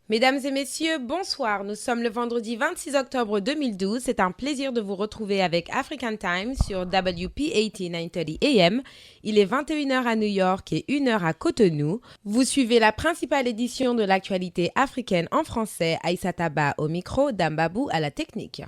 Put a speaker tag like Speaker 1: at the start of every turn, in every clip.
Speaker 1: Mesdames et messieurs, bonsoir. Nous sommes le vendredi 26 octobre 2012. C'est un plaisir de vous retrouver avec African Time sur WP80 930 AM. Il est 21h à New York et 1h à Cotonou. Vous suivez la principale édition de l'actualité africaine en français. Aïssa Taba au micro, Dambabou à la technique.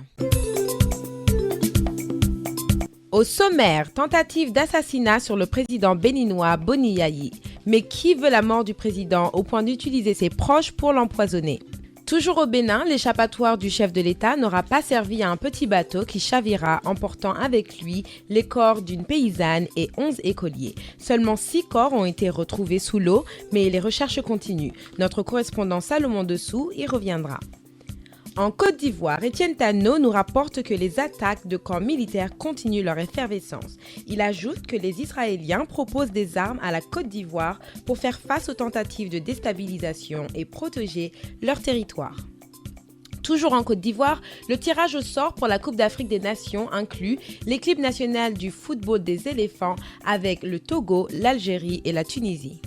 Speaker 1: Au sommaire, tentative d'assassinat sur le président béninois Boni Yayi. Mais qui veut la mort du président au point d'utiliser ses proches pour l'empoisonner? Toujours au Bénin, l'échappatoire du chef de l'État n'aura pas servi à un petit bateau qui chavira emportant avec lui les corps d'une paysanne et 11 écoliers. Seulement 6 corps ont été retrouvés sous l'eau, mais les recherches continuent. Notre correspondant Salomon Dessous y reviendra. En Côte d'Ivoire, Étienne Tano nous rapporte que les attaques de camps militaires continuent leur effervescence. Il ajoute que les Israéliens proposent des armes à la Côte d'Ivoire pour faire face aux tentatives de déstabilisation et protéger leur territoire. Toujours en Côte d'Ivoire, le tirage au sort pour la Coupe d'Afrique des Nations inclut l'équipe nationale du football des éléphants avec le Togo, l'Algérie et la Tunisie.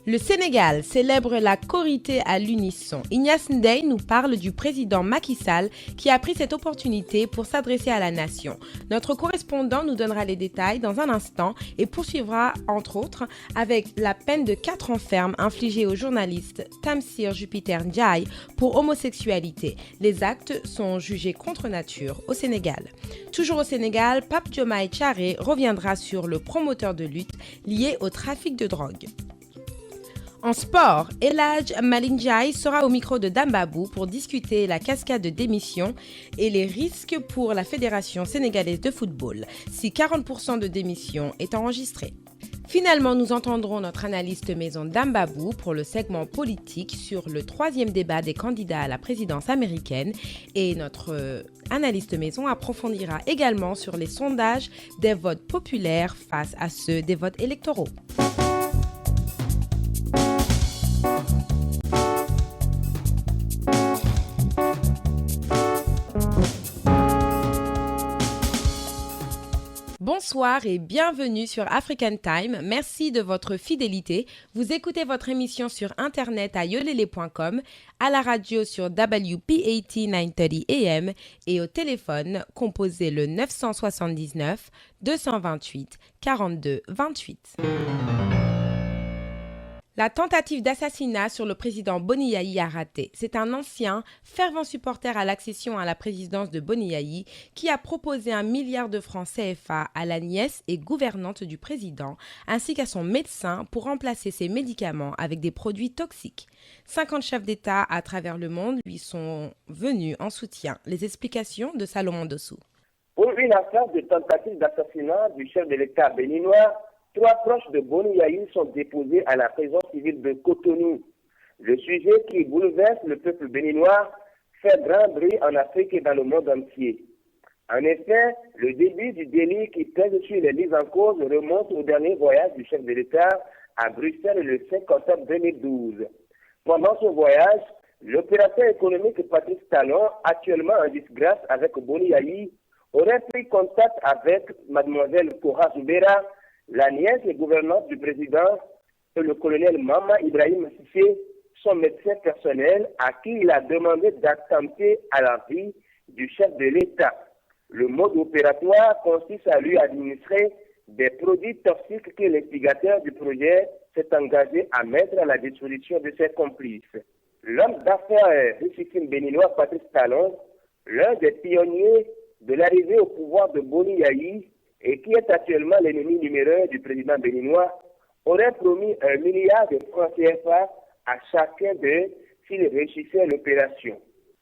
Speaker 1: Le Sénégal célèbre la Korité à l'unisson. Ignace Ndeye nous parle du président Macky Sall qui a pris cette opportunité pour s'adresser à la nation. Notre correspondant nous donnera les détails dans un instant et poursuivra entre autres avec la peine de 4 ans ferme infligée au journaliste Tamsir Jupiter Ndiaye pour homosexualité. Les actes sont jugés contre nature au Sénégal. Toujours au Sénégal, Pape Diomaye Tchare reviendra sur le promoteur de lutte lié au trafic de drogue. En sport, El Hadj Malick Ndiaye sera au micro de Dambabou pour discuter la cascade de démissions et les risques pour la Fédération sénégalaise de football, si 40% de démissions est enregistré. Finalement, nous entendrons notre analyste maison Dambabou pour le segment politique sur le 3e débat des candidats à la présidence américaine et notre analyste maison approfondira également sur les sondages des votes populaires face à ceux des votes électoraux. Bonsoir et bienvenue sur African Time. Merci de votre fidélité. Vous écoutez votre émission sur internet à yolele.com, à la radio sur WP80 930 AM et au téléphone composez le 979 228 42 28. La tentative d'assassinat sur le président Boni Yayi a raté. C'est un ancien, fervent supporter à l'accession à la présidence de Boni Yayi qui a proposé 1 milliard de francs CFA à la nièce et gouvernante du président, ainsi qu'à son médecin pour remplacer ses médicaments avec des produits toxiques. 50 chefs d'État à travers le monde lui sont venus en soutien. Les explications de Salomon Dessous.
Speaker 2: Pour une affaire de tentative d'assassinat du chef de l'État béninois, 3 proches de Boni Yayi sont déposés à la prison civile de Cotonou. Le sujet qui bouleverse le peuple béninois fait grand bruit en Afrique et dans le monde entier. En effet, le début du délit qui pèse sur les mises en cause remonte au dernier voyage du chef de l'État à Bruxelles le 5 octobre 2012. Pendant ce voyage, l'opérateur économique Patrice Talon, actuellement en disgrâce avec Boni Yayi, aurait pris contact avec mademoiselle Kora Zoubera, la nièce et gouvernante du président, et le colonel Mama Ibrahim Sissé, son médecin personnel, à qui il a demandé d'attenter à la vie du chef de l'État. Le mode opératoire consiste à lui administrer des produits toxiques que l'instigateur du projet s'est engagé à mettre à la disposition de ses complices. L'homme d'affaires richissime béninois Patrice Talon, l'un des pionniers de l'arrivée au pouvoir de Boni Yayi, et qui est actuellement l'ennemi numéro 1 du président béninois, aurait promis 1 milliard de francs CFA à chacun d'eux s'il réussissait l'opération.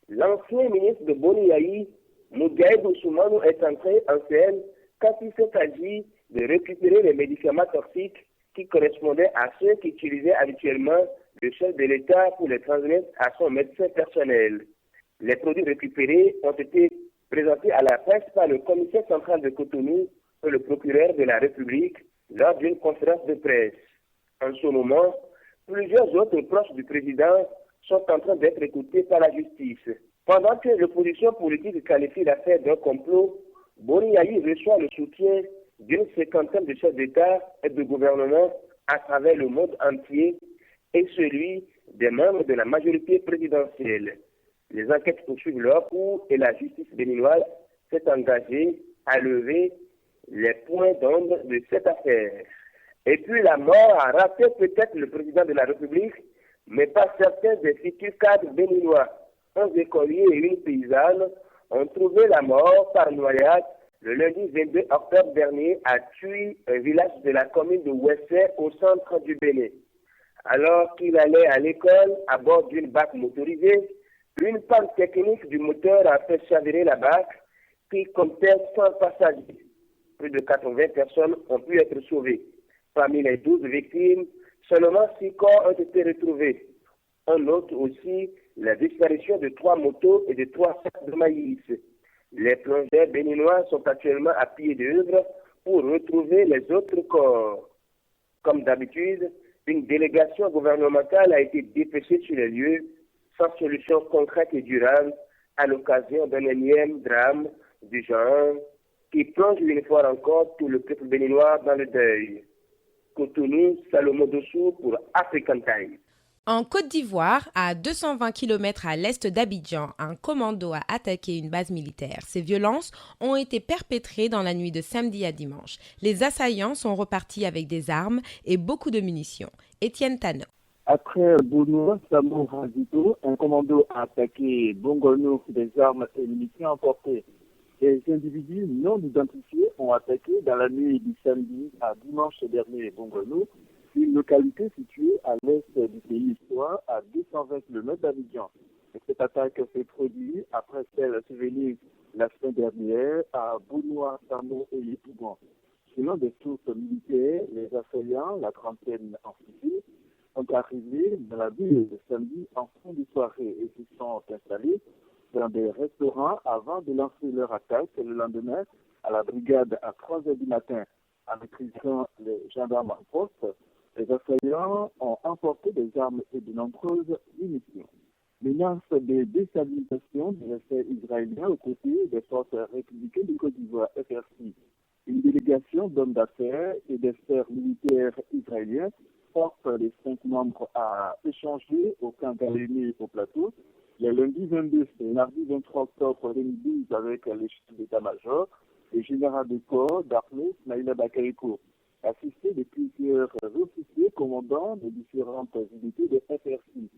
Speaker 2: L'ancien ministre de Boni Yayi, Mougaïdou Soumanou, est entré en scène quand il s'est agi de récupérer les médicaments toxiques qui correspondaient à ceux qu'utilisait habituellement le chef de l'État pour les transmettre à son médecin personnel. Les produits récupérés ont été présentés à la presse par le commissaire central de Cotonou et le procureur de la République lors d'une conférence de presse. En ce moment, plusieurs autres proches du président sont en train d'être écoutés par la justice. Pendant que l'opposition politique qualifie l'affaire d'un complot, Boni Yayi reçoit le soutien d'une cinquantaine de chefs d'État et de gouvernement à travers le monde entier et celui des membres de la majorité présidentielle. Les enquêtes poursuivent leur cours et la justice béninoise s'est engagée à lever les points d'ombre de cette affaire. Et puis la mort a raté peut-être le président de la République, mais pas certains des futurs cadres béninois. 11 écoliers et une paysanne ont trouvé la mort par noyade le lundi 22 octobre dernier à Tui, un village de la commune de Ouessé au centre du Bénin. Alors qu'il allait à l'école à bord d'une barque motorisée, une panne technique du moteur a fait chavirer la barque qui comptait 100 passagers. Plus de 80 personnes ont pu être sauvées. Parmi les 12 victimes, seulement 6 corps ont été retrouvés. On note aussi la disparition de 3 motos et de 3 sacs de maïs. Les plongeurs béninois sont actuellement à pied d'œuvre pour retrouver les autres corps. Comme d'habitude, une délégation gouvernementale a été dépêchée sur les lieux sans solution concrète et durable à l'occasion d'un énième drame du genre qui plonge une fois encore tout le peuple béninois dans le deuil. Cotonou, Salomon Dossou pour African Time.
Speaker 1: En Côte d'Ivoire, à 220 km à l'est d'Abidjan, un commando a attaqué une base militaire. Ces violences ont été perpétrées dans la nuit de samedi à dimanche. Les assaillants sont repartis avec des armes et beaucoup de munitions. Étienne Tano.
Speaker 3: Après Bounou, Samo Razito, un commando a attaqué Bongono, des armes et munitions emportées. Les individus non identifiés ont attaqué dans la nuit du samedi à dimanche dernier Bongono, une localité située à l'est du pays, soit à 220 km d'Abidjan. Cette attaque s'est produite après celle survenue la semaine dernière à Bounoua, Samo et Yépougon. Selon des sources militaires, les assaillants, la trentaine en civil, sont arrivés dans la ville de samedi en fin de soirée et se sont installés dans des restaurants avant de lancer leur attaque le lendemain à la brigade à 3 h du matin. En maîtrisant les gendarmes en poste, les assaillants ont emporté des armes et de nombreuses munitions. Menace de déstabilisation des affaires israéliens aux côtés des forces républicaines du Côte d'Ivoire, FRC. Une délégation d'hommes d'affaires et d'experts militaires israéliens porte les 5 membres à échanger au camp Galémé au plateau. Le lundi 22 et mardi 23 octobre 2012 avec les chefs d'état-major et général de corps d'armée Smaïla Bakariko, assisté de plusieurs officiers commandants de différentes unités de FRC.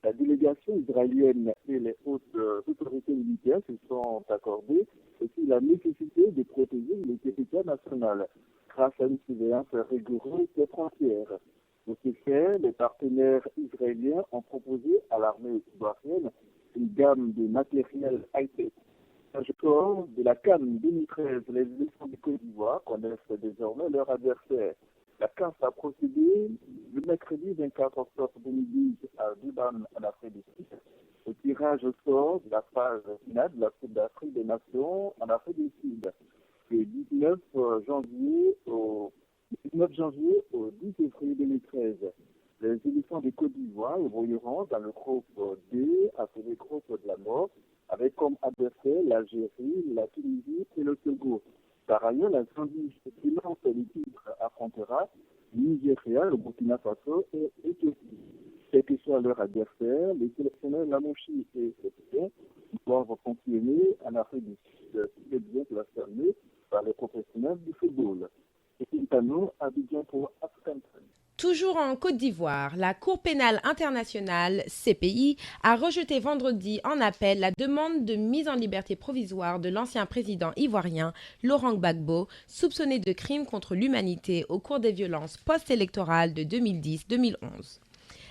Speaker 3: La délégation israélienne et les hautes autorités militaires se sont accordées sur la nécessité de protéger le territoire national grâce à une surveillance rigoureuse des frontières. Pour ce faire, les partenaires israéliens ont proposé à l'armée ivoirienne une gamme de matériel high-tech. Corps de la CAN 2013, les élections du Côte d'Ivoire connaissent désormais leur adversaire. La CAN a procédé le mercredi 24 octobre 2012 à Durban, en Afrique du Sud, au tirage au sort de la phase finale de la Coupe d'Afrique des Nations en Afrique du Sud, le 19 janvier au 10 février 2013. Les élections du Côte d'Ivoire évolueront dans le groupe D, appelé groupe de la mort, avec comme adversaire l'Algérie, la Tunisie et le Togo. Par ailleurs, la Zambie, qui lance le titre, affrontera le Nigeria, le Burkina Faso et l'Éthiopie. Quel que soit leur adversaire, les sélectionneurs Lamouchi et Etienne doivent continuer en Afrique du Sud, qui est bien classé par les professionnels du football. Et Quintano, Abidjan pour African Time.
Speaker 1: Toujours en Côte d'Ivoire, la Cour pénale internationale, CPI, a rejeté vendredi en appel la demande de mise en liberté provisoire de l'ancien président ivoirien Laurent Gbagbo, soupçonné de crimes contre l'humanité au cours des violences post-électorales de 2010-2011.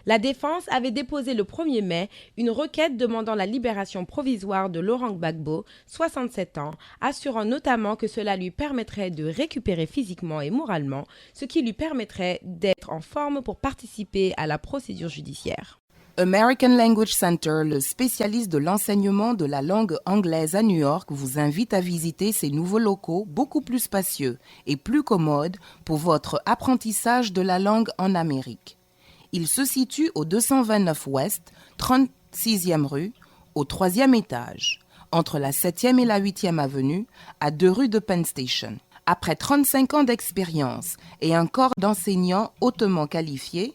Speaker 1: La défense avait déposé le 1er mai une requête demandant la libération provisoire de Laurent Gbagbo, 67 ans, assurant notamment que cela lui permettrait de récupérer physiquement et moralement, ce qui lui permettrait d'être en forme pour participer à la procédure judiciaire.
Speaker 4: American Language Center, le spécialiste de l'enseignement de la langue anglaise à New York, vous invite à visiter ses nouveaux locaux beaucoup plus spacieux et plus commodes pour votre apprentissage de la langue en Amérique. Il se situe au 229 Ouest, 36e rue, au 3e étage. entre la 7e et la 8e avenue, à 2 rue de Penn Station. Après 35 ans d'expérience et un corps d'enseignants hautement qualifiés,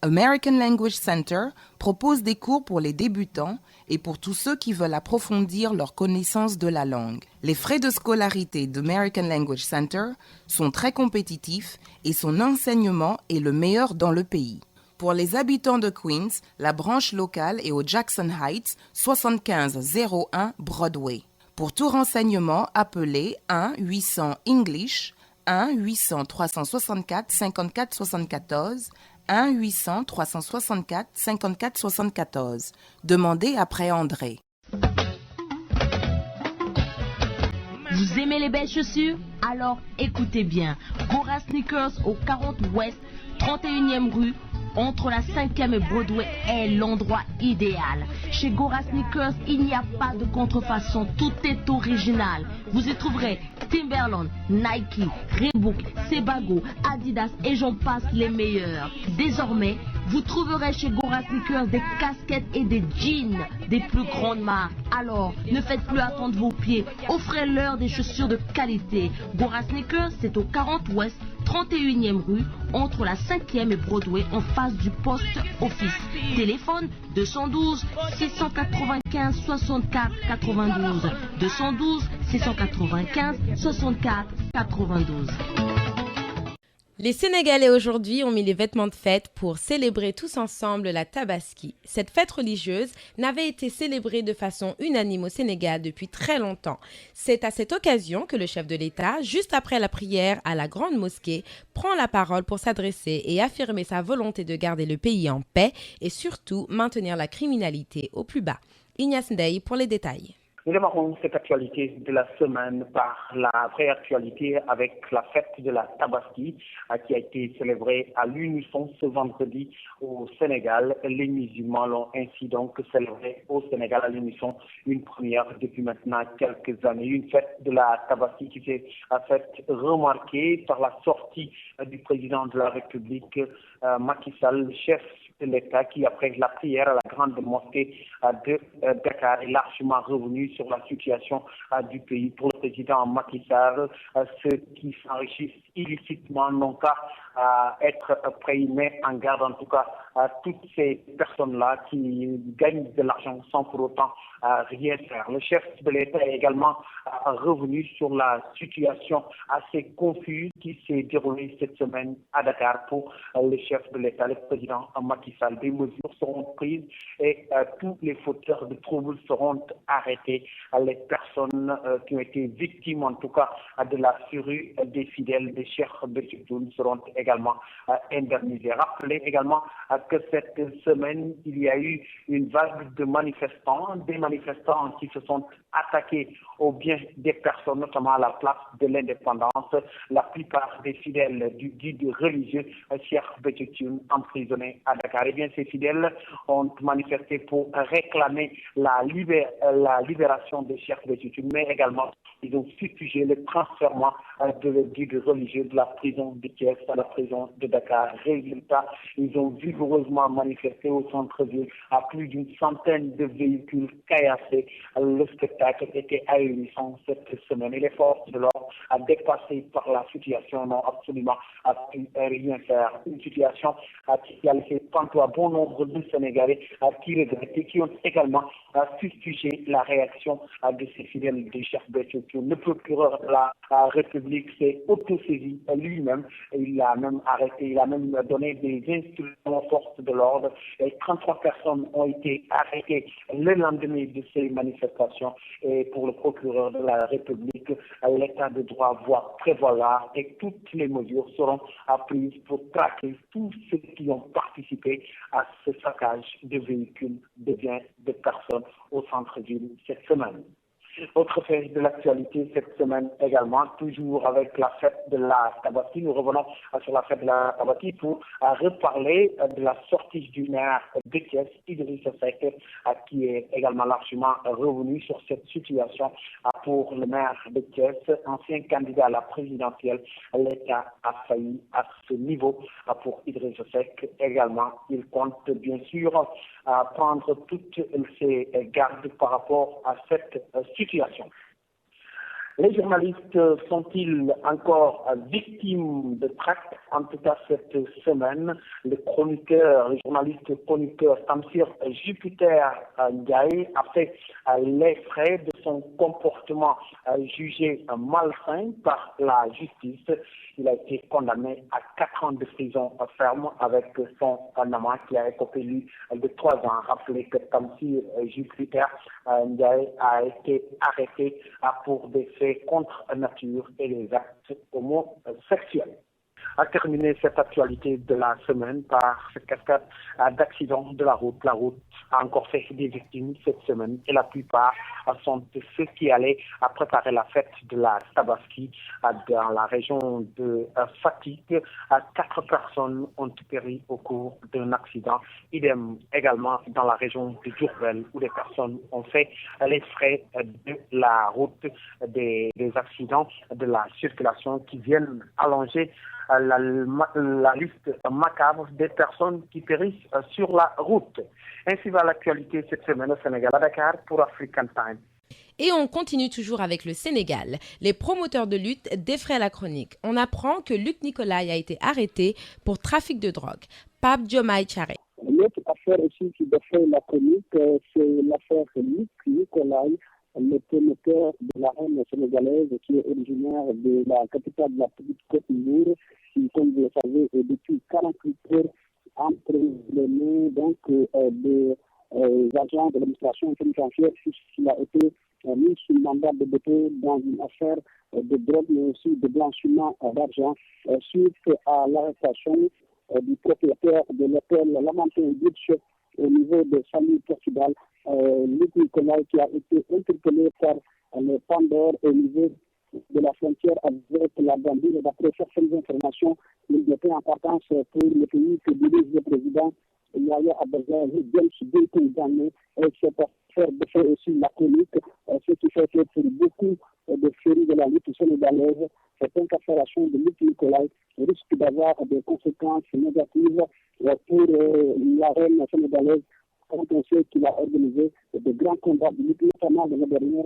Speaker 4: American Language Center propose des cours pour les débutants et pour tous ceux qui veulent approfondir leur connaissance de la langue. Les frais de scolarité d'American Language Center sont très compétitifs et son enseignement est le meilleur dans le pays. Pour les habitants de Queens, la branche locale est au Jackson Heights, 7501 Broadway. Pour tout renseignement, appelez 1-800-ENGLISH, 1-800-364-5474, 1-800-364-5474. Demandez après André.
Speaker 5: Vous aimez les belles chaussures? Alors écoutez bien. Gora Sneakers au 40 Ouest, 31e rue, entre la 5e et Broadway est l'endroit idéal. Chez Gora Sneakers, il n'y a pas de contrefaçon, tout est original. Vous y trouverez Timberland, Nike, Reebok, Sebago, Adidas et j'en passe les meilleurs. Désormais, vous trouverez chez Gora Sneakers des casquettes et des jeans des plus grandes marques. Alors, ne faites plus attendre vos pieds, offrez-leur des chaussures de qualité. Gora Sneakers, c'est au 40 Ouest, 31e rue, entre la 5e et Broadway, en face du poste office. Téléphone 212 695 64 92. 212 695 64 92.
Speaker 1: Les Sénégalais aujourd'hui ont mis les vêtements de fête pour célébrer tous ensemble la Tabaski. Cette fête religieuse n'avait été célébrée de façon unanime au Sénégal depuis très longtemps. C'est à cette occasion que le chef de l'État, juste après la prière à la grande mosquée, prend la parole pour s'adresser et affirmer sa volonté de garder le pays en paix et surtout maintenir la criminalité au plus bas. Ignace Ndeye pour les détails.
Speaker 6: Nous démarrons cette actualité de la semaine par la vraie actualité avec la fête de la Tabaski qui a été célébrée à l'unisson ce vendredi au Sénégal. Les musulmans l'ont ainsi donc célébré au Sénégal à l'unisson, une première depuis maintenant quelques années. Une fête de la Tabaski qui s'est faite remarquer par la sortie du président de la République, Macky Sall, le chef de l'État, qui après la prière à la grande mosquée de Dakar est largement revenu sur la situation du pays. Pour le président Macky Sall, ceux qui s'enrichissent illicitement n'ont qu'à être prêts, mais en garde en tout cas toutes ces personnes-là qui gagnent de l'argent sans pour autant rien faire. Le chef de l'État est également revenu sur la situation assez confuse qui s'est déroulée cette semaine à Dakar pour le chef de l'État, le président Macky Sall. Des mesures seront prises et tous les fauteurs de troubles seront arrêtés. Les personnes qui ont été victimes en tout cas de la furie des fidèles des Cheikh Béthio Thioune seront également indemnisés. Rappelez également que cette semaine, il y a eu une vague de manifestants, des manifestants qui se sont attaqués aux biens des personnes, notamment à la place de l'indépendance. La plupart des fidèles du guide religieux Cheikh Béthio Thioune emprisonnés à Dakar. Eh bien, ces fidèles ont manifesté pour réclamer la libération de Cheikh Béthio Thioune, mais également ils ont fustigé le transfert de le guide religieux de la prison de Thiès à la prison de Dakar. Résultat, ils ont vigoureusement manifesté au centre-ville à plus d'une centaine de véhicules caillassés. Le spectacle était ahurissant cette semaine et les forces de l'ordre, dépassées par la situation, n'ont absolument pu rien faire. Une situation qui a laissé pantois bon nombre de Sénégalais qui regrettent et qui ont également fustigé la réaction de ces fidèles de Cheikh Béthio Thioune. Le procureur de la République s'est autosaisi lui-même et il a même arrêté, il a même donné des instructions aux forces de l'ordre et 33 personnes ont été arrêtées le lendemain de ces manifestations et pour le procureur de la République, l'état de droit va prévaloir et toutes les mesures seront prises pour traquer tous ceux qui ont participé à ce saccage de véhicules, de biens, de personnes au centre-ville cette semaine. Autre fait de l'actualité cette semaine également, toujours avec la fête de la Tabaski. Nous revenons sur la fête de la Tabaski pour reparler de la sortie du maire de Thiès, Idrissa Seck, qui est également largement revenu sur cette situation pour le maire de Thiès, ancien candidat à la présidentielle. L'État a failli à ce niveau pour Idrissa Seck. Également, il compte bien sûr prendre toutes ses gardes par rapport à cette situation. Les journalistes sont-ils encore victimes de traque? En tout cas, cette semaine, le journaliste chroniqueur Tamsir Jupiter Ndiaye a fait les frais de son comportement jugé malsain par la justice. Il a été condamné à 4 ans de prison ferme avec son amant qui a écopé lui de 3 ans. Rappelez que Tamsir Jupiter Ndiaye a été arrêté pour des faits contre nature et les actes homosexuels. A terminé cette actualité de la semaine par cette cascade d'accidents de la route. La route a encore fait des victimes cette semaine et la plupart sont ceux qui allaient préparer la fête de la Tabaski dans la région de Fatick. 4 personnes ont péri au cours d'un accident. Idem également dans la région de Diourbel où des personnes ont fait les frais de la route des accidents de la circulation qui viennent allonger la liste macabre des personnes qui périssent sur la route. Ainsi va l'actualité cette semaine au Sénégal à Dakar pour African Time.
Speaker 1: Et on continue toujours avec le Sénégal. Les promoteurs de lutte défraient la chronique. On apprend que Luc Nicolaï a été arrêté pour trafic de drogue. Pape Diomaye Thiaré.
Speaker 7: L'autre affaire aussi qui défrait la chronique, c'est l'affaire Luc Nicolaï, le promoteur de la reine sénégalaise qui est originaire de la capitale de la petite Côte d'Ivoire, qui, comme vous le savez, est depuis 48 heures entre les mains des agents de l'administration pénitentiaire, puisqu'il a été mis sous mandat de dépôt dans une affaire de drogue, mais aussi de blanchiment d'argent, suite à l'arrestation du propriétaire de l'hôtel Lamantin Beach au niveau de Samy Portugal, Luc Nicolaï, qui a été interpellé par le Pandore au niveau de la frontière avec la Gambie. Et d'après certaines informations, il était en partance pour le pays que dirige le président Yahya Abdel James Boukoudané. Et cette affaire fait aussi la chronique, ce qui fait que pour beaucoup de séries de la lutte sénégalaise, cette incarcération de Luc Nicolaï risque d'avoir des conséquences négatives pour la reine sénégalaise, quand on sait qu'il a organisé de grands combats de lutte, notamment l'année dernière,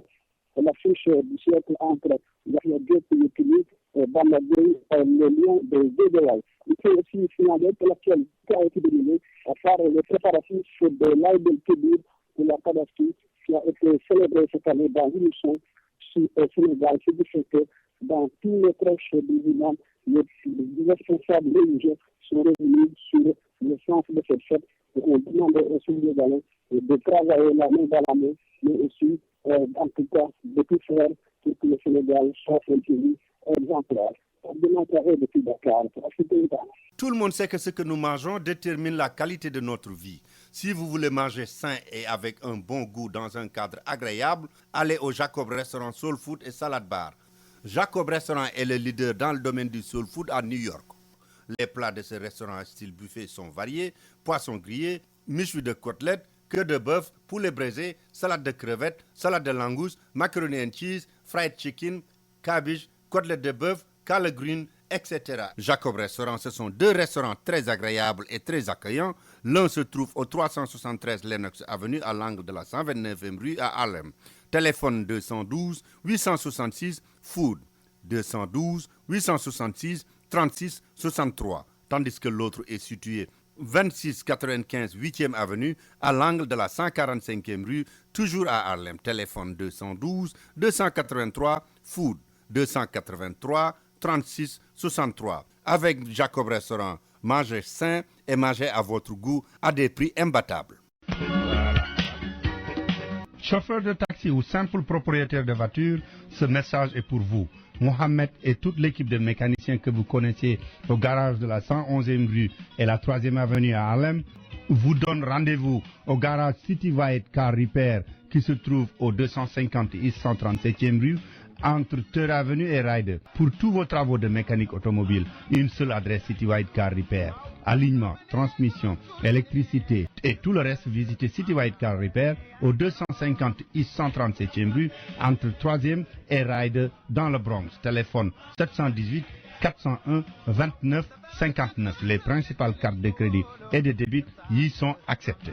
Speaker 7: l'affiche du siècle entre Yahya Diop Yekini et Bamba Dieng, le lion de Zédéaï. Il faut aussi signaler que l'actualité a été dominée par les préparatifs de l'Aïd el-Kébir pour la Tabaski, qui a été célébrée cette année dans l'Unisson au Sénégal. Ce qui fait que dans tous les proches du Liban, les responsables religieux sont revenus sur le sens de cette fête. Et on demande aux Sénégalais de travailler la main dans la main, mais aussi, en tout cas, de tout faire pour que le Sénégal soit un pays exemplaire.
Speaker 8: Tout le monde sait que ce que nous mangeons détermine la qualité de notre vie. Si vous voulez manger sain et avec un bon goût dans un cadre agréable, allez au Jacob Restaurant Soul Food et Salad Bar. Jacob Restaurant est le leader dans le domaine du soul food à New York. Les plats de ce restaurant style buffet sont variés: poisson grillé, méchoui de côtelettes, queue de bœuf, poulet braisé, salade de crevettes, salade de langouste, macaroni and cheese, fried chicken, cabbage, côtelettes de bœuf, collard green, etc. Jacob Restaurant, ce sont 2 restaurants très agréables et très accueillants. L'un se trouve au 373 Lennox Avenue à l'angle de la 129e rue à Harlem. Téléphone 212 866 Food, 212 866 36 63, tandis que l'autre est situé 2695 8e Avenue à l'angle de la 145e rue, toujours à Harlem. Téléphone 212 283 Food, 283 36 63. Avec Jacob Restaurant, mangez sain et mangez à votre goût à des prix imbattables.
Speaker 9: Chauffeur de taxi ou simple propriétaire de voiture, ce message est pour vous. Mohamed et toute l'équipe de mécaniciens que vous connaissez au garage de la 111e rue et la 3e avenue à Harlem vous donnent rendez-vous au garage City White Car Repair qui se trouve au 250 East 137e rue, entre Third Avenue et Ryder. Pour tous vos travaux de mécanique automobile, une seule adresse: Citywide Car Repair. Alignement, transmission, électricité et tout le reste, visitez Citywide Car Repair au 250 East 137e rue, entre 3e et Ryder dans le Bronx. Téléphone 718 401 29 59. Les principales cartes de crédit et de débit y sont acceptées.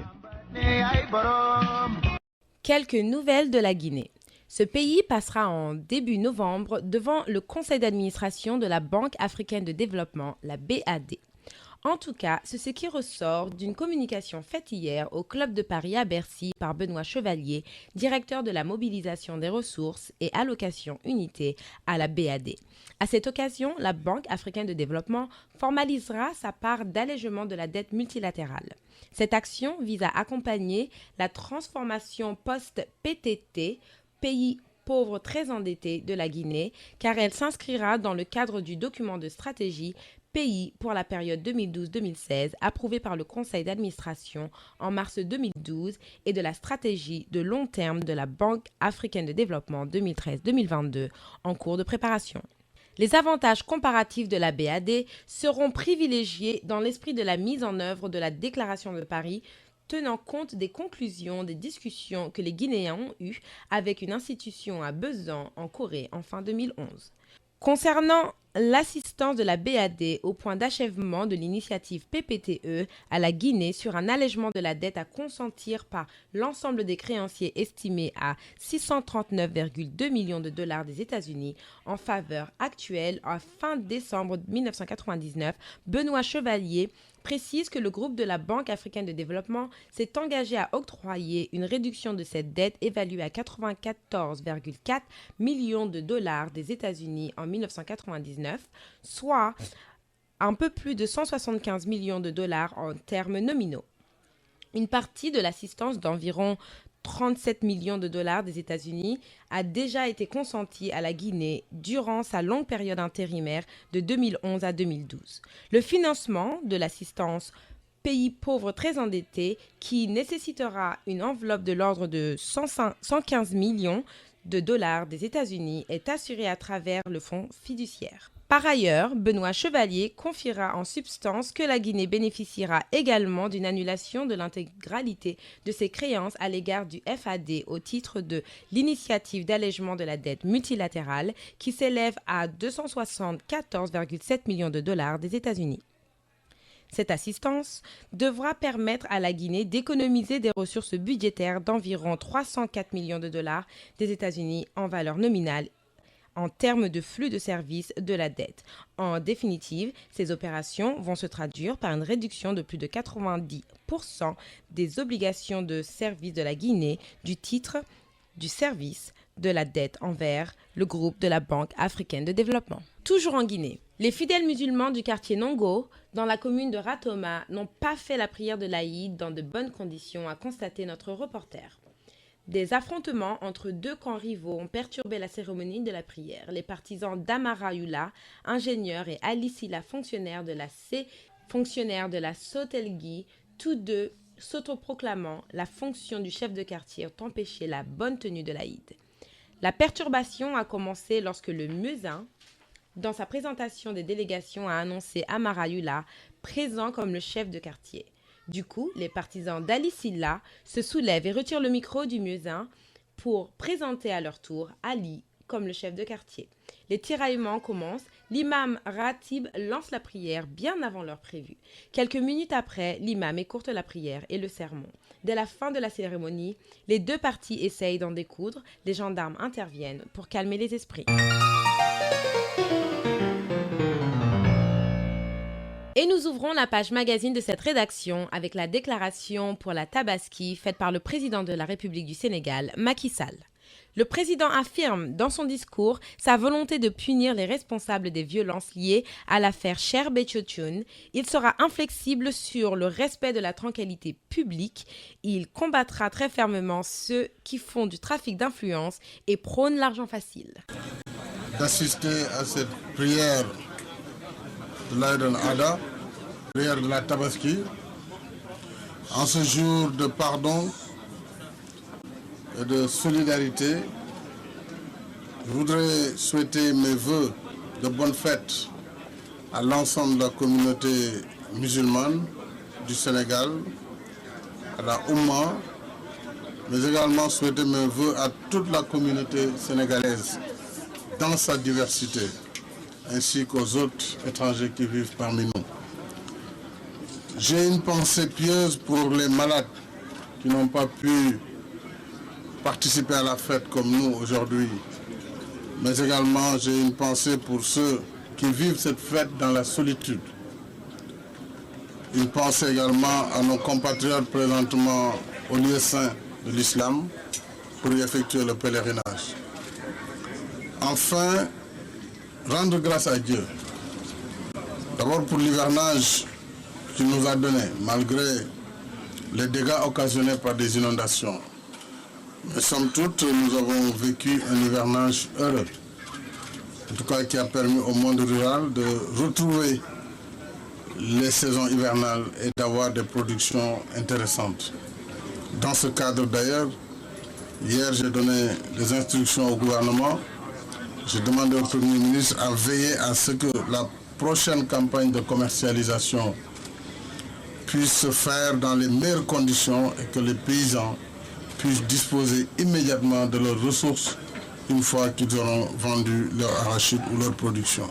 Speaker 1: Quelques nouvelles de la Guinée. Ce pays passera en début novembre devant le conseil d'administration de la Banque africaine de développement, la BAD. En tout cas, c'est ce qui ressort d'une communication faite hier au Club de Paris à Bercy par Benoît Chevalier, directeur de la mobilisation des ressources et allocation unité à la BAD. À cette occasion, la Banque africaine de développement formalisera sa part d'allègement de la dette multilatérale. Cette action vise à accompagner la transformation post-PTT, pays pauvre très endetté de la Guinée, car elle s'inscrira dans le cadre du document de stratégie pays pour la période 2012-2016 approuvé par le conseil d'administration en mars 2012 et de la stratégie de long terme de la Banque africaine de développement 2013-2022 en cours de préparation. Les avantages comparatifs de la BAD seront privilégiés dans l'esprit de la mise en œuvre de la Déclaration de Paris, tenant compte des conclusions des discussions que les Guinéens ont eues avec une institution à Besan en Corée en fin 2011. Concernant l'assistance de la BAD au point d'achèvement de l'initiative PPTE à la Guinée sur un allègement de la dette à consentir par l'ensemble des créanciers estimés à 639,2 millions de dollars des États-Unis en faveur actuelle à fin décembre 1999, Benoît Chevalier précise que le groupe de la Banque africaine de développement s'est engagé à octroyer une réduction de cette dette évaluée à 94,4 millions de dollars des États-Unis en 1999, soit un peu plus de 175 millions de dollars en termes nominaux. Une partie de l'assistance d'environ 37 millions de dollars des États-Unis a déjà été consentie à la Guinée durant sa longue période intérimaire de 2011 à 2012. Le financement de l'assistance pays pauvres très endettés, qui nécessitera une enveloppe de l'ordre de 115 millions de dollars des États-Unis, est assuré à travers le fonds fiduciaire. Par ailleurs, Benoît Chevalier confiera en substance que la Guinée bénéficiera également d'une annulation de l'intégralité de ses créances à l'égard du FAD au titre de l'initiative d'allègement de la dette multilatérale qui s'élève à 274,7 millions de dollars des États-Unis. Cette assistance devra permettre à la Guinée d'économiser des ressources budgétaires d'environ 304 millions de dollars des États-Unis en valeur nominale en termes de flux de services de la dette. En définitive, ces opérations vont se traduire par une réduction de plus de 90% des obligations de service de la Guinée du titre du service de la dette envers le groupe de la Banque africaine de développement. Toujours en Guinée, les fidèles musulmans du quartier Nongo, dans la commune de Ratoma, n'ont pas fait la prière de l'Aïd dans de bonnes conditions, a constaté notre reporter. Des affrontements entre deux camps rivaux ont perturbé la cérémonie de la prière. Les partisans d'Amara Yula, ingénieur, et Ali Silla, fonctionnaire de la Sotelgui, tous deux s'autoproclamant la fonction du chef de quartier, ont empêché la bonne tenue de l'Aïd. La perturbation a commencé lorsque le muezzin, dans sa présentation des délégations, a annoncé Amara Yula présent comme le chef de quartier. Du coup, les partisans d'Ali Silla se soulèvent et retirent le micro du muezzin pour présenter à leur tour Ali comme le chef de quartier. Les tiraillements commencent. L'imam Ratib lance la prière bien avant l'heure prévue. Quelques minutes après, l'imam écourte la prière et le sermon. Dès la fin de la cérémonie, les deux parties essayent d'en découdre. Les gendarmes interviennent pour calmer les esprits. Et nous ouvrons la page magazine de cette rédaction avec la déclaration pour la Tabaski faite par le président de la République du Sénégal, Macky Sall. Le président affirme dans son discours sa volonté de punir les responsables des violences liées à l'affaire Cheikh Béthio Thioune. Il sera inflexible sur le respect de la tranquillité publique. Il combattra très fermement ceux qui font du trafic d'influence et prônent l'argent facile.
Speaker 10: D'assister à cette prière de l'Aïd al-Adha, prière de la Tabaski, en ce jour de pardon et de solidarité, je voudrais souhaiter mes vœux de bonne fête à l'ensemble de la communauté musulmane du Sénégal, à la Oumma, mais également souhaiter mes vœux à toute la communauté sénégalaise dans sa diversité, ainsi qu'aux autres étrangers qui vivent parmi nous. J'ai une pensée pieuse pour les malades qui n'ont pas pu participer à la fête comme nous aujourd'hui, mais également j'ai une pensée pour ceux qui vivent cette fête dans la solitude. Une pensée également à nos compatriotes présentement au lieu saint de l'islam pour y effectuer le pèlerinage. Enfin, rendre grâce à Dieu. D'abord pour l'hivernage qu'il nous a donné, malgré les dégâts occasionnés par des inondations. Mais somme toute, nous avons vécu un hivernage heureux, en tout cas qui a permis au monde rural de retrouver les saisons hivernales et d'avoir des productions intéressantes. Dans ce cadre d'ailleurs, hier j'ai donné des instructions au gouvernement. J'ai demandé au Premier ministre à veiller à ce que la prochaine campagne de commercialisation puisse se faire dans les meilleures conditions et que les paysans puissent disposer immédiatement de leurs ressources une fois qu'ils auront vendu leur arachide ou leur production.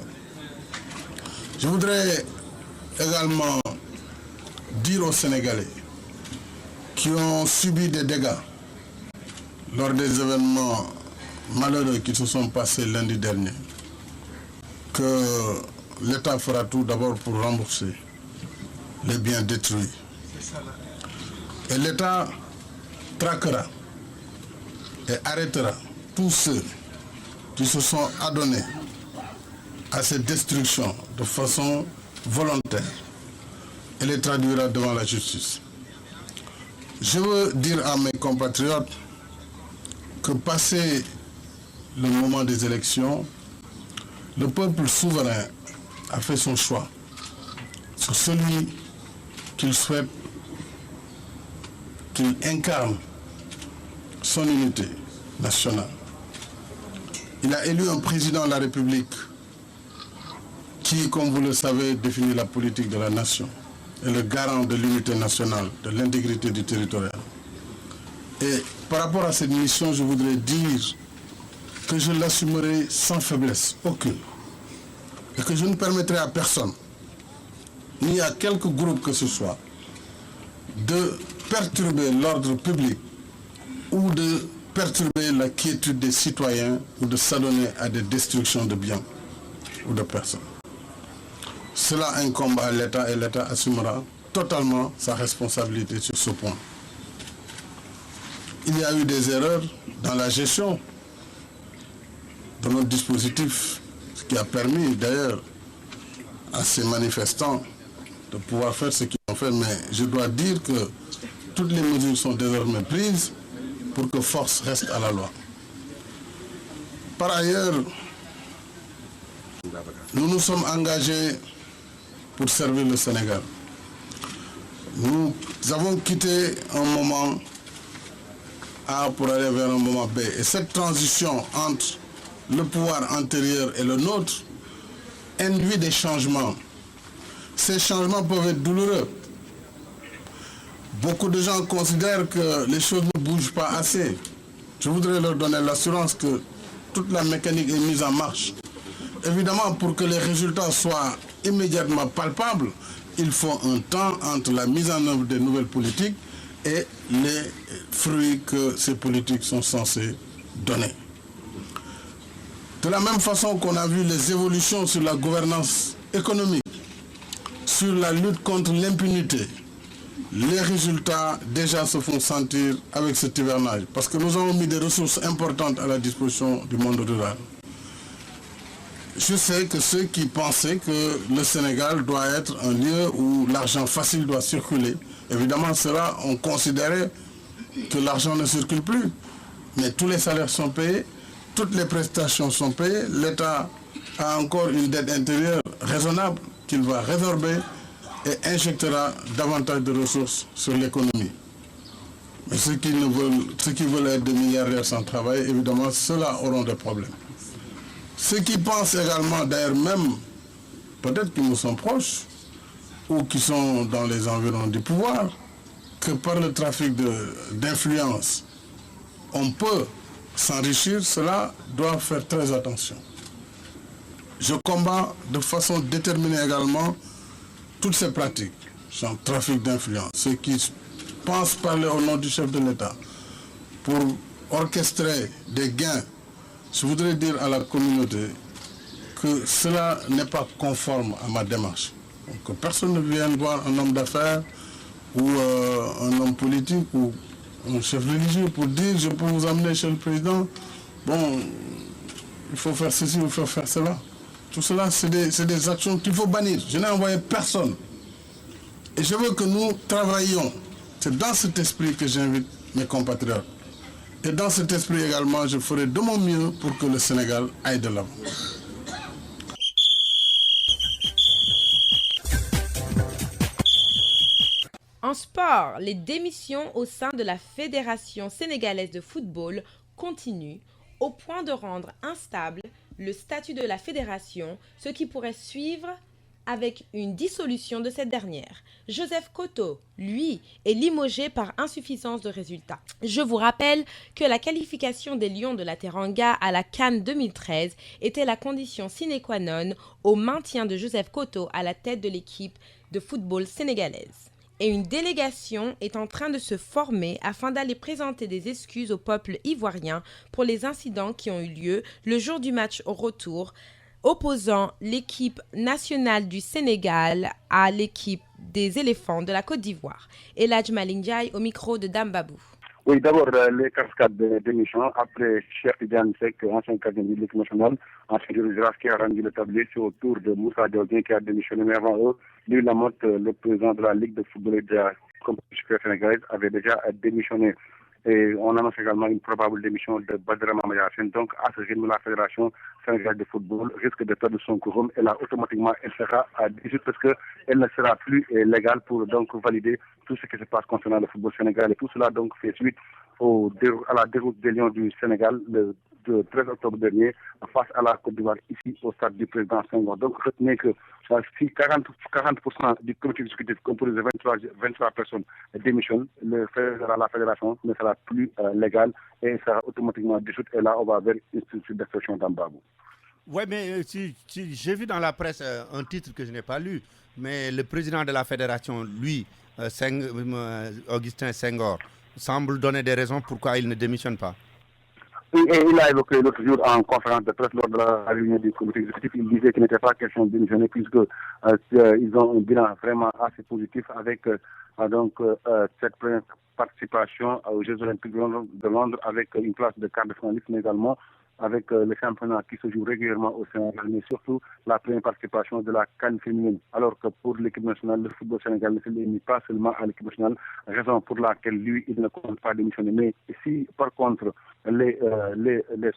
Speaker 10: Je voudrais également dire aux Sénégalais qui ont subi des dégâts lors des événements malheureux qui se sont passés lundi dernier que l'État fera tout d'abord pour rembourser les biens détruits. Et l'État traquera et arrêtera tous ceux qui se sont adonnés à cette destruction de façon volontaire et les traduira devant la justice. Je veux dire à mes compatriotes que passé le moment des élections, le peuple souverain a fait son choix sur celui qu'il souhaite qu'il incarne son unité nationale. Il a élu un président de la République qui, comme vous le savez, définit la politique de la nation et le garant de l'unité nationale, de l'intégrité du territorial. Et par rapport à cette mission, je voudrais dire que je l'assumerai sans faiblesse aucune et que je ne permettrai à personne, ni à quelque groupe que ce soit, de perturber l'ordre public ou de perturber la quiétude des citoyens ou de s'adonner à des destructions de biens ou de personnes. Cela incombe à l'État et l'État assumera totalement sa responsabilité sur ce point. Il y a eu des erreurs dans la gestion de notre dispositif, ce qui a permis d'ailleurs à ces manifestants de pouvoir faire ce qu'ils ont fait. Mais je dois dire que toutes les mesures sont désormais prises pour que force reste à la loi. Par ailleurs, nous nous sommes engagés pour servir le Sénégal. Nous avons quitté un moment A pour aller vers un moment B. Et cette transition entre le pouvoir antérieur et le nôtre induit des changements. Ces changements peuvent être douloureux. Beaucoup de gens considèrent que les choses ne bougent pas assez. Je voudrais leur donner l'assurance que toute la mécanique est mise en marche. Évidemment, pour que les résultats soient immédiatement palpables, il faut un temps entre la mise en œuvre des nouvelles politiques et les fruits que ces politiques sont censées donner. De la même façon qu'on a vu les évolutions sur la gouvernance économique, sur la lutte contre l'impunité, les résultats déjà se font sentir avec cet hivernage, parce que nous avons mis des ressources importantes à la disposition du monde rural. Je sais que ceux qui pensaient que le Sénégal doit être un lieu où l'argent facile doit circuler, évidemment ceux-là ont considéré que l'argent ne circule plus. Mais tous les salaires sont payés, toutes les prestations sont payées, l'État a encore une dette intérieure raisonnable qu'il va résorber et injectera davantage de ressources sur l'économie. Mais ceux qui veulent être des milliardaires sans travail, évidemment, ceux-là auront des problèmes. Ceux qui pensent également, d'ailleurs même, peut-être qu'ils nous sont proches, ou qui sont dans les environs du pouvoir, que par le trafic d'influence, on peut s'enrichir, cela doit faire très attention. Je combats de façon déterminée également toutes ces pratiques, genre trafic d'influence, ceux qui pensent parler au nom du chef de l'État pour orchestrer des gains. Je voudrais dire à la communauté que cela n'est pas conforme à ma démarche. Donc, que personne ne vienne voir un homme d'affaires ou un homme politique ou un chef religieux pour dire je peux vous amener chez le président, bon, il faut faire ceci, il faut faire cela. Tout cela, c'est des actions qu'il faut bannir. Je n'ai envoyé personne. Et je veux que nous travaillions. C'est dans cet esprit que j'invite mes compatriotes. Et dans cet esprit également, je ferai de mon mieux pour que le Sénégal aille de l'avant.
Speaker 1: En sport, les démissions au sein de la Fédération sénégalaise de football continuent au point de rendre instable le statut de la fédération, ce qui pourrait suivre avec une dissolution de cette dernière. Joseph Koto, lui, est limogé par insuffisance de résultats. Je vous rappelle que la qualification des Lions de la Teranga à la CAN 2013 était la condition sine qua non au maintien de Joseph Koto à la tête de l'équipe de football sénégalaise. Et une délégation est en train de se former afin d'aller présenter des excuses au peuple ivoirien pour les incidents qui ont eu lieu le jour du match au retour opposant l'équipe nationale du Sénégal à l'équipe des éléphants de la Côte d'Ivoire. Eladj Malingdiaye au micro de Dambabou.
Speaker 11: Oui, d'abord, les cascades de démission. Après Cheikh Tidiane Seck, ancien gardien de l'équipe nationale, ancien dirigeant qui a rendu le tablier, c'est au tour de Moussa Diagne qui a démissionné. Mais avant eux, Louis Lamotte, le président de la Ligue de football et de la compétition sénégalaise, avait déjà démissionné. Et on annonce également une probable démission de Badra Mamadou. Donc, à ce rythme, la Fédération sénégalaise de football risque de perdre son quorum. Et là, automatiquement, elle sera à 18 parce qu'elle ne sera plus légale pour donc valider tout ce qui se passe concernant le football sénégalais. Et tout cela donc fait suite à la déroute des Lions du Sénégal le 13 octobre dernier face à la Côte d'Ivoire ici au stade du président Senghor. Donc retenez que si 40% du comité exécutif composé de 23 personnes démissionnent, la fédération ne sera plus légale et sera automatiquement dissoute. Et là, on va vers une structure d'expression d'Ambabou.
Speaker 8: Oui, mais j'ai vu dans la presse un titre que je n'ai pas lu, mais le président de la fédération, lui, Augustin Senghor, semble donner des raisons pourquoi il ne démissionne pas.
Speaker 11: Et il a évoqué l'autre jour en conférence de presse lors de la réunion du comité exécutif, il disait qu'il n'était pas question de démissionner puisque ils ont un bilan vraiment assez positif avec cette première participation aux Jeux Olympiques de Londres avec une place de quart de finaliste, mais également avec le championnat qui se joue régulièrement au Sénégal, mais surtout la première participation de la CAN féminine. Alors que pour l'équipe nationale, le football sénégalais ne se limite pas seulement à l'équipe nationale, raison pour laquelle lui, il ne compte pas démissionner. Mais si par contre les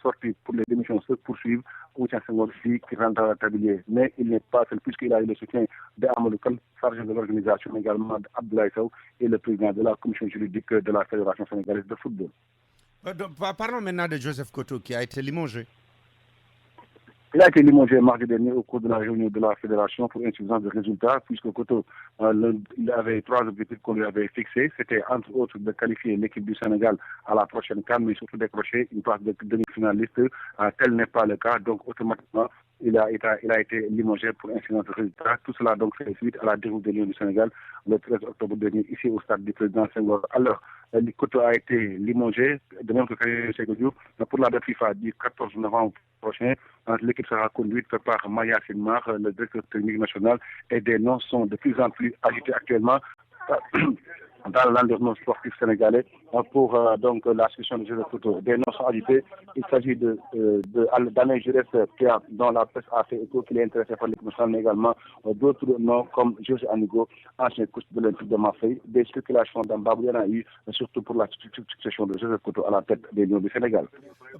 Speaker 11: sorties pour les démissions se poursuivent, Augustin Senghor dit qu'il rentre à la tablier. Mais il n'est pas seul puisqu'il a eu le soutien d'Amadou Kane, chargé de l'organisation, également d'Abdoulaye Sow et le président de la commission juridique de la Fédération sénégalaise de football.
Speaker 8: Parlons maintenant de Joseph Koto qui a été limogé.
Speaker 11: Il a été limogé mardi dernier au cours de la réunion de la fédération pour insuffisance de résultats, puisque Koto il avait 3 objectifs qu'on lui avait fixés. C'était entre autres de qualifier l'équipe du Sénégal à la prochaine CAN, mais surtout décrocher une place de demi-finaliste. Tel n'est pas le cas, donc automatiquement il a été limogé pour insuffisance de résultats. Tout cela donc fait suite à la déroute des Lions du Sénégal le 13 octobre dernier ici au stade du président Senghor. Alors, Koto a été limogé, de même que Karim Sékou pour la date FIFA du 14 novembre prochain. L'équipe sera conduite par Maya Sinmar, le directeur technique national, et des noms sont de plus en plus agités actuellement dans l'environnement sportif sénégalais pour donc la session de Joseph Koto. Des noms sont agités. Il s'agit d'Alain Giresse dont la presse a fait écho qu'il est intéressé par l'équipe nationale, mais également d'autres noms comme Georges Anigo, ancien coach de l'Olympique de Marseille. Des spéculations d'Ambabou, il y en a eu, surtout pour la succession de Joseph Koto à la tête des Lions du Sénégal.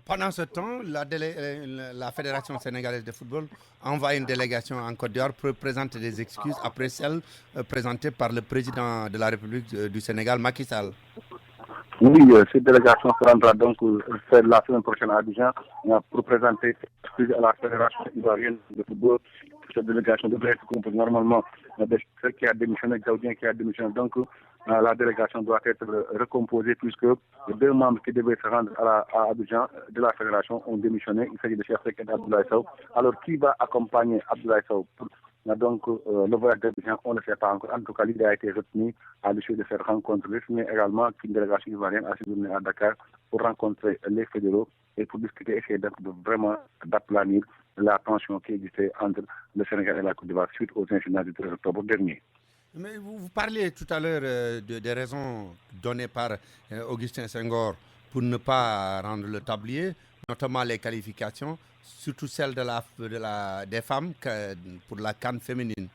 Speaker 8: Pendant ce temps, la Fédération sénégalaise de football envoie une délégation en Côte d'Ivoire pour présenter des excuses après celles présentées par le président de la République du Sénégal, Macky Sall.
Speaker 11: Oui, cette délégation se rendra donc faire la semaine prochaine à Abidjan pour présenter à la Fédération ivoirienne de football. Cette délégation devrait être composée normalement de ceux qui a démissionné, Gaudien qui a démissionné. Donc la délégation doit être recomposée puisque les 2 membres qui devaient se rendre à Abidjan de la Fédération ont démissionné. Il s'agit de Cheikh Seck et Abdoulaye Sow. Alors qui va accompagner Abdoulaye Sow donc, le voyage d'Abidjan, on ne le sait pas encore. En tout cas, l'idée a été retenue à l'issue de cette rencontre, mais également qu'une délégation ivoirienne a séjourné à Dakar pour rencontrer les fédéraux et pour discuter, essayer vraiment d'aplanir la tension qui existait entre le Sénégal et la Côte d'Ivoire suite aux incidents du 13 octobre dernier.
Speaker 8: Mais vous parliez tout à l'heure des raisons données par Augustin Senghor pour ne pas rendre le tablier, notamment les qualifications, surtout celles des femmes pour la CAN féminine.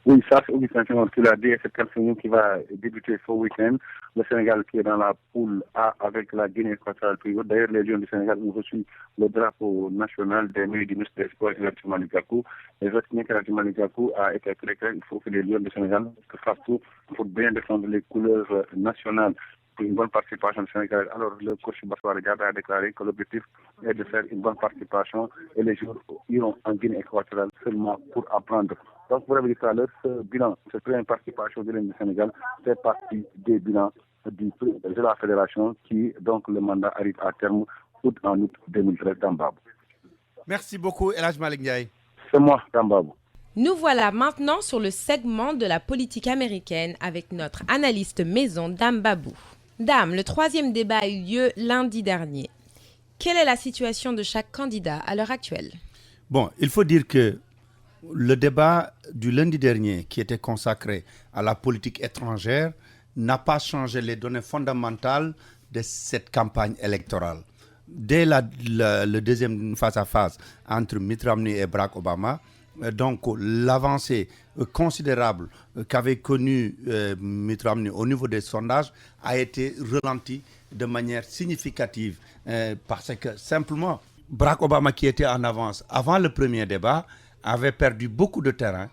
Speaker 11: Oui, ça c'est Augustin Senghor qui l'a dit, cette CAN féminine qui va débuter ce week-end. Le Sénégal qui est dans la poule A avec la Guinée équatoriale. D'ailleurs, les Lions du Sénégal ont reçu le drapeau national des meilleurs du ministre des Sports, Elhadji Malick Gakou. Et Elhadji Malick Gakou a été très clair, il faut que les Lions du Sénégal fassent tout pour bien défendre les couleurs nationales. Pour une bonne participation du Sénégal. Alors, le coach Bassouare Diatta a déclaré que l'objectif est de faire une bonne participation et les joueurs iront en Guinée équatoriale seulement pour apprendre. Donc, vous l'avez dit tout à l'heure, ce bilan, cette première participation du Sénégal fait partie des bilans de la fédération qui, donc, le mandat arrive à terme en août 2013 d'Ambabou.
Speaker 8: Merci beaucoup, Elhadji Malick Ndiaye.
Speaker 11: C'est moi, d'Ambabou.
Speaker 1: Nous voilà maintenant sur le segment de la politique américaine avec notre analyste maison, Dame Babou. Dame, le 3e débat a eu lieu lundi dernier. Quelle est la situation de chaque candidat à l'heure actuelle?
Speaker 8: Bon, il faut dire que le débat du lundi dernier, qui était consacré à la politique étrangère, n'a pas changé les données fondamentales de cette campagne électorale. Dès le deuxième face-à-face entre Mitt Romney et Barack Obama, donc l'avancée considérable qu'avait connue Mitt Romney au niveau des sondages a été ralentie de manière significative parce que simplement Barack Obama, qui était en avance avant le premier débat, avait perdu beaucoup de terrain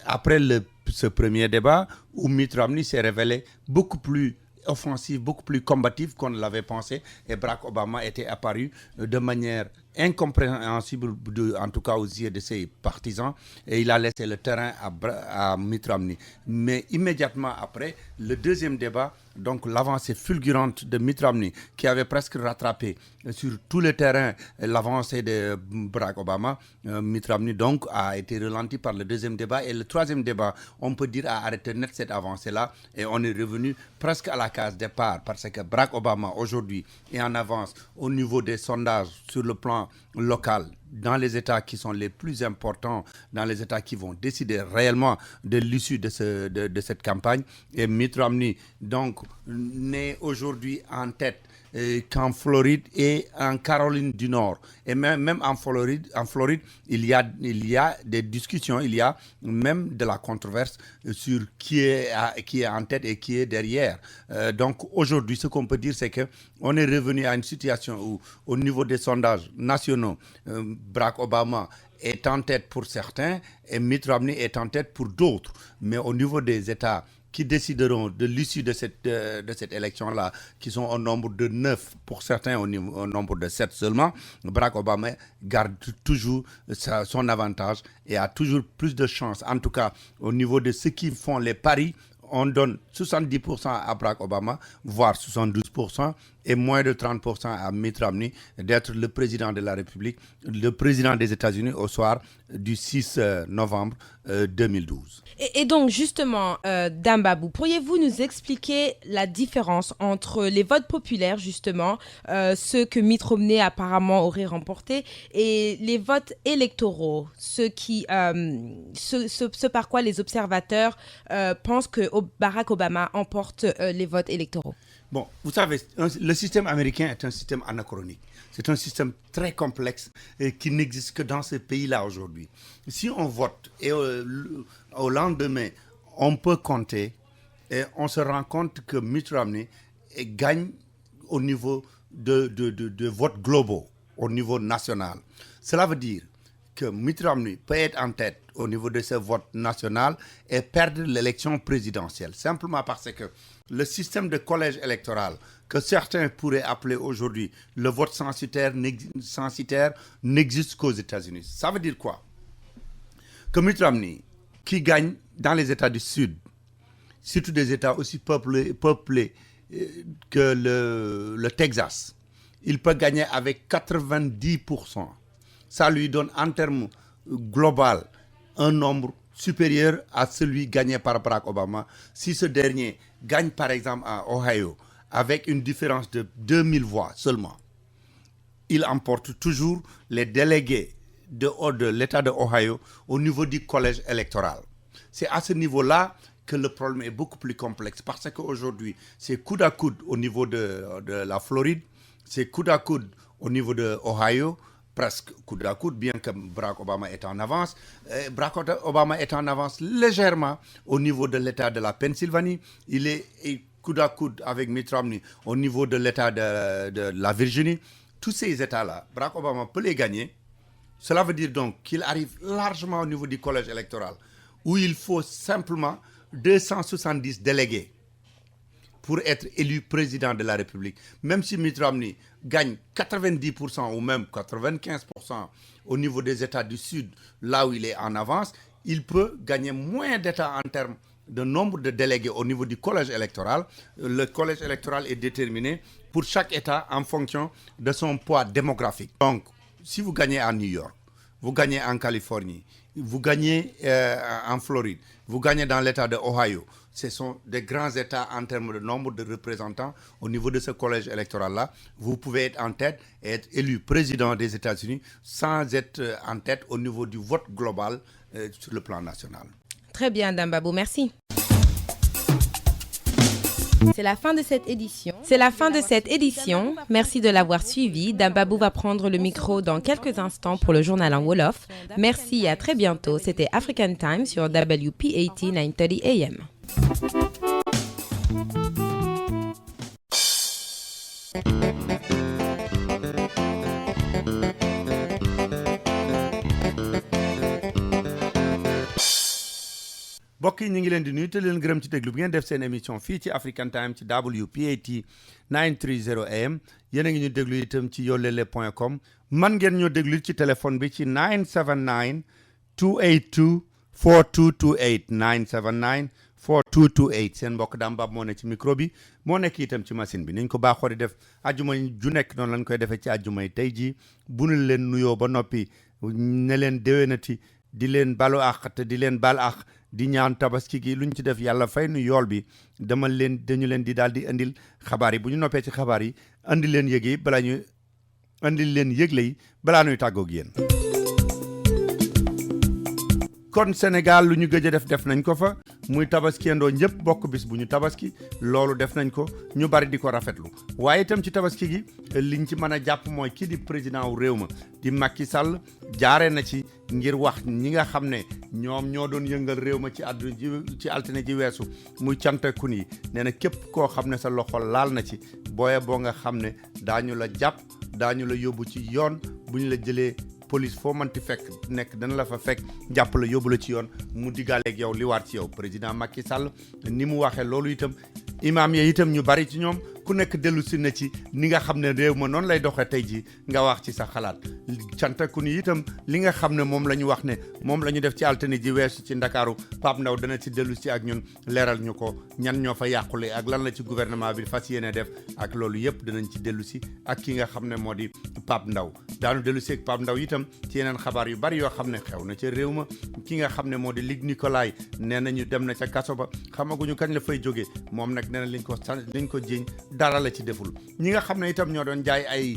Speaker 8: après ce premier débat où Mitt Romney s'est révélé beaucoup plus offensif, beaucoup plus combatif qu'on ne l'avait pensé, et Barack Obama était apparu de manière incompréhensible, en tout cas aux yeux de ses partisans, et il a laissé le terrain à Mitt Romney. Mais immédiatement après, le deuxième débat, donc l'avancée fulgurante de Mitt Romney, qui avait presque rattrapé sur tout le terrain l'avancée de Barack Obama, Mitt Romney donc a été ralenti par le deuxième débat, et le troisième débat, on peut dire, a arrêté net cette avancée-là, et on est revenu presque à la case départ, parce que Barack Obama aujourd'hui est en avance au niveau des sondages sur le plan local, dans les États qui sont les plus importants, dans les États qui vont décider réellement de l'issue de cette campagne. Et Mitt Romney, donc, n'est aujourd'hui en tête qu'en Floride et en Caroline du Nord. Et même en Floride, il y a des discussions, il y a même de la controverse sur qui est en tête et qui est derrière. Donc aujourd'hui, ce qu'on peut dire, c'est qu'on est revenu à une situation où, au niveau des sondages nationaux, Barack Obama est en tête pour certains et Mitt Romney est en tête pour d'autres. Mais au niveau des États qui décideront de l'issue de cette élection-là, qui sont au nombre de 9 pour certains, au nombre de 7 seulement, Barack Obama garde toujours son avantage et a toujours plus de chances, en tout cas au niveau de ceux qui font les paris. On donne 70% à Barack Obama, voire 72%, et moins de 30% à Mitt Romney d'être le président de la République, le président des États-Unis au soir du 6 novembre 2012.
Speaker 1: Et donc, justement, Dame Babou, pourriez-vous nous expliquer la différence entre les votes populaires, justement, ceux que Mitt Romney apparemment aurait remportés, et les votes électoraux, ce par quoi les observateurs pensent que Barack Obama emporte les votes électoraux?
Speaker 8: Bon, vous savez, le système américain est un système anachronique. C'est un système très complexe et qui n'existe que dans ce pays-là aujourd'hui. Si on vote et au lendemain, on peut compter et on se rend compte que Mitt Romney gagne au niveau de votes globaux, au niveau national. Cela veut dire que Mitt Romney peut être en tête au niveau de ce vote national et perdre l'élection présidentielle, simplement parce que Le système de collège électoral que certains pourraient appeler aujourd'hui le vote censitaire n'existe qu'aux États-Unis. Ça veut dire quoi? Que Mitt Romney, qui gagne dans les États du Sud, surtout des États aussi peuplés que le Texas, il peut gagner avec 90%. Ça lui donne en termes global un nombre supérieur à celui gagné par Barack Obama. Si ce dernier gagne par exemple à Ohio avec une différence de 2000 voix seulement, il emporte toujours les délégués de l'État de Ohio au niveau du collège électoral. C'est à ce niveau-là que le problème est beaucoup plus complexe parce qu'aujourd'hui, c'est coude à coude au niveau de la Floride, c'est coude à coude au niveau de Ohio, presque coude à coude, bien que Barack Obama est en avance. Barack Obama est en avance légèrement au niveau de l'État de la Pennsylvanie. Il est coude à coude avec Mitt Romney au niveau de l'État de la Virginie. Tous ces États-là, Barack Obama peut les gagner. Cela veut dire donc qu'il arrive largement au niveau du collège électoral, où il faut simplement 270 délégués pour être élu président de la République. Même si Mitt Romney gagne 90% ou même 95% au niveau des États du Sud, là où il est en avance, il peut gagner moins d'États en termes de nombre de délégués au niveau du collège électoral. Le collège électoral est déterminé pour chaque État en fonction de son poids démographique. Donc, si vous gagnez à New York, vous gagnez en Californie, vous gagnez en Floride, vous gagnez dans l'État de Ohio, ce sont des grands États en termes de nombre de représentants au niveau de ce collège électoral-là. Vous pouvez être en tête et être élu président des États-Unis sans être en tête au niveau du vote global sur le plan national.
Speaker 1: Très bien, Dambabou, merci. C'est la fin de cette édition. Merci de l'avoir suivi. Dambabou va prendre le micro dans quelques instants pour le journal en Wolof. Merci et à très bientôt. C'était African Time sur WPAT 930 AM.
Speaker 8: mbokk yi ñu ngi leen di nuyu te leen gërëm ci déglu bi ngeen def seen émission fii ci African Time ci WPAT 930 AM yéen a ngi ñu déglu itam ci yollele.com man ngeen ñoo déglu ci téléphone bi ci 979 282 4228 979 4228 seen mbokk Dame Bab moo ne ci micro bi moo nekk itam ci machine bi niñ ko baaxoo di def ajuma ju nekk noonu lañ koy defee ci ajuma yi tey jii bu ñu leen nuyoo ba noppi ne leen déwénati di leen balu àq te di leen bal àq di ñaan tabaski gi luñ ci def yàlla fay nu yool bi dañu leen di daal di andil xabaar yi bu ñu noppee ci xabaar yi andil leen yëg yi balaa ñu andil leen yëgle yi balaa ñuy tàggoog yéen. kon Sénégal lu ñu gëj a def nañ ko fa muy tabaskiyandoo ñëpp bokk bis bu ñu tabaski loolu def nañ ko ñu bari di ko rafetlu waaye itam ci tabaski gi liñ ci mën a jàpp mooy kii di président wu réew ma di Macky Sall jaare na ci ngir wax ñi nga xam ne ñoom ñoo doon yëngal réew ma ci àdduna ji ci altine ji weesu muy cantakun yi nee na képp koo xam ne sa loxo laal na ci booye boo nga xam ne daañu la jàpp daañu la yóbbu ci yoon bu ñu la jëlee police foo manti fekk nekk dana la fa fekk jàpp la yóbbu la ci yoon mu diggaaleeg yow li war ci yow président Macky Sall ni mu waxee loolu itam imaam ya itam ñu bari ci ñoom ku nekk dellu si na ci ni nga xam ne réew ma noonu lay doxee tey ji nga wax ci sa xalaat cantakun yi itam li nga xam ne moom la ñu wax ne moom la ñu def ci altine ji weesu ci Ndakaaru Pape Ndaw dana ci dellu si ak ñun leeral ñu ko ñan ñoo fa yàqule ak lan la ci gouvernement bi fas yéene def ak loolu yëpp danañ ci dellu si ak ki nga xam ne moo di Pape Ndaw daanu dellu si ak Pape Ndaw itam ci yeneen xabaar yu bari yoo xam ne xew na ca réew ma ki nga xam ne moo di Luc Nicolaï nee nañu dem na ca kaso ba xamaguñu kañ la fay jógee moom nag nee na liñ ko jiiñ dara la ci deful ñi nga xam ne itam ñoo doon jaay ay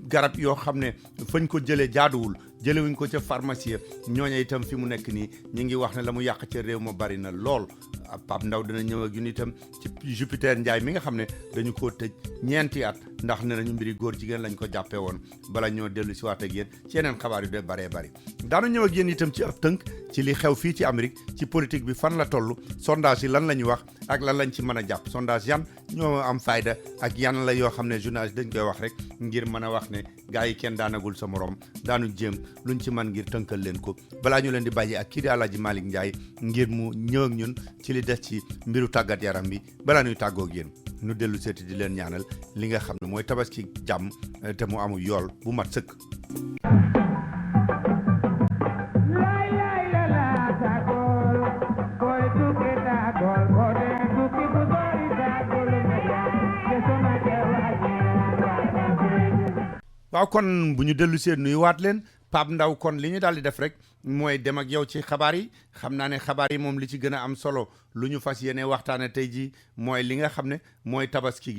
Speaker 8: garab yoo xam ne fañ ko jëlee jaaduwul jëlewuñ ko ca pharmacie ñooñu itam fi mu nekk nii ñi ngi wax ne la mu yàq ca réew ma bari na lool Pape Ndaw dina ñëw ak ñun itam ci Jupiter Ndiaye mi nga xam ne dañu koo tëj ñeenti at ndax ne nañu mbiri góor jigéen lañ ko jàppee woon bala ñoo dellu si waat ak yéen ci yeneen xabaar yu de baree bari daanu ñëw ak yéen itam ci ab tënk ci li xew fii ci Amérique ci politique bi fan la toll sondage yi lan la ñu wax ak lan lañ ci mën a jàpp sondage yan ñoo am fayda ak yan la yoo xam ne journaliste dañ koy wax rek ngir mën a wax ne gars yi kenn daanagul sa morom daanu jéem luñ ci man ngir tënkal leen ko balaa ñu leen di bàyyi ak kii di Alaaji Malick Ndiaye ngir mu ñëw ak ñun ci li des ci mbiru tàggat yaram bi balaa ñuy tàggoo ak yéen ñu dellu seeti di leen ñaanal li nga xam ne mooy tabaski jàmm te mu amul yool bu mat sëkk. waaw kon bu ñu dellu seen nuyuwaat leen Pape Ndaw kon li ñu daal di def rek mooy dem ak yow ci xabaar yi xam naa ne xabaar yi moom li ci gën a am solo lu ñu fas yéene waxtaane tey jii mooy li nga xam ne mooy tabaski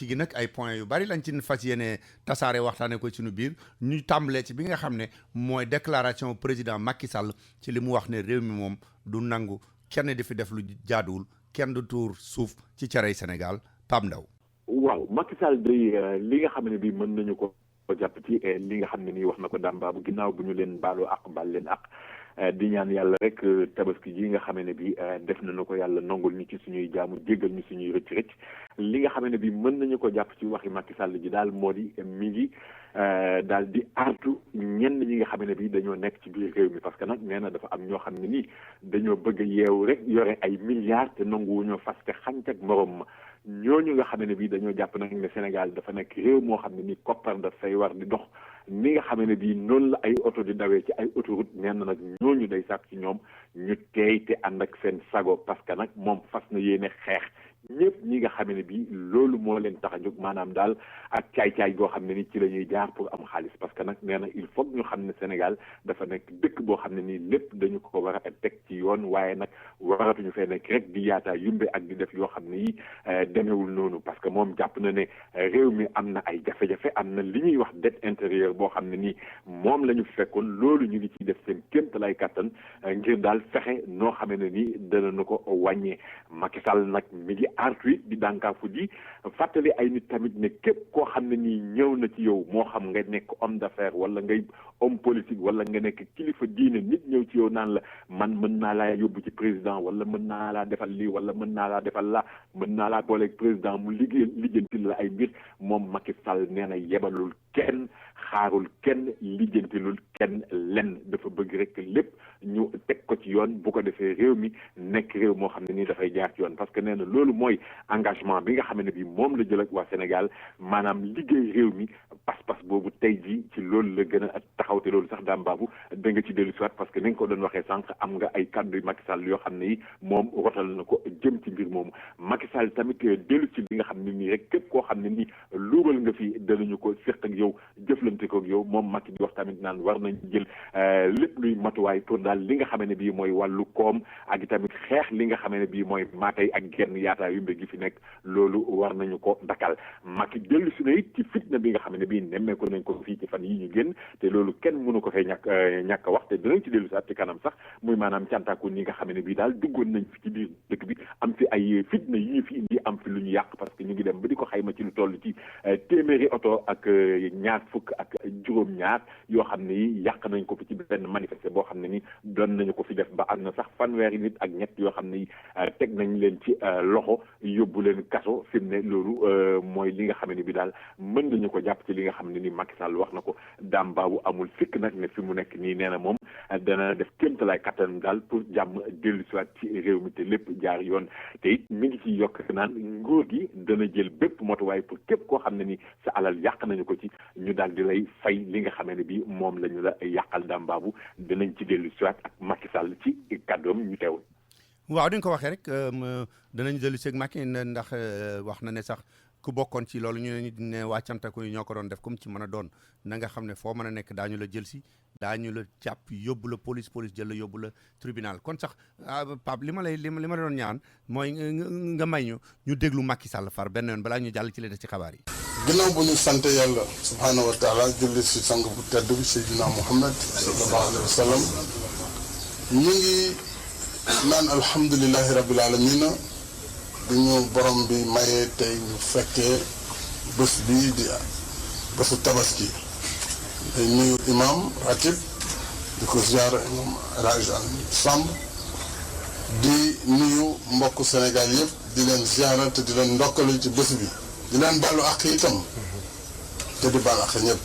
Speaker 8: gi nag ay points yu bari lañ ci fas yéene tasaare waxtaane ko ci nu biir ñu tàmbalee ci bi nga xam ne mooy déclaration président Macky Sall ci li mu wax ne réew mi moom du nangu kenn di fi def lu jaaduwul kenn du tuur suuf ci carey Sénégal Pape Ndaw
Speaker 12: waaw Macky Sall day li nga xam ne bii mën nañu ko jàpp ci li nga xam ne nii wax na ko dàmbaabu ginnaaw bu ñu leen baaloo ak baal leen ak di ñaan yàlla rek tabaski ji nga xam ne bi def nañu ko yàlla nongul ñu ci suñuy jaamu jéggal ñu suñuy rëcc li nga xam ne bi mën nañu ko jàpp ci waxi Macky Sall ji daal moo di mi ngi daal di artu ñenn ñi nga xam ne bi dañoo nekk ci biir réew mi parce que nag nee na dafa am ñoo xam ne nii dañoo bëgg a yeewu rek yore ay milliards te nanguwuñoo fas te xànc ak morom ma ñooñu nga xam ne bii dañoo jàpp nag ne Sénégal dafa nekk réew moo xam ne nii koppar daf fay war di dox ni nga xam ne bii noonu la ay oto di dawee ci ay autoroute nee na nag ñooñu day sàkk ci ñoom ñu teey te ànd ak seen sago parce que nag moom fas na yéene xeex ñëpp ñi nga xam ne bii loolu moo leen tax a jóg maanaam daal ak caay-caay goo xam ne ni ci la ñuy jaar pour am xaalis parce que nag nee na il faut ñu xam ne Sénégal dafa nekk dëkk boo xam ne nii lépp dañu ko war a teg ci yoon waaye nag waratuñu fee nekk rek di yaataa yumbe ak di def yoo xam ne yi demewul noonu parce que moom jàpp na ne réew mi am na ay jafe-jafe am na li ñuy wax dette intérieure boo xam ne nii moom la ñu fekkoon loolu ñu ngi ciy def seen kémt lay kattan ngir daal fexe noo xam ne nii danañu ko wàññee Macky Sall nag mi ngi artu di dànkaafu di fàttali ay nit tamit ne képp koo xam ne nii ñëw na ci yow moo xam nga nekk homme d'affaires wala ngay homme politique wala nga nekk kilifa diine nit ñëw ci yow naan la man mën naa laa yóbbu ci président wala mën naa laa defal lii wala mën naa laa defal la mën naa laa booleeg président mu lijjantil la ay mbir moom Macky Sall nee na yebalul kenn xaarul kenn lijjantilul kenn lenn dafa bëgg rek lépp ñu teg ko ci yoon bu ko defee réew mi nekk réew moo xam ne nii dafay jaar ci yoon parce que nee na loolu mooy engagement bi nga xam ne bi moom la jël ak waa Sénégal maanaam liggéey réew mi pas-pas boobu tey jii ci loolu la gën a taxaw te loolu sax daam baabu da nga ci dellu si waat parce que ni nga ko doon waxee sànq am nga ay kàddu yu Macky Sall yoo xam ne yi moom rotal na ko jëm ci mbir moomu Macky Sall tamit dellu ci li nga xam ne nii rek képp koo xam ne nii luubal nga fi danañu ko seq ak yow jëflante ko ak yow moom Macky di wax tamit naan war nañ jël lépp luy matuwaay pour daal li nga xam ne bii mooy wàllu koom ak tamit xeex li nga xam ne bii mooy maatay ak genn yaataa yu mbir gi fi nekk loolu war nañu ko dakal Macky dellu si na it ci fitna bi nga xam ne bii nemmeeku nañ ko fii ci fan yi ñu génn te loolu kenn mënu ko fee ñàkk wax te dinañ ci dellu si at ci kanam sax muy maanaam cantaaku ñi nga xam ne bii daal duggoon nañ fi ci biir dëkk bi am fi ay fitna yi ñu fi indi am fi lu ñu yàq parce que ñu ngi dem ba di ko xayma ci lu toll ci téeméeri oto ak ñaar fukk ak juróom-ñaar yoo xam ne yi yàq nañ ko fi ci benn manifester boo xam ne ni doon nañu ko fi def ba am na sax fanweeri nit ak ñett yoo xam ne yi teg nañ leen ci loxo yóbbu leen kaso fi mu ne loolu mooy li nga xam ne bi daal mën nañu ko jàpp ci li nga xam ne ni Macky Sall wax na ko daam baabu amul fikk nag ne fi mu nekk nii nee na moom dana def kéemtalaay kattan daal pour jàmm dellu siwaat ci réew mi te lépp jaar yoon te it mi ngi ci yokk naan nguur gi dana jël bépp motuwaay pour képp koo xam ne ni sa alal yàq nañu ko ci ñu daal di lay fay li nga xam ne bi moom la ñu la yàqal daam baabu danañ ci dellu siwaat ak Macky Sall ci kàddoom ñu teewul.
Speaker 8: waaw di nga ko waxee rek danañ dellu si ak Macky ndax wax na ne sax ku bokkoon ci loolu ñu ne waa Cantaku yi ñoo ko doon def comme ci mën a doon na nga xam ne foo mën a nekk daañu la jël si daañu la jàpp yóbbu la police jël la yóbbu la tribunal kon sax Pape li ma doon ñaan mooy nga may ñu déglu Macky Sall far benn yoon balaa ñu jàll ci li des ci xabaar yi.
Speaker 10: ginnaaw bu ñu sant yàlla subhaanahu wa taala julli si sang bu tedd bi Seydina Muhammad sallallahu alayhi wa sallam ñu ngi naan alhamdulilahi rabbil alamina bi ñu borom bi mayee tey ñu fekkee bés bii di bésu tabaski day nuyu imam ratib di ko ziara imam Raj Al Samb di nuyu mbokku Sénégal yëpp di leen ziara te di leen ndokkale ci bés bi di leen baalu ak itam te di baal ak ñëpp.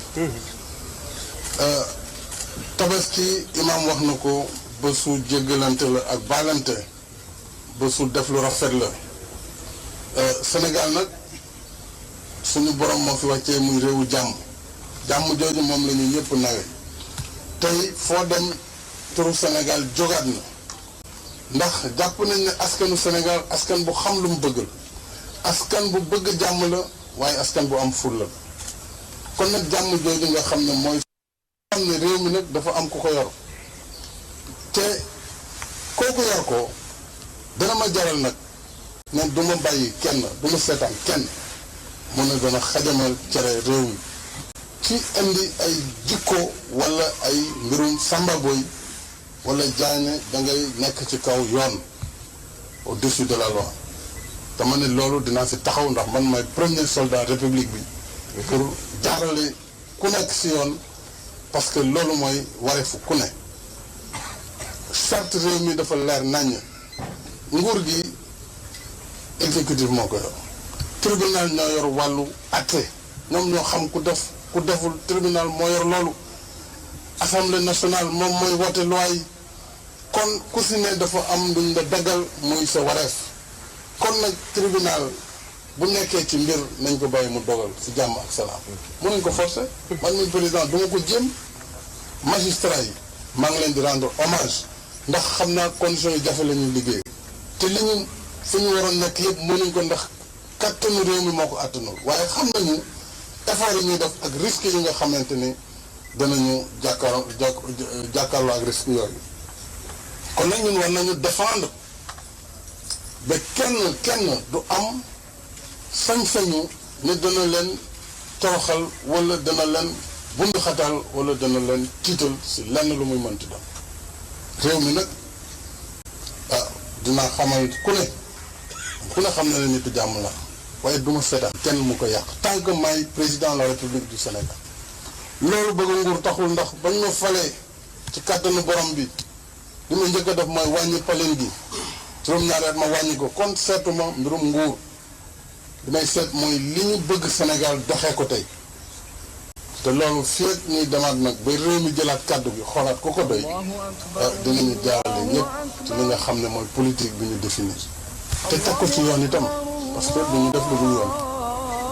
Speaker 10: tabaski imam wax na ko bésu jéggalante la ak baalante bésu def lu rafet la Sénégal nag suñu borom moo fi wàccee muy réewu jàmm jooju moom la ñu ñëpp nawe tey foo dem turu Sénégal jógaat na ndax jàpp nañ ne askanu Sénégal askan bu xam lu mu bëgg la askan bu bëgg jàmm la waaye askan bu am ful la kon nag jàmm jooju nga xam ne mooy xam ne réew mi nag dafa am ku ko yor te kooku yor ko dana ma jaral nag ne du ma bàyyi kenn du ma seetaan kenn mu ne dana xajamal cere réew mi ci indi ay jikko wala ay mbirum sàmbaboy wala jaane da ngay nekk ci kaw yoon au-dessus de la loi dama ne loolu dinaa si taxaw ndax man may premier soldat république bi pour jaarale ku nekk si yoon parce que loolu mooy wareefu ku ne charte réew mi dafa leer naññ nguur gi exécutif moo ko yor tribunal ñoo yor wàllu atte ñoom ñoo xam ku def ku deful tribunal moo yor loolu assemblée nationale moom mooy wote loi yi kon ku si ne dafa am luñ la daggal muy sa wareef kon nag tribunal bu nekkee ci mbir nañ ko bàyyi mu dogal si jàmm ak salaam mënuñ ko forcer man mi président du ma ko jéem magistrat yi maa ngi leen di rendre hommage ndax xam naa conditions yi jafe la ñuy liggéey te li ñu fu ñu waroon nekk yëpp mënuñ ko ndax kattanu réew mi moo ko attanul waaye xam nañu effort yi ñuy def ak risques yi nga xamante ni danañu jàkkaarloo ak risques yooyu kon nag ñun war nañu défendre ba kenn du am sañ-sañu ne dana leen toroxal wala dana leen bunduxatal wala dana leen tiital si lenn lu muy mënti doon réew mi nag dinaa xamal ku ne xam na ne nitu jàmm la waaye du ma seetaan kenn mu ko yàq tant que may président de la république du Sénégal loolu bëgg nguur taxul ndax bañ ma falee ci kàttanu borom bi li ma njëkk a def mooy wàññi palin gi juróom-ñaari at ma wàññi ko kon seetuma mbirum nguur li may seet mooy li ñu bëgg Sénégal doxee ko tey te loolu fii ak ñuy demaat nag ba réew mi jëlaat kàddu gi xoolaat ko doy dinañu jaarale ñëpp ci li nga xam ne mooy politique bi ñu définir te teg ko ci yoon itam parce que du ñu def lu dul yoon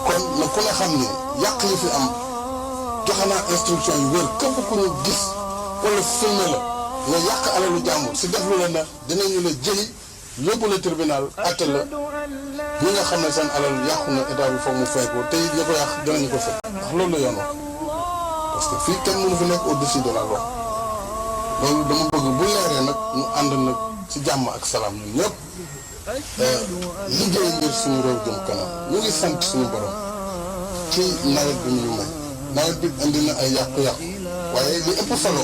Speaker 10: kon na ku ne xam ne yàq yi fi am joxe naa instruction yu wér képp ku ñu gis wala filmé la nga yàq alalu jàmbur si def lu la neex dinañu la jëli yóbbu la tribunal atte la ñi nga xam ne seen alal yàqu na état bi foog mu fay ko te it ñi ko yàq dinañu ko fay ndax loolu la yoon wax parce que fii kenn mënu fi nekk au-dessus de la loi loolu dama bëgg bu leeree nag ñu ànd nag ci jàmm ak salaam ñun ñëpp liggéey ngir suñu réew jëm kanam ñu ngi sant suñu borom ci nawet bi ñu may nawet bi indi na ay yàqu-yàqu waaye li ëpp solo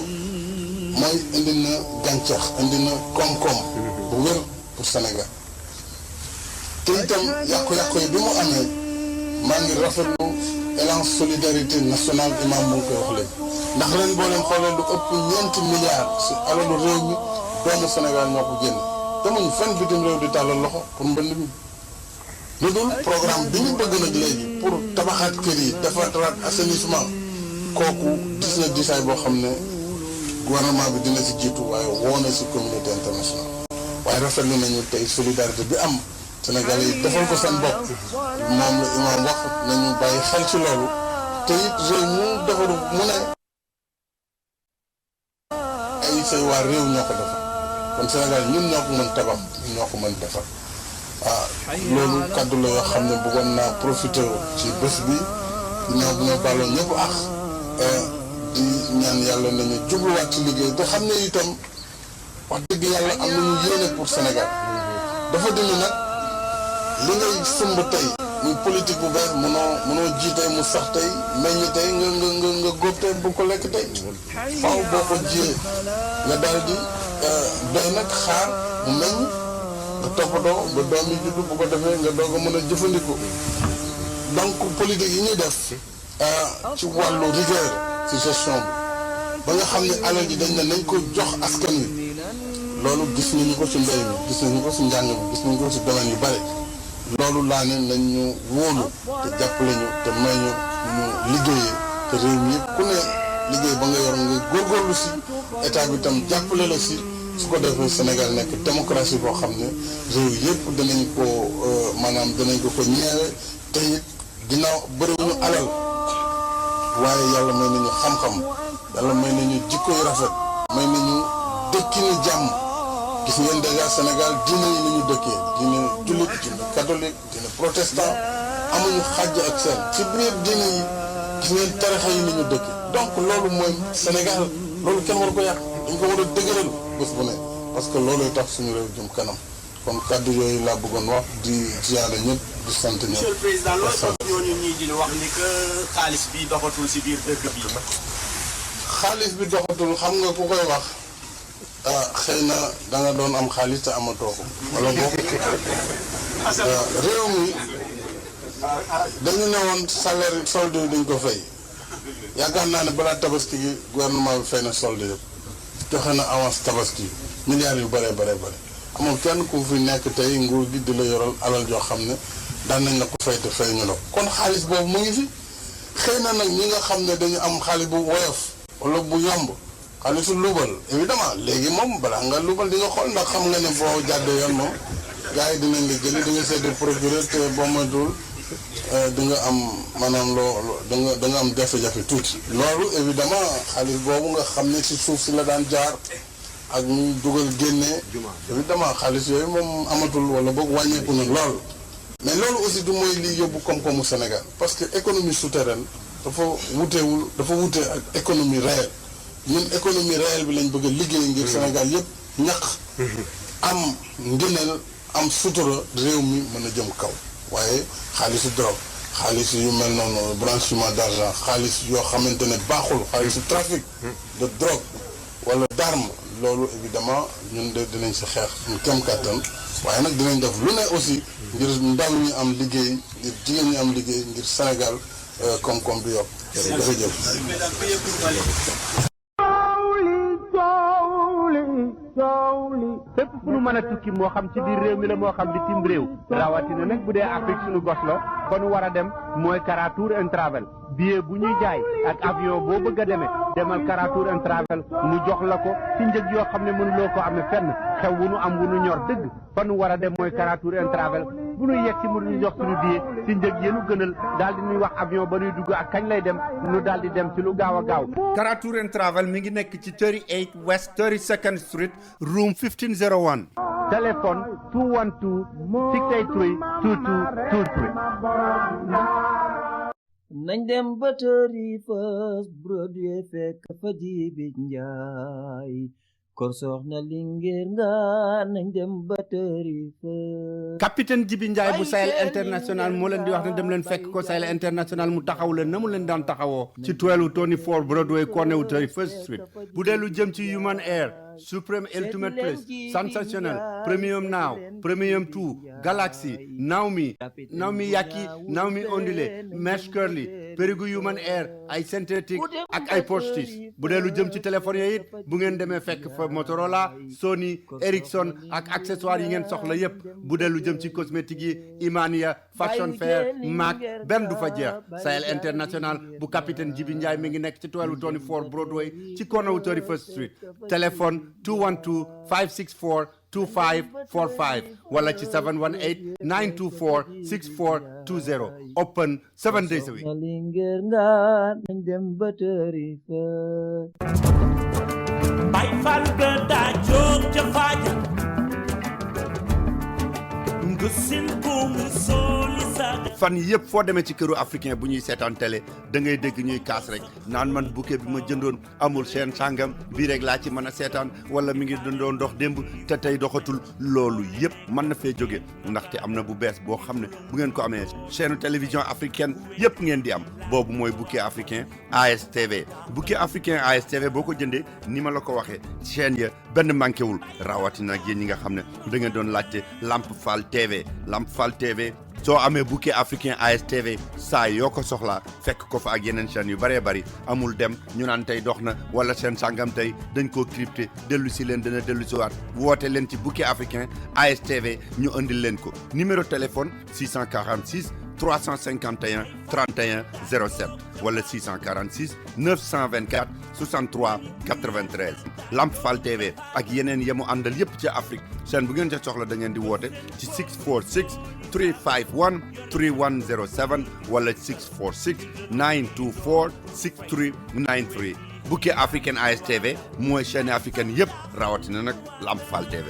Speaker 10: mooy indi na gàncax indi na koom-koom bu wér pour Sénégal te itam yàqu-yàqu yi bi mu amee maa ngi rafetlu élan solidarité nationale imam mu ngi koy wax léegi ndax ren boo leen xoolee lu ëpp 4 milliards si alalu réew mi doomu Sénégal ñoo ko génn demuñu fenn bitim réew di tàllal loxo pour mbënd mi lu dul programme bi ñu bëgg nag léegi pour tabaxaat kër yi defaraat assainissement kooku gis na disaay boo xam ne gouvernement bi dina si jiitu waaye woo na si communauté internationale waaye rafetlu nañu tey solidarité bi am Sénégalais yi defal ko seen bopp moom la imam wax nañu bàyyi xel ci loolu te it réew mu defaru mu ne ay say waa réew ñoo ko defar kon Sénégal ñun ñoo ko mën tabax ñun ñoo ko mën defar loolu kaddu la yoo xam ne bëggoon naa profité ci bés bi ginnaaw bu ma bàlloo ñëpp di ñaan yàlla nañu jubluwaat ci liggéey te xam ne itam wax dëgg yàlla am nañu yéene pour Sénégal dafa dindi nag li ngay sumb tey muy politique bu bees mënoo jiitee mu sax tey meññ tey nga góob tey bu ko lekk tey faaw boo ko jiyee nga daal di doy nag xaar mu meññ nga toppatoo ba doom yi juddu bu ko defee nga doog a mën a jëfandikoo donc politique yi ñuy def ci wàllu rigueur ci gestion bi ba nga xam ne alal ji dañ ne nañ ko jox askan wi loolu gis nañu ko ci mbéy mi gis nañu ko ci njàng mi gis nañu ko ci domaine yu bare loolu laa ne nañ ñu wóolu te jàppale ñu te may ñu ñu liggéeyee te réew mi yëpp ku ne liggéey ba nga yor nga góorgóorlu si état bi tam jàppale la si su ko defee Sénégal nekk démocratie boo xam ne réew yëpp danañ ko danañ ko ñeewe te it ginnaaw bëriwuñu alal waaye yàlla may nañu xam-xam yàlla may nañu jikko yu rafet may nañu dëkkinu jàmm gis ngeen déjà Sénégal diine yi ni ñu dëkkee diine jullit diine catholique diine protestant amuñu xàjj ak seen ci biir diine yi gis ngeen tarixa yi ni ñu dëkkee donc loolu mooy Sénégal loolu kenn war ko yàq dañ ko war a dëgëral bés bu ne parce que looluy tax suñu réew jëm kanam kon kàddu yooyu laa bëggoon wax di ziyaare ñëpp di sant ñëpp.
Speaker 13: Monsieur le Président loolu tax ñooñu ñii di wax ni que xaalis bi doxatul si biir dëkk bi.
Speaker 10: xaalis bi doxatul xam nga ku koy wax xëy na da nga doon am xaalis te amatoo ko wala boog réew mi dañu ne woon salaire solde yi dañ ko fay yaakaar naa ne balaa tabaski gi gouvernement bi fay na solde yëpp joxe na avance tabaski milliards yu bare amul kenn ku fi nekk tey nguur gi di la yoral alal joo xam ne daan nañ la ko fay te fay ñu la kon xaalis boobu mu ngi fi xëy na nag ñi nga xam ne dañu am xaalis bu woyof wala bu yomb xaalisu luubal évidemment léegi moom balaa nga luubal di nga xool ndax xam nga ne boo jàddee yoon moom gars yi dinañ la jëli di nga seeti procureur te boo moytuwul di nga am maanaam da nga am jafe-jafe tuuti. loolu évidemment xaalis boobu nga xam ne si suuf si la daan jaar ak ñu dugal génnee évidemment xaalis yooyu moom amatul wala boog wàññeeku na lool mais loolu aussi du mooy lii yóbbu koom-koomu Sénégal parce que économie souterraine dafa wute ak économie réelle ñun économie réelle bi lañ bëgg a liggéey ngir Sénégal yëpp ñaq am ngëneel am sutura réew mi mën a jëm kaw waaye xaalisu drogue xaalis yu mel noonu blanchiment d'argent xaalis yoo xamante ne baaxul xaalisu trafic de drogue wala d'arme loolu évidemment ñun de dinañ si xeex ñu kem kàttan waaye nag dinañ def lu ne aussi ngir ndaw ñi am liggéey ngir jigéen ñi am liggéey ngir Sénégal koom-koom bi yokk jërëjëf.
Speaker 9: fépp fu nu mën a tukki moo xam ci biir réew mi la moo xam bitim réew rawatina nag bu dee Afrique suñu gos la kon war a dem mooy Kara Tour and Travel billet bu ñuy jaay ak avion boo bëgg a demee demal Kara Tour and Travel mu jox la ko ci njëg yoo xam ne mënuloo ko amee fenn xew wu nu am wu nu ñor dëgg fa nu war a dem mooy Kara Tour and Travel bu nu yegg si mu ñu jox suñu billet ci njëg yéenu gënal daal di ñuy wax avion ba nuy dugg ak kañ lay dem nu daal di dem ci lu gaaw a gaaw.
Speaker 8: Kara Tour and Travel mi ngi nekk ci 38 West 32nd Street room 1501.
Speaker 9: téléphone 212 683 2223.
Speaker 14: nañ dem ba tëri fës Broadway fekk fa Jibi Njaay kon soxna Linguère nga nañ dem ba tëri fës.
Speaker 8: capitaine Jibi Njaay bu Sahel International moo leen di wax ne dem leen fekk ko Sahel International mu taxaw leen na mu leen daan taxawoo ci 1224 Broadway corner 31st Street bu dee lu jëm ci Human Air Supreme Ultimate Plus Sensational Premium Now Premium 2 Galaxy Naomi Yaki Naomi Ondulé Mesh Curly Perigu Human Air ay synthétique ak ay postis bu dee lu jëm ci téléphone yi it bu ngeen demee fekk fa Motorola Sony Ericsson ak accessoires yi ngeen soxla yépp bu dee lu jëm ci cosmétique yi Imania Fashion Fair Mac benn du fa jeex Sahel International bu capitaine Jibi Ndiaye mi ngi nekk ci 1224 Broadway ci corner 31st Street téléphone 212 564 2545 wala ci 718 924 6420 open 7 days a week.
Speaker 15: Bay fal ga daa jóg ca faaja nga seen ko mu sooli saaga.
Speaker 8: fan yëpp foo demee ci këru africain bu ñuy seetaan télé da ngay dégg ñuy kaas rek naan man bouquet bi ma jëndoon amul chaîne sàngam bii rek laa ci mën a seetaan wala mi ngi doon dox démb te tey doxatul loolu yëpp mën na fee jóge ndaxte am na bu bees boo xam ne bu ngeen ko amee chaîne télévision africaine yëpp ngeen di am boobu mooy bouquet africain ASTV bouquet africain ASTV boo ko jëndee ni ma la ko waxee chaîne ya benn manqué wul rawatina ak yéen ñi nga xam ne da ngeen doon laajte Lamp Fall TV soo amee bouquet africain ASTV saa yoo ko soxlaa fekk ko fa ak yeneen chaîne yu bëree bëri amul dem ñu naan tey dox na wala seen sàngam tey dañ koo crypté dellu si leen dana dellu si waat woote leen ci bouquet africain ASTV ñu andil leen ko numéro téléphone 646 351 31 07 wala 646 924 63 93 Lamp Fall TV ak yeneen yemu àndal yépp ci Afrique seen bu ngeen ca soxla da ngeen di woote ci 646 351 3107 wala 646 924 6393 Bouquet African ASTV mooy chaîne africaine yépp rawatina nag Lamp Fall TV.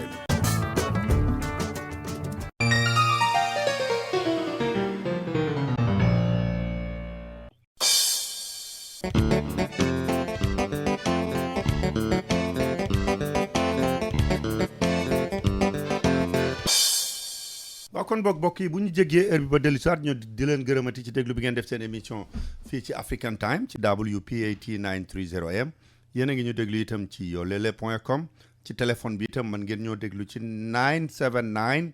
Speaker 8: kon bokk yi bu ñu jéggee heure bi ba dellu soit ñu di leen gërëmati ci déglu bi ngeen def seen émission fii ci African Time ci WPAT 930 AM yéen a ngi ñu déglu itam ci yolele.com ci téléphone bi itam mën ngeen ñoo déglu ci 979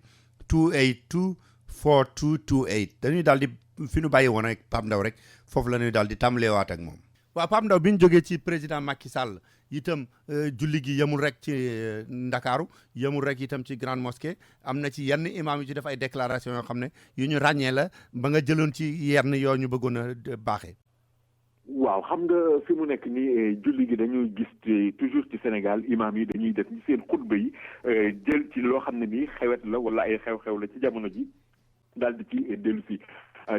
Speaker 8: 282 4228 dañuy daal di fi ñu bàyyi woon ak Pape Ndaw rek foofu la ñuy daal di tàmbaleewaat ak moom. waaw Pape Ndaw bi ñu jógee ci président Macky Sall itam julli gi yemul rek ci Ndakaaru yemul rek itam ci grande mosquée am na ci yenn imam yu ci def ay déclaration yoo xam ne yu ñu ràññee la ba nga jëloon ci yenn yoo ñu bëggoon a baaxee.
Speaker 12: waaw xam nga fi mu nekk nii julli gi dañuy gis toujours ci Sénégal imam yi dañuy def ci seen xutba yi jël ci loo xam ne nii xewet la wala ay xew-xew la ci jamono ji daal di ci dellu si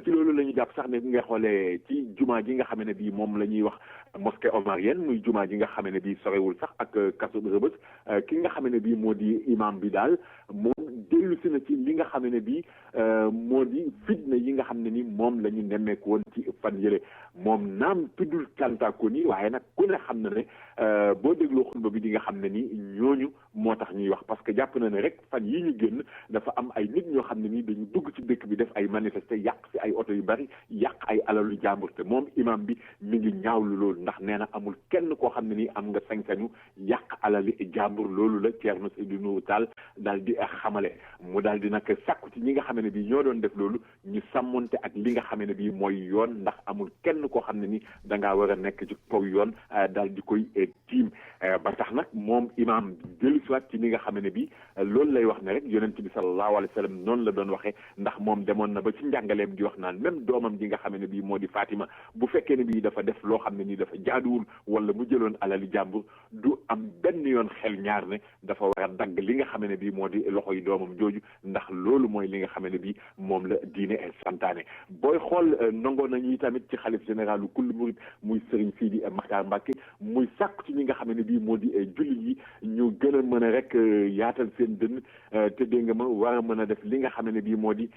Speaker 12: ci loolu la ñu jàpp sax ne nga xoolee ci jumaa ji nga xam ne bii moom la ñuy wax mosquée omarienne muy jumaa ji nga xam ne bii sorewul sax ak kaso Rebeuss ki nga xam ne bii moo di imam bi daal moom dellu si na ci li nga xam ne bii moo di fitna yi nga xam ne ni moom la ñu nemmeeku woon ci fan yële moom naam tuddul cantaako ni waaye nag ku ne xam na ne boo dégloo xutba bi di nga xam ne ni ñooñu moo tax ñuy wax parce que jàpp na ne rek fan yi ñu génn dafa am ay nit ñoo xam ne ni dañu dugg ci dëkk bi def ay manifester yàq si ay oto yu bari yàq ay alalu jàmbur te moom imam bi mi ngi ñaawlu loolu ndax nee na amul kenn koo xam ne ni am nga sañ-sañu yàq alali jàmbur loolu la Thierno Seydou Nourou Tall daal di xamale mu daal di nag sàkku ci ñi nga xam ne bii ñoo doon def loolu ñu sàmmonte ak li nga xam ne bii mooy yoon ndax amul kenn koo xam ne ni da ngaa war a nekk ci kaw yoon daal di koy tiim ba tax nag moom imam dellusiwaat ci li nga xam ne bii loolu lay wax ne rek yonent bi sallallahu alayhi wa sallam noonu la doon waxee ndax moom demoon na ba ci njàngaleem di wax naan même doomam ji nga xam ne bii moo di Fatima bu fekkee ne bii dafa def loo xam ne nii dafa jaaduwul wala mu jëloon alali jàmbur du am benn yoon xel ñaar ne dafa war a dagg li nga xam ne bii moo di loxo yi doomam jooju ndax loolu mooy li nga xam ne bii moom la diine santaane booy xool nangoo nañu tamit ci xalif général kullu murid muy Serigne Sidi Makhtar Mbacké muy sàkku ci ñi nga xam ne bii moo di jullit yi ñu gën a mën a rek yaatal seen dënn te dégg nga ma war a mën a def li nga xam ne bii moo di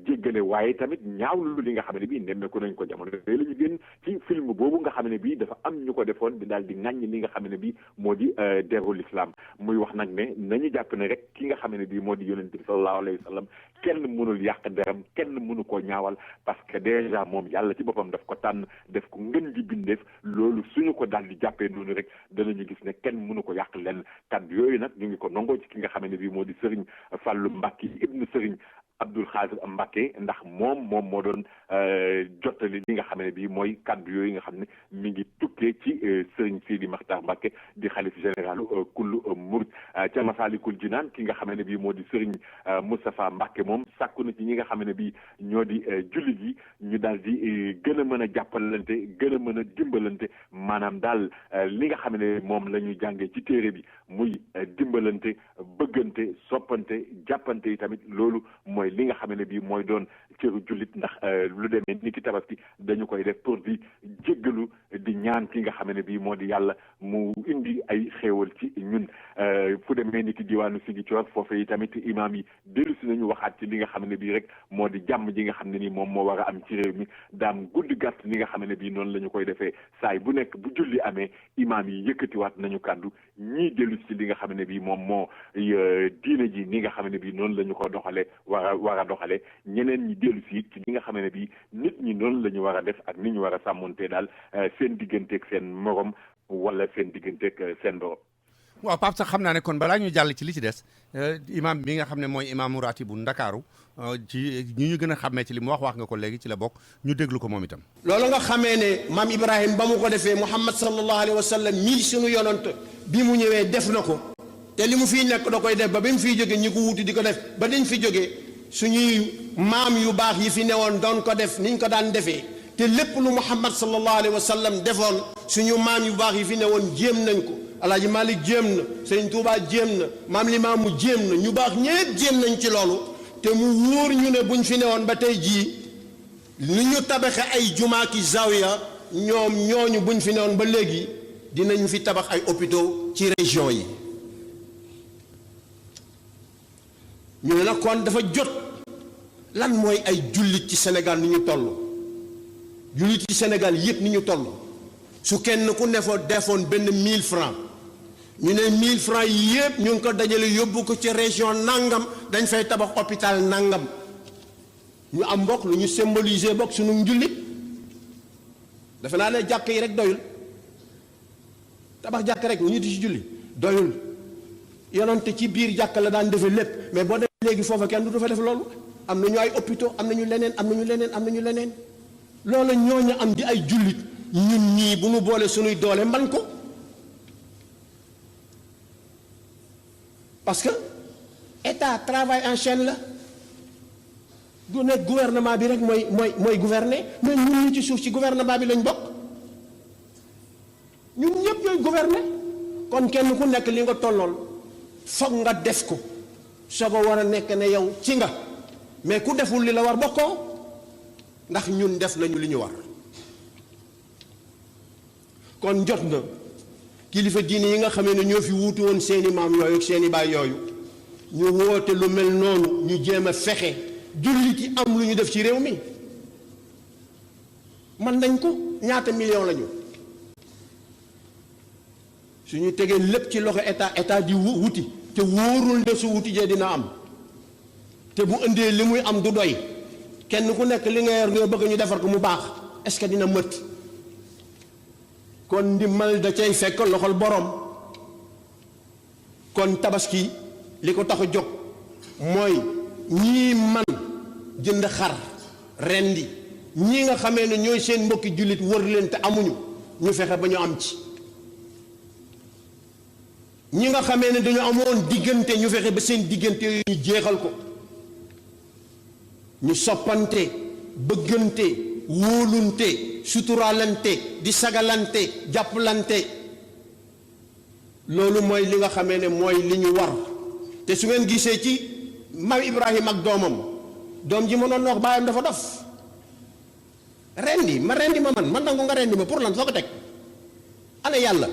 Speaker 12: jéggale waaye tamit ñaawlu li nga xam ne bii nemmeeku nañ ko jamono yooyu la ñu génn ci film boobu nga xam ne bii dafa am ñu ko defoon di daal di ŋàññ li nga xam ne bii moo di deru l'islam muy wax nag ne nañu jàpp ne rek ki nga xam ne bii moo di yonent bi sallallahu alayhi wa sallam kenn mënul yàq deram kenn mënu koo ñaawal parce que déjà moom yàlla ci boppam daf ko tànn def ko ngën ji bindeef loolu suñu ko daal di jàppee noonu rek danañu gis ne kenn mënu ko yàq lenn kàddu yooyu nag ñu ngi ko nangoo ci ki nga xam ne bii moo di Serigne Fallou Mbacké ibnu Serigne Abdoul Khadir Mbacké ndax moom moo doon jottali li nga xam ne bii mooy kaddu yooyu nga xam ne mi ngi tukkee ci Serigne Sidi Makhtar Mbacké di xalif général kullu murid ca Masalikul Jinaan ki nga xam ne bii moo di Serigne Moustapha Mbacké moom sàkku na ci ñi nga xam ne bii ñoo di jullit yi ñu daal di gën a mën a jàppalante gën a mën a dimbalante maanaam daal li nga xam ne moom la ñu jàngee ci téere bi muy dimbalante bëggante soppante jàppante yi tamit loolu mooy li nga xam ne bii mooy doon cëru jullit ndax lu demee ni ki tabaski dañu koy def pour di jéggalu di ñaan ki nga xam ne bii moo di yàlla mu indi ay xéewal ci ñun fu demee ni ki diwaanu Ziguinchor foofu yi tamit imaam yi dellu si nañu waxaat ci li nga xam ne bii rek moo di jàmm ji nga xam ne nii moom moo war a am ci réew mi daam gudd gàtt li nga xam ne bii noonu la ñu koy defee saay bu nekk bu julli amee imaam yi yëkkatiwaat nañu kàddu ñii dellu si li nga xam ne bii moom moo diine ji ni nga xam ne bii noonu la ñu ko doxalee war a doxalee ñeneen ñi dellu si ci li nga xam ne bii nit ñi noonu la ñu war a def ak ni ñu war a sàmmonte daal seen digganteeg seen morom wala seen digganteeg seen borom.
Speaker 8: waaw Pape sax xam naa ne kon balaa ñu jàll ci li ci des imam bi nga xam ne mooy imaamu raati bu Ndakaaru ci ñu gën a xàmmee ci li mu wax nga ko léegi ci la bokk ñu déglu ko moom itam.
Speaker 16: loolu nga xamee ne maam Ibrahima ba mu ko defee Muhammad sallallahu alayhi wa sallam mii sunu yonant bi mu ñëwee def na ko te li mu fiy nekk da koy def ba mu fiy jógee ñi ko wuti di ko def ba dañ fi jógee suñuy maam yu baax yi fi newoon doon ko def niñ ko daan defee te lépp lu Muhammad sallallahu alayhi wa sallam defoon suñu maam yu baax yi fi newoon jéem nañ ko Alaaji Malik jéem na Sëriñ Tuubaa jéem na Maam Limaamu jéem na ñu baax ñépp jéem nañ ci loolu te mu wóor ñu ne buñ fi newoon ba tey jii ni ñu tabaxe ay jumaa ki zawiya ñoom ñooñu buñ fi newoon ba léegi dinañu fi tabax ay hôpitaux ci région yi ñu ne nag kon dafa jot lan mooy ay jullit ci Sénégal ni ñu toll jullit ci Sénégal yépp ni ñu toll su kenn ku defoon benn 1000 francs ñu ne 1000 francs yi yépp ñu ngi ko dajale yóbbu ko ci région nangam dañ fay tabax hôpital nangam ñu am mbokk lu ñu symboliser bokk suñu njullit dafa naa ne jàkk yi rek doyul tabax jàkk rek ñu di ci julli doyul yonante ci biir jàkk la daan defe lépp mais boo demee léegi foofa kenn du fa def loolu am nañu ay hôpitaux am nañu leneen loolu ñooñu am di ay jullit ñun ñii bu ñu boole suñuy doole man ko parce que état travail en chaîne la du nekk gouvernement bi rek mooy gouverner mais ñun ñu ci suuf ci gouvernement bi lañ bokk ñun ñëpp ñooy gouverner kon kenn ku nekk li nga tollool foog nga def ko soo ko war a nekk ne yow ci nga mais ku deful li la war bokkoo ndax ñun def nañu li ñu war kon jot na kilifa diine yi nga xamee ne ñoo fi wuutu woon seeni maam yooyu ak seeni baay yooyu ñu woote lu mel noonu ñu jéem a fexe jullit yi am lu ñu def ci réew mi man nañ ko ñaata million lañu suñu tegee lépp ci loxo état di wuti te wóorul ne su wuti jee dina am te bu indee li muy am du doy kenn ku nekk li nga yor nga bëgg ñu defar ko mu baax est-ce que dina mët kon ndimbal da cay fekk loxol borom kon tabaski li ko tax a jóg mooy ñii man jënd xar rendi ñii nga xamee ne ñooy seen mbokki jullit wër leen te amuñu ñu fexe ba ñu am ci ñi nga xamee ne dañu amoon diggante ñu fexe ba seen diggante yooyu ñu jeexal ko ñu soppante bëggante wóolunte suturaalante di sagalante jàppalante loolu mooy li nga xamee ne mooy li ñu war te su ngeen gisee ci maam Ibrahim ak doom ji mënoon wax baayam dafa dof rendi ma man nangu nga rendi ma pour lan foo ko teg ana yàlla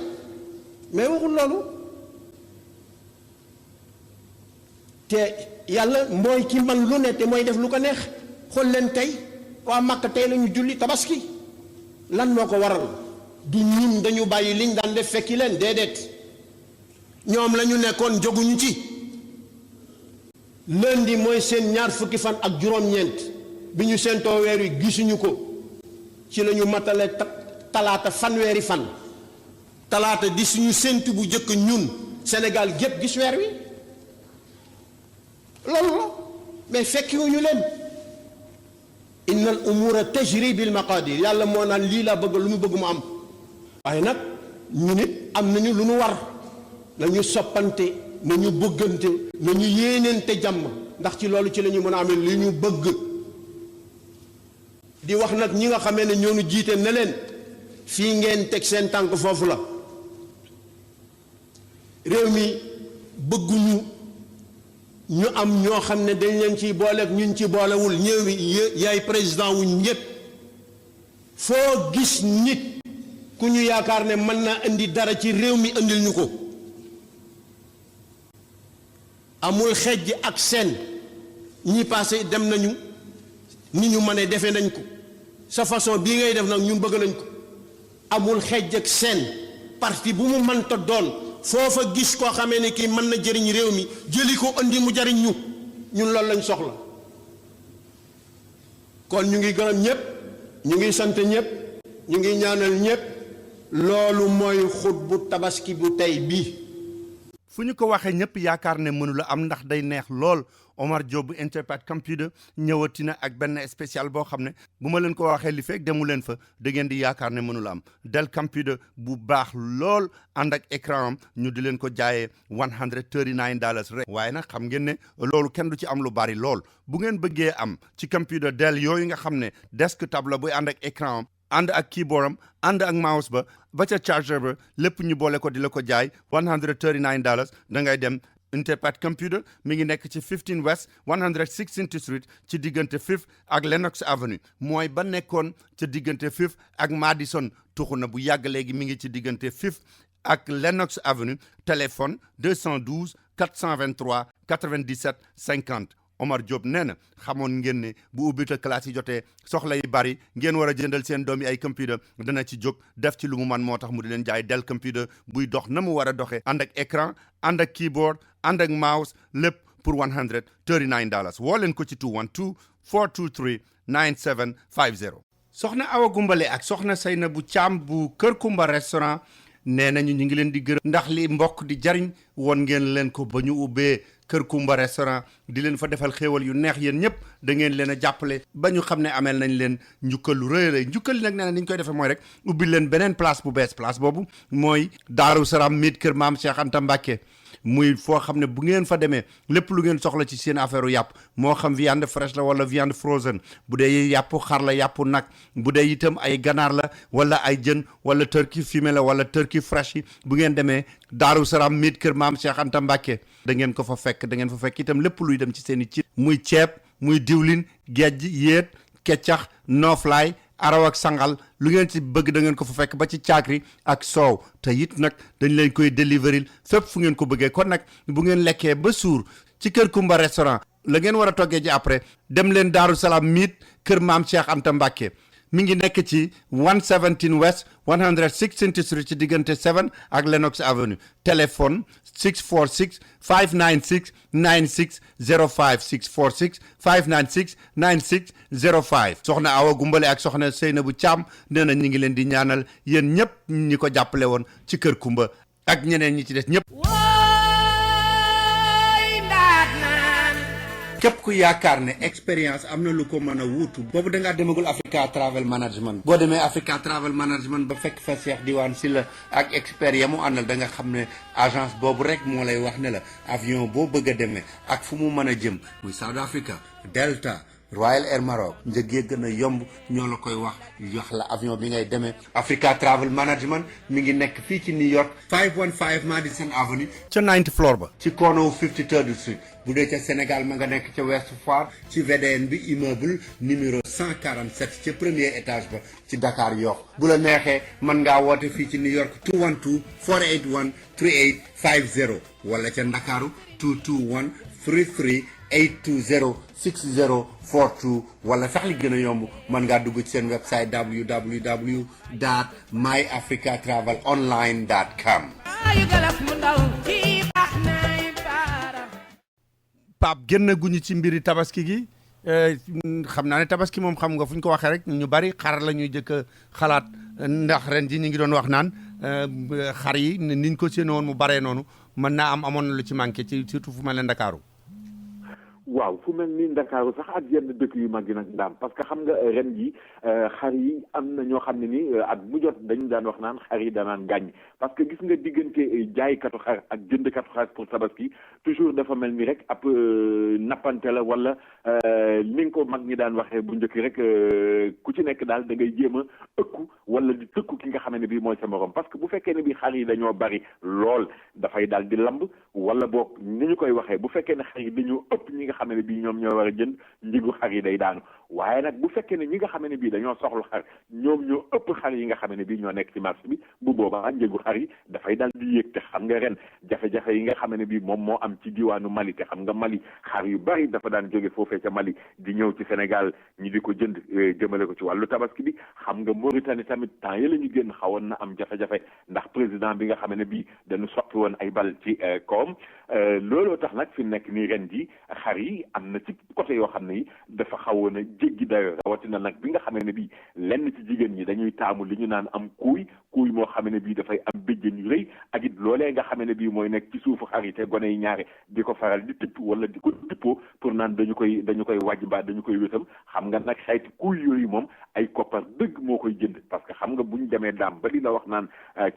Speaker 16: mais waxul loolu te yàlla mooy ki man lu ne te mooy def lu ko neex xool leen tey waa Makka tey lañu julli tabaski lan moo ko waral du ñun dañu bàyyi liñ daan def fekki leen déedéet ñoom la ñu nekkoon jóguñu ci lundi mooy seen ñaar fukki fan ak juróom-ñeent bi ñu seentoo weer wi gisuñu ko ci la ñu matale talaata fanweeri fan talaata di suñu séntu bu jëkk ñun Sénégal gépp gis weer wi loolu la mais fekkiwuñu leen inna al umura tajri bil maqadir yàlla moo naan lii laa bëgg lu mu bëgg mu am waaye nag ñu nit am nañu lu nu war nañu soppante nañu bëggante nañu yéeneente jàmm ndax ci loolu ci la ñu mën a amee li ñu bëgg di wax nag ñi nga xamee ne ñoonu jiite ne leen fii ngeen teg seen tànk foofu la réew mi bëgguñu ñu am ñoo xam ne dañ leen ciy booleeg ñun ci boolewul ñëw yaay président wu ñëpp foo gis nit ku ñu yaakaar ne mën naa indi dara ci réew mi indil ñu ko amul xejj ak seen ñi passé dem nañu ni ñu mënee defee nañ ko sa façon bii ngay def nag ñun bëgg nañ ko amul xejj ak seen parti bu mu mënta doon foofa gis koo xamee ne kii mën na jëriñ réew mi jëli ko indi mu jëriñ ñu ñun loolu lañ soxla kon ñu ngi gërëm ñëpp ñu ngi sant ñëpp ñu ngi ñaanal ñëpp loolu mooy xutbu tabaski bu tey bii
Speaker 8: fu ñu ko waxee ñëpp yaakaar ne mënu la am ndax day neex lool Omar Diop bu Interpat Computer ñëwati na ak benn spécial boo xam ne bu ma leen ko waxee li fekk demu leen fa da ngeen di yaakaar ne mënu la am Dell Computer bu baax lool ànd ak écran am ñu di leen ko jaayee $139 rek waaye nag xam ngeen ne loolu kenn du ci am lu bari lool bu ngeen bëggee am ci computer Dell yooyu nga xam ne desktop la buy ànd ak écran am ànd ak keyboard am ànd ak mouse ba ca charger ba lépp ñu boole ko di la ko jaay $139 da ngay dem Interpat Computer mi ngi nekk ci 15 West 116th Street ci diggante 5th ak Lenox Avenue mooy ba nekkoon ca diggante 5th ak Madison tuxu na bu yàgg léegi mi ngi ci diggante 5th ak Lenox Avenue téléphone 212 423 97 50 Omar Diop nee na xamoon ngeen ne bu ubbite classe yi jotee soxla yi bari ngeen war a jëndal seen doom yi ay computer dana ci jóg def ci lu mu man moo tax mu di leen jaay Dell Computer buy dox na mu war a doxee ànd ak écran ànd ak keyboard ànd ak mouse lépp pour $139 woo leen ko ci 212 423 9750 soxna Awa Gumbale ak soxna Seynabou Thiam bu Kër Kumba restaurant nee nañu ñu ngi leen di gërëm ndax li mbokk di jariñ woon ngeen leen ko ba ñu ubbee Kër Kumba restaurant di leen fa defal xéewal yu neex yéen ñëpp da ngeen leen a jàppale ba ñu xam ne ameel nañ leen njukkal lu rëy rëy njukkal li nag nee na ni ñu koy defee mooy rek ubbi leen beneen place bu bees place boobu mooy Daaru Salaam miit kër maam Cheikh Anta Mbacke muy foo xam ne bu ngeen fa demee lépp lu ngeen soxla ci seen affaire u yàpp moo xam viande fraîche la wala viande frozen bu dee yàpp xar la yàpp nag bu dee itam ay ganaar la wala ay jën wala turkey fumé la wala turkey fresh yi bu ngeen demee Daaru Salaam miit kër maam Cheikh Anta Mbacke da ngeen ko fa fekk da ngeen fa fekk itam lépp luy dem ci seen i ci muy ceeb muy diwlin géej yéet keccax nooflaay araw ak sangal lu ngeen ci bëgg da ngeen ko fa fekk ba ci caakri ak soow te it nag dañ leen koy délivrer fépp fu ngeen ko bëggee kon nag bu ngeen lekkee ba suur ci Kër Kumba restaurant la ngeen war a toggee ji après dem leen Daaru Salaam miit kër maam Cheikh Anta Mbacke mi ngi nekk ci 117 West 116th Street ci diggante 7 ak Lenox Avenue téléphone 646 596 9605 646 596 9605 soxna Awa Gumbale ak soxna Seynabou Thiam nee na ñi ngi leen di ñaanal yéen ñëpp ñi ko jàppale woon ci Kër Kumba ak ñeneen ñi ci des ñëpp képp ku yaakaar ne expérience am na lu ko mën a wuutu boobu da ngaa demagul Africa Travel Management boo demee Africa Travel Management ba fekk fa Cheikh Diwane Sylla ak expert ya mu àndal da nga xam ne agence boobu rek moo lay wax ne la avion boo bëgg a demee ak fu mu mën a jëm muy South Africa Delta Royal Air Maroc njëg yi gën a yomb ñoo la koy wax la avion bi ngay demee Africa Travel Management mi ngi nekk fii ci New York 515 Madison Avenue ca 9th floor ba ci corner 53rd Street bu dee ca Sénégal ma nga nekk ca West Foire ci VDN bi immeuble numéro 147 ca premier étage ba ci Dakar Yoff bu la neexee mën ngaa woote fii ci New York 212 481 3850 wala ca Ndakaaru 221 33 820 6042 wala sax li gën a yomb mën ngaa dugg ci seen website www.myafricatravelonline.com. Pape génn guñu ci mbiri tabaski gi xam naa ne tabaski moom xam nga fu ñu ko waxee rek ñu bari xar la ñuy jëkk a xalaat ndax ren ji ñu ngi doon wax naan xar yi niñ ko séenee woon mu baree noonu mën naa amoon na lu ci manqué ci surtout fu mel ne Ndakaaru.
Speaker 12: waaw fu mel ni Ndakaaru sax ak yenn dëkk yu mag yi nag ndaam parce que xam nga ren ji xar yi am na ñoo xam ne ni at mu jot dañu daan wax naan xar yi danaan gàññ parce que gis nga diggante jaaykatu xar ak jëndkatu xar pour tabaski toujours dafa mel ni rek ab nappante la wala ni nga ko mag ñi daan waxee bu njëkk rek ku ci nekk daal da ngay jéem a ëkku wala di tëkku ki nga xam ne bii mooy sa morom parce que bu fekkee ne bii xar yi dañoo bari lool dafay daal di lamb wala boog ni ñu koy waxee bu fekkee ne xar yi dañoo ëpp ñi nga xam ne bii ñoom ñoo war a jënd njëgu xar yi day daanu waaye nag bu fekkee ne ñi nga xam ne bii dañoo soxla xar ñoom ñoo ëpp xar yi nga xam ne bii ñoo nekk ci marché bi bu boobaa njëgu xar yi dafay daal di yéeg te xam nga ren jafe-jafe yi nga xam ne bii moom moo am ci diwaanu Mali te xam nga Mali xar yu bari dafa daan jóge foofee ca Mali di ñëw ci Sénégal ñi di ko jënd jëmale ko ci wàllu tabaski bi xam nga Mauritanie tamit temps yi la ñu génn xawoon na am jafe-jafe ndax président bi nga xam ne bii dañu soppi woon ay bal ci kawam looloo tax nag fi nekk nii ren ji xar yi am na ci côté yoo xam ne yi dafa xawoon a jéggi dayoo rawatina nag bi nga xam ne bii lenn ci jigéen ñi dañuy taamu li ñu naan am kuuy moo xam ne bii dafay am béjjën yu rëy ak it loolee nga xamee ne bii mooy nekk ci suufu xar yi te gone yi ñaare di ko faral di tipp wala di ko tippoo pour naan dañu koy wàjj mbaa dañu koy wétam xam nga nag xeeti kuy yooyu moom ay koppar dëgg moo koy jënd parce que xam nga bu ñu demee daam ba li la wax naan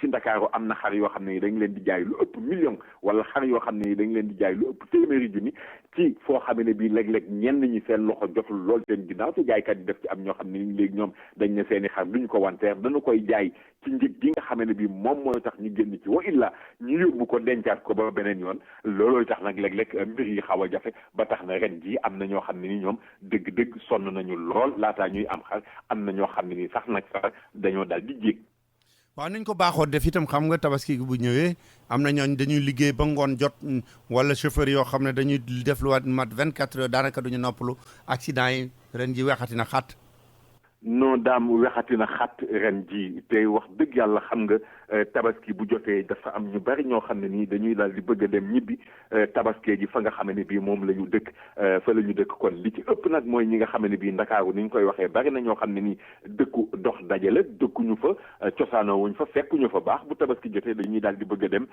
Speaker 12: ci Ndakaaru am na xar yoo xam ne dañ leen di jaay lu ëpp million wala xar yoo xam ne dañ leen di jaay lu ëpp téeméeri junni ci foo xam ne bii léeg-léeg ñenn ñi seen loxo jotul lool seen ginnaaw te jaaykat yi def ci am ñoo xam ne léegi ñoom dañ ne seeni xar duñu ko wanteer dañu koy jaay ci njëg gi nga xam ne bii moom mooy tax ñu génn ci wa illa ñu yóbbu ko dencaat ko ba beneen yoon loolooy tax nag léeg-léeg mbir yi xaw a jafe ba tax na ren jii am na ñoo xam ne ni ñoom dëgg-dëgg sonn nañu lool laataa ñuy am xar am na ñoo xam ne ni sax nag sax dañoo daal di jéeg.
Speaker 8: waaw nañ ko baaxoo def itam xam nga tabaski bu ñëwee am na ñooñ dañuy liggéey ba ngoon jot wala chauffeur yoo xam ne dañuy def lu mat 24 heures daanaka duñu noppalu accident yi ren ji weexati na xat.
Speaker 12: non daam wexati na xat ren ji te wax dëgg yàlla xam nga tabaski bu jotee dafa am ñu bari ñoo xam ne nii dañuy daal di bëgg a dem ñibbi tabaskee ji fa nga xam ne bii moom la ñu dëkk fa la ñu dëkk kon li ci ëpp nag mooy ñi nga xam ne bii Ndakaaru ni ñu koy waxee bari na ñoo xam ne nii dëkku dox dajale dëkkuñu fa cosaanoo wuñ fa fekkuñu fa baax bu tabaski jotee dañuy daal di bëgg a dem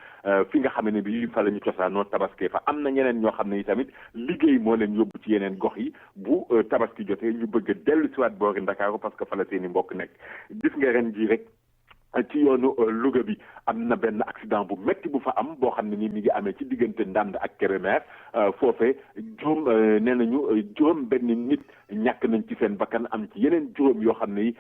Speaker 12: fi nga xam ne bii fa la ñu cosaanoo tabaskee fa am na ñeneen ñoo xam ne yi tamit liggéey moo leen yóbbu ci yeneen gox yi bu tabaski jotee ñu bëgg a dellu siwaat boori Ndakaaru parce que fa la seeni mbokk nekk gis nga ren ji rek ci yoonu Louga bi am na benn accident bu métti bu fa am boo xam ne nii mi ngi amee ci diggante Ndande ak Kébémer foofee nee nañu juróom benn nit ñàkk nañ ci seen bakkan am ci yeneen juróom yoo xam ne yi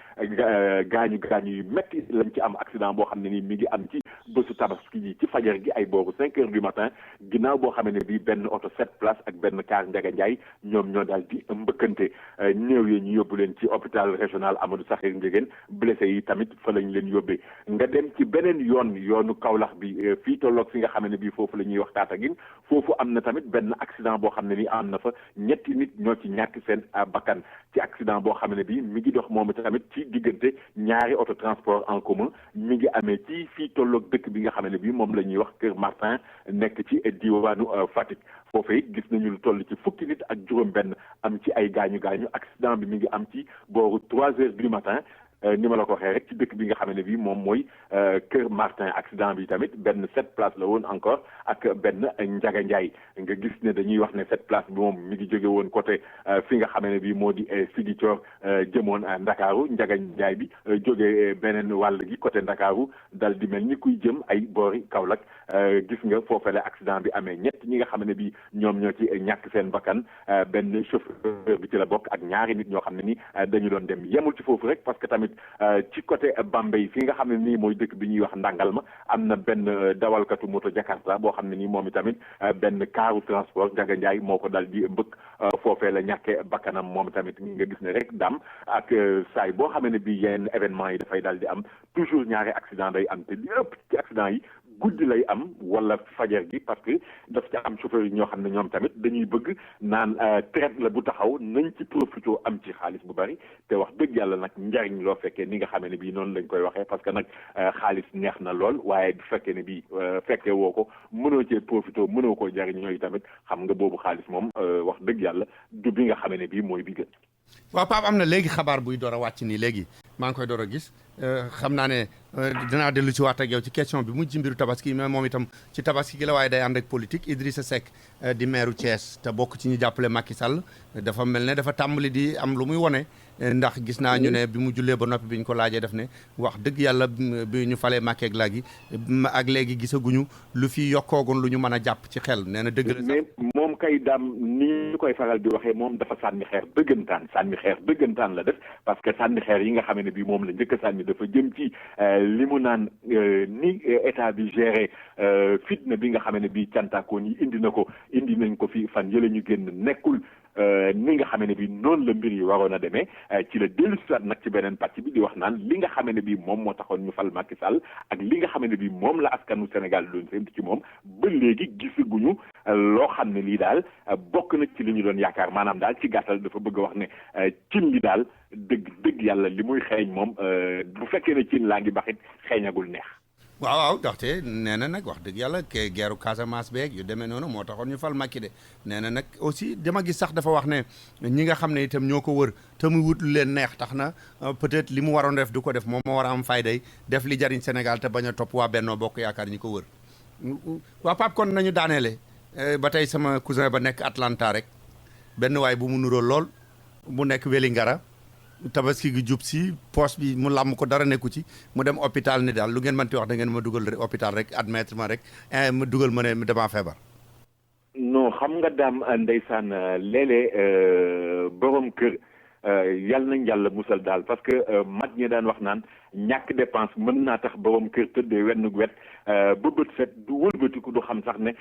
Speaker 12: gaañu yu métti lañ ci am accident boo xam ne nii mi ngi am ci bésu tabaski yi ci fajar gi ay boobu 5 heures du matin ginnaaw boo xam ne bii benn oto 7 places ak benn car Ndiaga Ndiaye ñoom ñoo daal di mbëkkante néew yi ñu yóbbu leen ci hôpital régional Amadou Sakhir Ndiéguène blessé yi tamit fa lañ leen yóbbee nga dem ci beneen yoonu Kaolack bi fii tolloog fi nga xam ne bii foofu la ñuy wax Tataguine foofu am na tamit benn accident boo xam ne nii am na fa ñetti nit ñoo ci ñàkk seen bakkan ci accident boo xam ne bii mi ngi dox moom tamit ci diggante ñaari auto transport en commun mi ngi amee ci fii tolloog dëkk bi nga xam ne bii moom la ñuy wax Kër Martin nekk ci diwaanu Fatick foofee gis nañu lu toll ci fukki nit ak juróom-benn am ci ay gaañu accident bi mi ngi am ci booru 3 heures du matin. ni ma la ko waxee rek ci dëkk bi nga xam ne bii moom mooy Kër Martin accident bi tamit benn 7 places la woon encore ak benn Ndiaga Ndiaye nga gis ne dañuy wax ne 7 places bi moom mi ngi jóge woon côté fi nga xam ne bii moo di Ziguinchor jëmoon Ndakaaru Ndiaga Ndiaye bi jógee beneen wàll gi côté Ndakaaru dal di mel ni kuy jëm ay boori Kaolack gis nga foofee la accident bi amee ñett ñi nga xam ne bii ñoom ñoo ci ñàkk seen bakkan benn chauffeur bi ci la bokk ak ñaari nit ñoo xam ne ni dañu doon dem yemul ci foofu rek parce que tamit ci côté Bambey fi nga xam ne nii mooy dëkk bi ñuy wax Ndangalma am na benn dawalkatu moto Jakarta boo xam ne nii moom itamit benn kaaru transport Ndiaga Ndiaye moo ko dal di mbëkk foofee la ñàkkee bakkanam moom tamit nga gis ne rek dam ak saay boo xam ne bii yenn événement yi dafay dal di am toujours ñaari accident day am te li ëpp ci accident yi guddi lay am wala fajar gi parce que daf ca am chauffeur yi ñoo xam ne ñoom tamit dañuy bëgg naan traite la bu taxaw nañ ci profité am ci xaalis bu bari te wax dëgg yàlla nag njariñ loo fekkee ni nga xamee ne bii noonu lañ koy waxee parce que nag xaalis neex na lool waaye bu fekkee ne bii fekkee woo ko mënoo cee profité mënoo koo jariñ ñooyu tamit xam nga boobu xaalis moom wax dëgg yàlla du bi nga xamee ne bii mooy bi gën.
Speaker 8: waaw Pape am na léegi xabaar buy door a wàcc nii léegi maa ngi koy door a gis xam naa ne dinaa dellu ci waat ak yow ci question bi mujj ci mbiru tabaski mais moom itam ci tabaski gi la waaye day ànd ak politique Idrissa Seck di maire Thiès te bokk ci ñu jàppale Macky Sall dafa mel ne dafa tàmbali di am lu muy wone ndax gis naa ñu ne bi mu jullee ba noppi bi ñu ko laajee def ne wax dëgg yàlla bi ñu falee Macky ak léegi gisaguñu lu fi yokkoogoon lu ñu mën a jàpp ci xel nee na dëgg la
Speaker 12: mais moom kay daam ni ñu koy faral di waxee moom dafa sànni xeer dëggantaan la def parce que sànni xeer yi nga xam ne bii moom la njëkk a sànni dafa jëm ci li mu naan ni état bi géré fitna bi nga xam ne bii cantaakoon yi indi nañ ko fi fan yële ñu génn nekkul ni nga xam ne bii noonu la mbir yi waroon a demee ci la dellu si nag ci beneen pàcc bi di wax naan li nga xam ne bii moom moo taxoon ñu fal Macky Sall ak li nga xam ne bii moom la askanu Sénégal doon séntu ci moom ba léegi gisaguñu loo xam ne lii daal bokk na ci li ñu doon yaakaar maanaam daal ci gàttal dafa bëgg a wax ne cin li daal dëgg yàlla li muy xeeñ moom bu fekkee ne cin laa ngi baxit xeeñagul neex.
Speaker 8: waaw ndaxte nee na nag wax dëgg yàlla ke geeru Casamance beeg yu demee noonu moo taxoon ñu fal Macky de nee na nag aussi dama gis sax dafa wax ne ñi nga xam ne itam ñoo ko wër te mu wut lu leen neex tax na peut-être li mu waroon def du ko def moom moo war a am fayday def li jariñ Sénégal te bañ a topp waa Bennoo Bokk Yaakaar ñi ko wër waa Pape kon nañu daaneele ba tey sama cousin ba nekk Atlanta rek benn waay bu mu nuroo lool bu nekk Wellingara tabaski gi jub si poche bi mu làmm ko dara nekku ci mu dem hôpital ni daal lu ngeen mënti wax da ngeen ma dugal hôpital rek admettre ma rek ma dugal ma ne damaa feebar.
Speaker 12: non xam nga daam ndeysaan léeg-léeg borom kër yal nañ yàlla musal daal parce que mag ñi daan wax naan ñàkk dépense mën naa tax borom kër tëddee wenn wet ba bët set du wëlbatiku du xam sax ne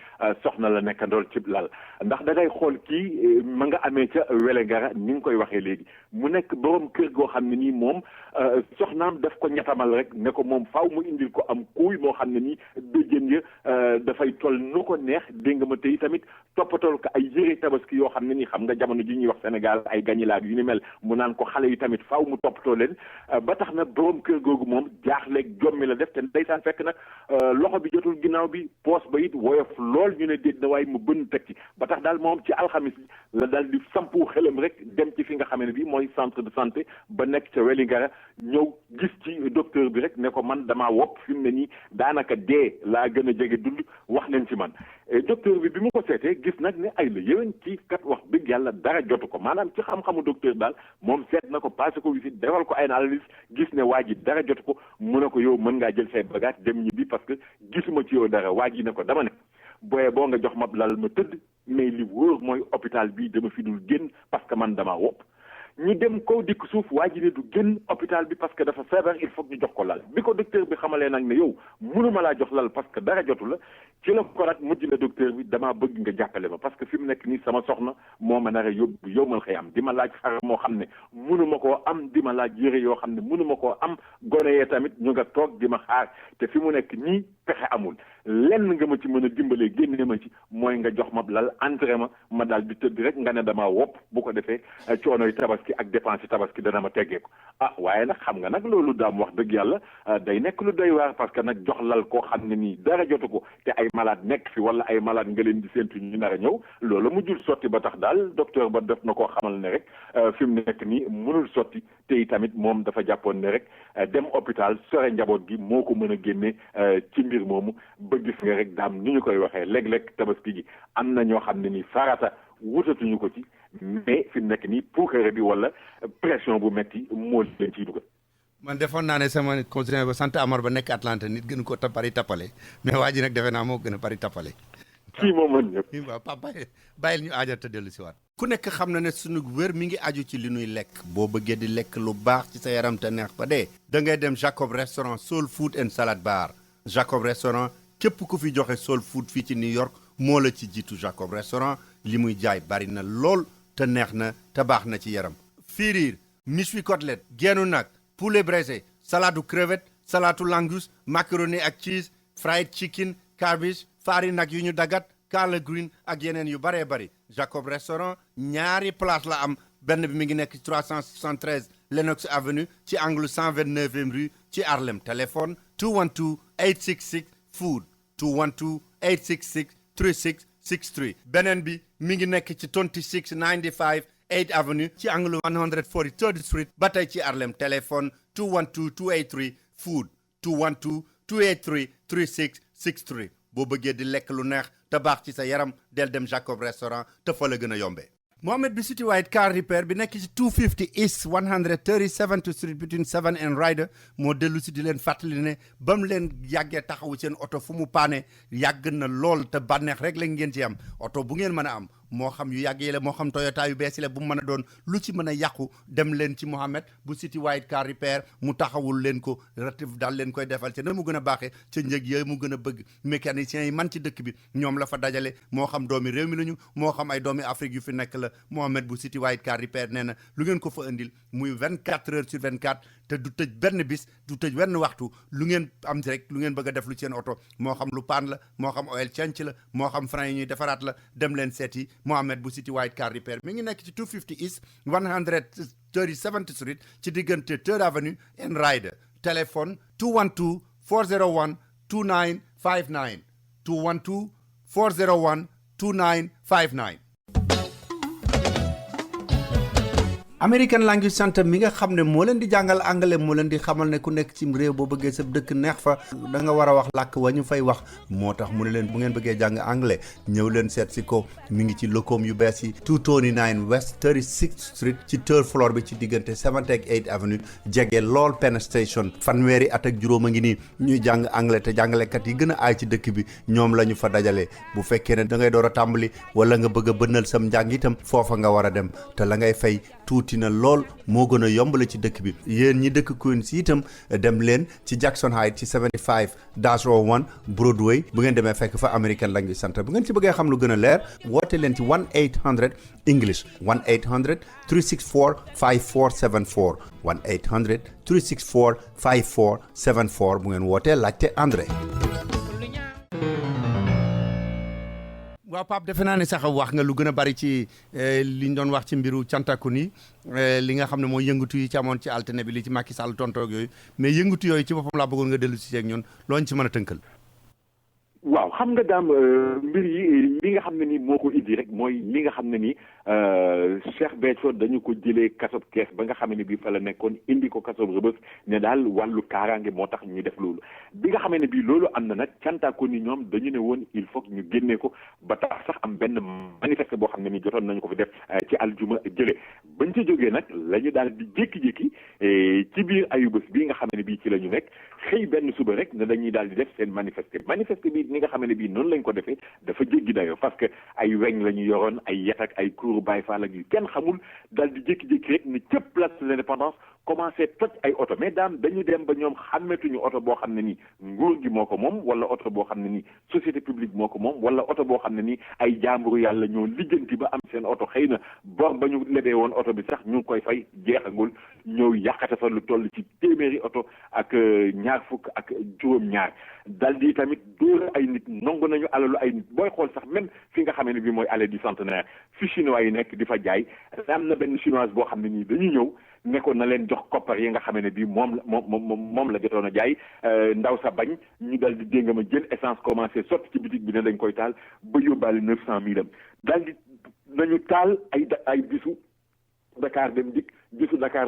Speaker 12: soxna la nekkandool cib lal ndax da ngay xool kii ma nga amee ca Wellingara ni nga koy waxee léegi mu nekk borom kër goo xam ne nii moom soxnaam daf ko ñettamal rek ne ko moom faaw mu indil ko am kuuy moo xam ne nii béjjën ya dafay toll nu ko neex dégg nga ma tey tamit toppatool ko ay yëre tabaski yoo xam ne nii xam nga jamono ji ñuy wax Sénégal ay gañilaak yu ni mel mu naan ko xale yi tamit faaw mu toppatoo leen ba tax na borom kër googu moom jaaxleeg jommi la def te ndeysaan fekk nag loxo bi jotul ginnaaw bi poos ba it woyof lool ñu ne déet na waaye mu bënn teg ci ba tax daal moom ci alxamis bi la daal di sampu xelam rek dem ci fi nga xam ne bi mooy centre de santé ba nekk ca Wellingara ñëw gis ci docteur bi rek ne ko man damaa wopp fi mu ne nii daanaka dee laa gën a jege dund wax leen ci man docteur bi mu ko seetee gis nag ne ay la yéwén ci kat wax dëgg yàlla dara jotu ko maanaam ci xam-xamu docteur daal moom seet na ko passé ko visite defal ko ay analyse gis ne waa ji dara jotu ko mu ne ko yow mën ngaa jël say bagage dem ñibbi parce que gisuma ci yow dara waa ji ne ko dama ne booyee boo nga jox ma lal ma tëdd mais li wóor mooy hôpital bi dama fi dul génn parce que man damaa wopp ñu dem kaw dikk suuf waa ji ne du génn hôpital bi parce que dafa feebar il faut ñu jox ko lal bi ko docteur bi xamalee nag ne yow mënuma laa jox lal parce que dara jotu la ci la ko nag mujj na docteur bi damaa bëgg nga jàppale ma parce que fi mu nekk nii sama soxna moo ma nar a yóbbu yow mal xëy am di ma laaj xar moo xam ne mënuma koo am di ma laaj yëre yoo xam ne mënuma koo am gone yee tamit ñu nga toog di ma xaar te fi mu nekk nii pexe amul lenn nga ma ci mën a dimbalee génne ma ci mooy nga jox ma lal entré ma daal di tëdd rek nga ne damaa wopp bu ko defee coonoy tabaski ak dépense tabaski dana ma teggee ko waaye nag xam nga nag loolu daam wax dëgg yàlla day nekk lu doy waar parce que nag jox lal koo xam ne nii dara jotu ko te ay malade nekk fi wala ay malade nga leen di séentu ñu nar a ñëw loolu mujjul sotti ba tax daal docteur ba def na koo xamal ne rek fi mu nekk nii mënul sotti te tamit moom dafa jàppoon ne rek dem hôpital sore njaboot gi moo ko mën a génne ci mbir moomu ba gis nga rek daam ni ñu koy waxee léeg-léeg tabaski gi am na ñoo xam ne nii farata wutatuñu ko ci mais fi mu nekk nii puukare bi wala pression bu metti moo leen ciy dugal.
Speaker 8: man defoon naa ne sama cousin ba sant Amar ba nekk Atlanta nit gën ko bari tappale mais waa ji nag defe naa moo gën a bari tappale.
Speaker 12: kii moo mën ñëpp.
Speaker 8: waaw Papa bàyyil ñu aaja te dellu si waat. ku nekk xam na ne sunu wér mi ngi aju ci li nuy lekk boo bëggee di lekk lu baax ci sa yaram te neex ba dee da ngay dem Jacob restaurant Soul Food and Salad Bar Jacob restaurant képp ku fi joxe Soul Food fii ci New York moo la ci jiitu Jacob restaurant li muy jaay bari na lool te neex na te baax na ci yaram firiir méchoui côtelette geenu nag poulet braisé salade crevette salade langus macaroni ak cheese fried chicken cabbage farine nag yu ñu dagat collard green ak yeneen yu baree bari Jacob restaurant ñaari place la am benn bi mi ngi nekk 373 Lenox Avenue ci angle 129e rue ci Harlem téléphone 212-866 food 212-866-3663 beneen bi mi ngi nekk ci 2695 8th Avenue ci angle 143rd Street ba tey ci Harlem téléphone 212-283 food 212-283-3663 boo bëggee di lekk lu neex te baax ci sa yaram del dem Jacob restaurant te fa la gën a yombee. Mohamed bi City White Car Repair bi nekk ci 250 East 137th Street between 7 and Ryder moo dellu si di leen fàttali ne ba mu leen yàggee taxawu seen oto fu mu paane yàgg na lool te bànneex rek la ngeen ci am oto bu ngeen mën a am moo xam yu yàgg yi la moo xam Toyota yu bees yi la bu mu mën a doon lu ci mën a yàqu dem leen ci Mohamed bu City White Car Repair mu taxawul leen ko ratif daal leen koy defal ci na mu gën a baaxee ca njëg yooyu mu gën a bëgg mécaniciens yi man ci dëkk bi ñoom la fa dajale moo xam doomi réew mi lañu moo xam ay doomi Afrique yu fi nekk la Mohamed bu City White Car Repair nee na lu ngeen ko fa indil muy 24 heures sur 24 te du tëj benn bis du tëj wenn waxtu lu ngeen am rek lu ngeen bëgg a def lu ci seen oto moo xam lu paan la moo xam oil change la moo xam frein yi ñuy defaraat la dem leen seeti Mohamed bu City White Car Repair mi ngi nekk ci 250 East 137th Street ci diggante 3rd Avenue and Ryder téléphone 212-401 2959 212 401 2959. American Language Center mi nga xam ne moo leen di jàngal anglais moo leen di xamal ne ku nekk ci réew boo bëggee sa dëkk neex fa da nga war a wax làkk wa ñu fay wax moo tax mu ne leen bu ngeen bëggee jàng anglais ñëw leen seet si ko mi ngi ci locom yu bees yi 229 West 36th Street ci third floor bi ci diggante 7th ak 8th Avenue jege lool Penn Station fanweeri at ak juróom a ngi nii ñuy jàng anglais te jàngalekat yi gën a aay ci dëkk bi ñoom la ñu fa dajale bu fekkee ne da ngay door a tàmbali wala nga bëgg a bënnal sam njàng itam foofa nga war a dem te la ngay fay tuuti na lool moo gën a yombale ci dëkk bi yéen ñi dëkk Queens itam dem leen ci Jackson Heights ci 75-01 Broadway bu ngeen demee fekk fa American Language Center bu ngeen ci bëggee xam lu gën a leer woote leen ci 1-800 English 1-800 364 5474 1-800 364 5474 bu ngeen wootee laajte André. waaw Pape defe naa ne sax wax nga lu gën a bari ci li ñu doon wax ci mbiru Cantakun yi li nga xam ne mooy yëngatu yi ci amoon ci altine bi li ci Macky Sall tontoog yooyu mais yëngatu yooyu ci boppam laa bëggoon nga dellu si ak ñun loo ñu ci mën a tënkal.
Speaker 12: waaw xam nga daam mbir yi li nga xam ne ni moo ko indi rek mooy li nga xam ne ni Cheikh Béthio dañu ko jëlee kasob Kees ba nga xam ne bii fa la nekkoon indi ko kasob Rebeuss ne daal wàllu kaaraange moo tax ñu def loolu bi nga xamee ne bii loolu am na nag Cantakun yi ñoom dañu ne woon il faut ñu génnee ko ba tax sax am benn manifeste boo xam ne ni jotoon nañu ko fi def ci aljuma jële bañ ca jógee nag la ñu daal di jékki-jékki ci biir ayubés bi nga xam ne bii ci la ñu nekk xëy benn suba rek ne dañuy daal di def seen manifeste bi ni nga xam ne bii noonu lañ ko defee dafa jéggi dayoo parce que ay weñ la ñu yoroon ay yet ak ay kuuru Baay Faal ak yu kenn xamul daal di jékki-jékki rek ni cëpp place de l'Indépendance commencé toj ay oto mais daam dañu dem ba ñoom xàmmetuñu oto boo xam ne ni nguur gi moo ko moom wala oto boo xam ne ni société publique moo ko moom wala oto boo xam ne ni ay jaamburu yàlla ñoo lijjanti ba am seen oto xëy na bor ba ñu lebee woon oto bi sax ñu ngi koy fay jeexagul ñëw yàqate fa lu toll ci téeméeri oto ak ñaar fukk ak juróom-ñaar dal di tamit dóor ay nit nangu nañu alalu ay nit booy xool sax même fi nga xamee ne bi mooy allée du Centenaire fi chinois yi nekk di fa jaay am na benn chinoise boo xam ne nii dañuy ñëw nekkoon na leen jox koppar yi nga xamee ne bii moom la jotoon a jaay ndaw sa bañ ñu dal di dégg ma jël essence commencé sotti ci bitig bi ne dañ koy taal ba yóbbaale 900,000 am dal di nañu taal ay bisu Dakar